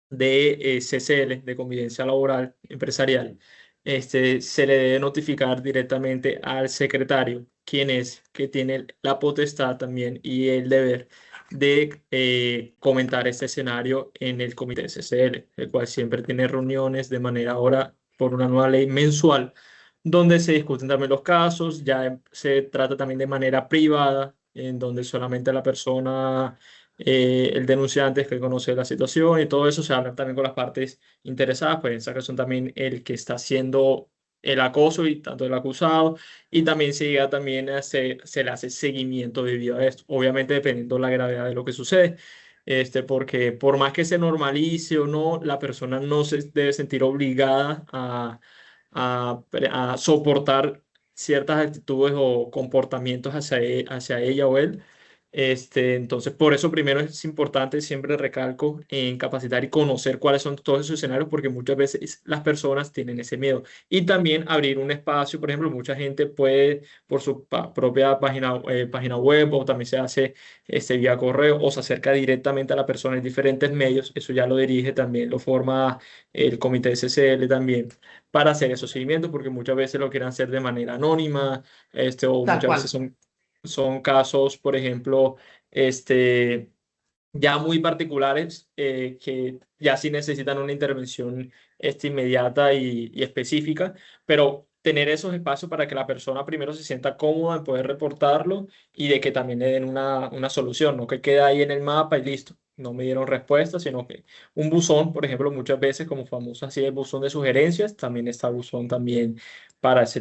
de CCL, de convivencia laboral empresarial, se le debe notificar directamente al secretario, quien es que tiene la potestad también y el deber de comentar este escenario en el comité de CCL, el cual siempre tiene reuniones de manera ahora por una nueva ley mensual, donde se discuten también los casos, ya se trata también de manera privada, en donde solamente la persona, el denunciante es que conoce la situación y todo eso, se habla también con las partes interesadas, pues en esa ocasión también el que está haciendo el acoso y tanto el acusado, y también se llega también se le hace seguimiento debido a esto, obviamente dependiendo la gravedad de lo que sucede. Porque por más que se normalice o no, la persona no se debe sentir obligada a soportar ciertas actitudes o comportamientos hacia ella o él. Entonces, por eso primero es importante, siempre recalco, en capacitar y conocer cuáles son todos esos escenarios, porque muchas veces las personas tienen ese miedo. Y también abrir un espacio, por ejemplo, mucha gente puede por su propia página web, o también se hace vía correo, o se acerca directamente a la persona en diferentes medios. Eso ya lo dirige también, lo forma el comité de CCL también, para hacer esos seguimientos, porque muchas veces lo quieren hacer de manera anónima, o Tal muchas veces cual. son casos, por ejemplo, ya muy particulares, que ya sí necesitan una intervención inmediata y específica, pero tener esos espacios para que la persona primero se sienta cómoda en poder reportarlo, y de que también le den una solución, no que quede ahí en el mapa y listo. No me dieron respuesta, sino que un buzón, por ejemplo, muchas veces como famoso así el buzón de sugerencias, también está buzón también para ese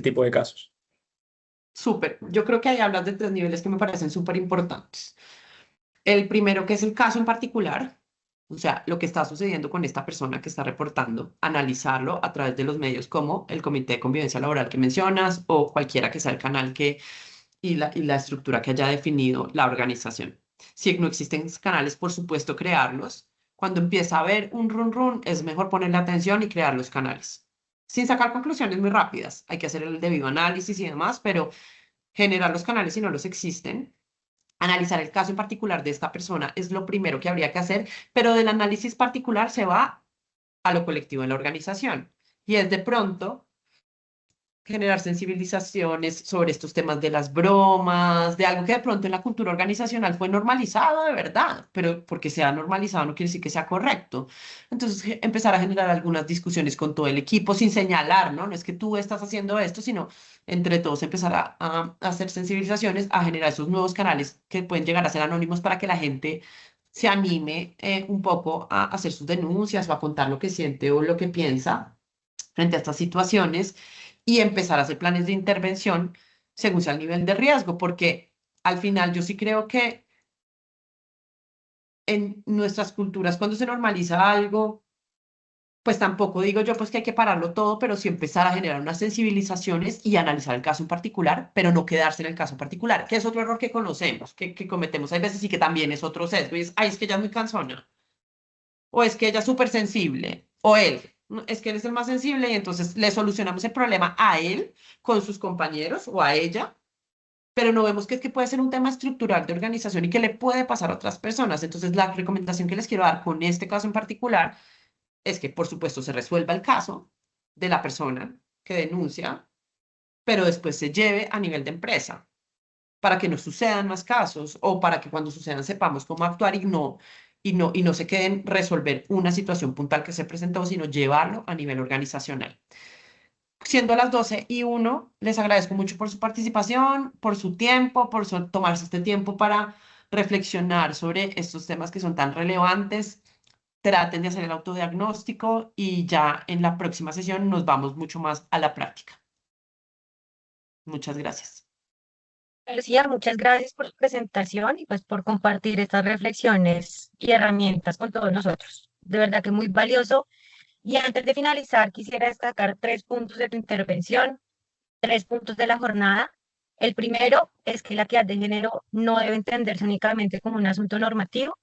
tipo de casos. Súper. Yo creo que ahí hablas de 3 niveles que me parecen súper importantes. El primero, que es el caso en particular, o sea, lo que está sucediendo con esta persona que está reportando, analizarlo a través de los medios como el Comité de Convivencia Laboral que mencionas, o cualquiera que sea el canal y la estructura que haya definido la organización. Si no existen canales, por supuesto, crearlos. Cuando empieza a haber un run run, es mejor ponerle atención y crear los canales. Sin sacar conclusiones muy rápidas. Hay que hacer el debido análisis y demás, pero generar los canales si no los existen. Analizar el caso en particular de esta persona es lo primero que habría que hacer, pero del análisis particular se va a lo colectivo en la organización. Y es de pronto generar sensibilizaciones sobre estos temas de las bromas, de algo que de pronto en la cultura organizacional fue normalizado de verdad, pero porque sea normalizado no quiere decir que sea correcto. Entonces, empezar a generar algunas discusiones con todo el equipo sin señalar, ¿no? No es que tú estás haciendo esto, sino entre todos empezar a hacer sensibilizaciones, a generar esos nuevos canales que pueden llegar a ser anónimos para que la gente se anime un poco a hacer sus denuncias o a contar lo que siente o lo que piensa frente a estas situaciones, y empezar a hacer planes de intervención según sea el nivel de riesgo, porque al final yo sí creo que en nuestras culturas cuando se normaliza algo, pues tampoco digo yo pues que hay que pararlo todo, pero sí empezar a generar unas sensibilizaciones y analizar el caso en particular, pero no quedarse en el caso en particular, que es otro error que conocemos, que cometemos hay veces y que también es otro sesgo, y es, ay, es que ella es muy cansona, o es que ella es súper sensible, o él, "No, es que él es el más sensible", y entonces le solucionamos el problema a él con sus compañeros o a ella, pero no vemos que es que puede ser un tema estructural de organización y que le puede pasar a otras personas. Entonces, la recomendación que les quiero dar con este caso en particular es que, por supuesto, se resuelva el caso de la persona que denuncia, pero después se lleve a nivel de empresa para que no sucedan más casos, o para que cuando sucedan sepamos cómo actuar y no se queden resolver una situación puntual que se presentó, sino llevarlo a nivel organizacional. Siendo las 12:01, les agradezco mucho por su participación, por su tiempo, tomarse este tiempo para reflexionar sobre estos temas que son tan relevantes. Traten de hacer el autodiagnóstico y ya en la próxima sesión nos vamos mucho más a la práctica. Muchas gracias. Lucía, muchas gracias por su presentación y pues por compartir estas reflexiones y herramientas con todos nosotros. De verdad que muy valioso. Y antes de finalizar, quisiera destacar 3 puntos de tu intervención, 3 puntos de la jornada. El primero es que la equidad de género no debe entenderse únicamente como un asunto normativo,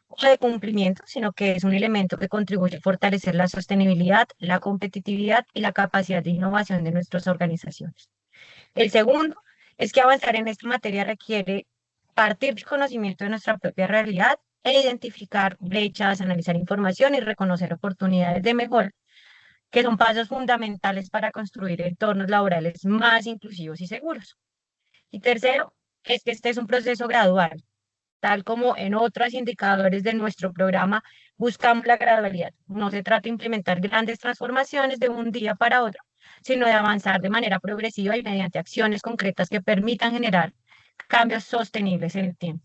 o de cumplimiento, sino que es un elemento que contribuye a fortalecer la sostenibilidad, la competitividad y la capacidad de innovación de nuestras organizaciones. El segundo es que avanzar en esta materia requiere partir del conocimiento de nuestra propia realidad e identificar brechas, analizar información y reconocer oportunidades de mejora, que son pasos fundamentales para construir entornos laborales más inclusivos y seguros. Y tercero, es que este es un proceso gradual. Tal como en otros indicadores de nuestro programa, buscamos la gradualidad. No se trata de implementar grandes transformaciones de un día para otro, sino de avanzar de manera progresiva y mediante acciones concretas que permitan generar cambios sostenibles en el tiempo.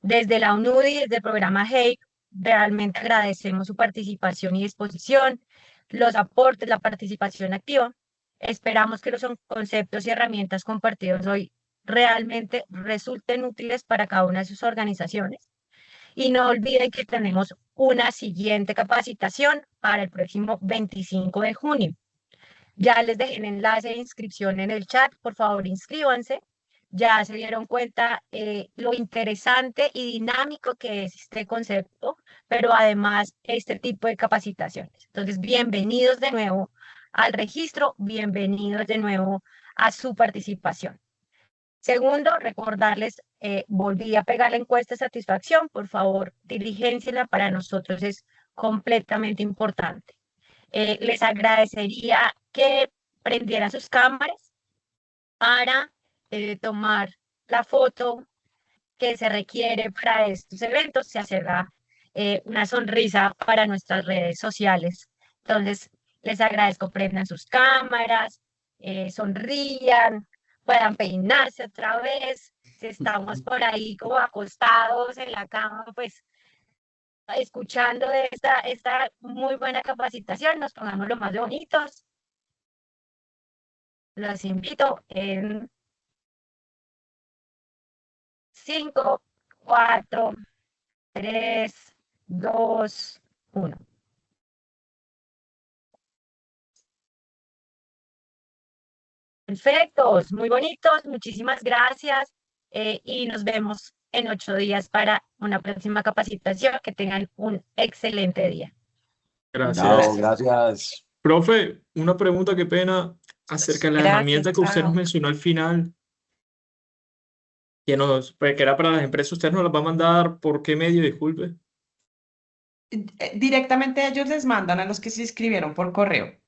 Desde la UNUDI, desde el programa HEY, realmente agradecemos su participación y disposición, los aportes, la participación activa. Esperamos que los conceptos y herramientas compartidos hoy realmente resulten útiles para cada una de sus organizaciones. Y no olviden que tenemos una siguiente capacitación para el próximo 25 de junio. Ya les dejé el enlace de inscripción en el chat, por favor inscríbanse. Ya se dieron cuenta lo interesante y dinámico que es este concepto, pero además este tipo de capacitaciones. Entonces, bienvenidos de nuevo al registro, bienvenidos de nuevo a su participación. Segundo, recordarles, volví a pegar la encuesta de satisfacción, por favor, diligencienla, para nosotros es completamente importante. Les agradecería que prendieran sus cámaras para tomar la foto que se requiere para estos eventos. Se hacerá una sonrisa para nuestras redes sociales. Entonces, les agradezco, prendan sus cámaras, sonrían, puedan peinarse otra vez. Si estamos por ahí como acostados en la cama, pues escuchando de esta muy buena capacitación, nos pongamos lo más bonitos. Los invito en 5, 4, 3, 2, 1. Perfectos, muy bonitos, muchísimas gracias y nos vemos en 8 días para una próxima capacitación. Que tengan un excelente día. Gracias. Chao, gracias. Profe, una pregunta, qué pena, acerca de la Gracias, herramienta que usted nos chao. mencionó al final, pues, que era para las empresas. ¿Usted nos la va a mandar por qué medio? Disculpe. Directamente ellos les mandan a los que se inscribieron por correo.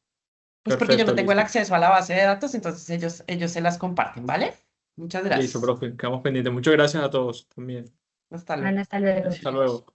Pues porque yo Perfecto, no tengo el listo. acceso a la base de datos, entonces ellos se las comparten, ¿vale? Muchas Listo, gracias. profe, quedamos pendientes. Muchas gracias a todos también. Hasta luego. Hasta luego. Hasta luego.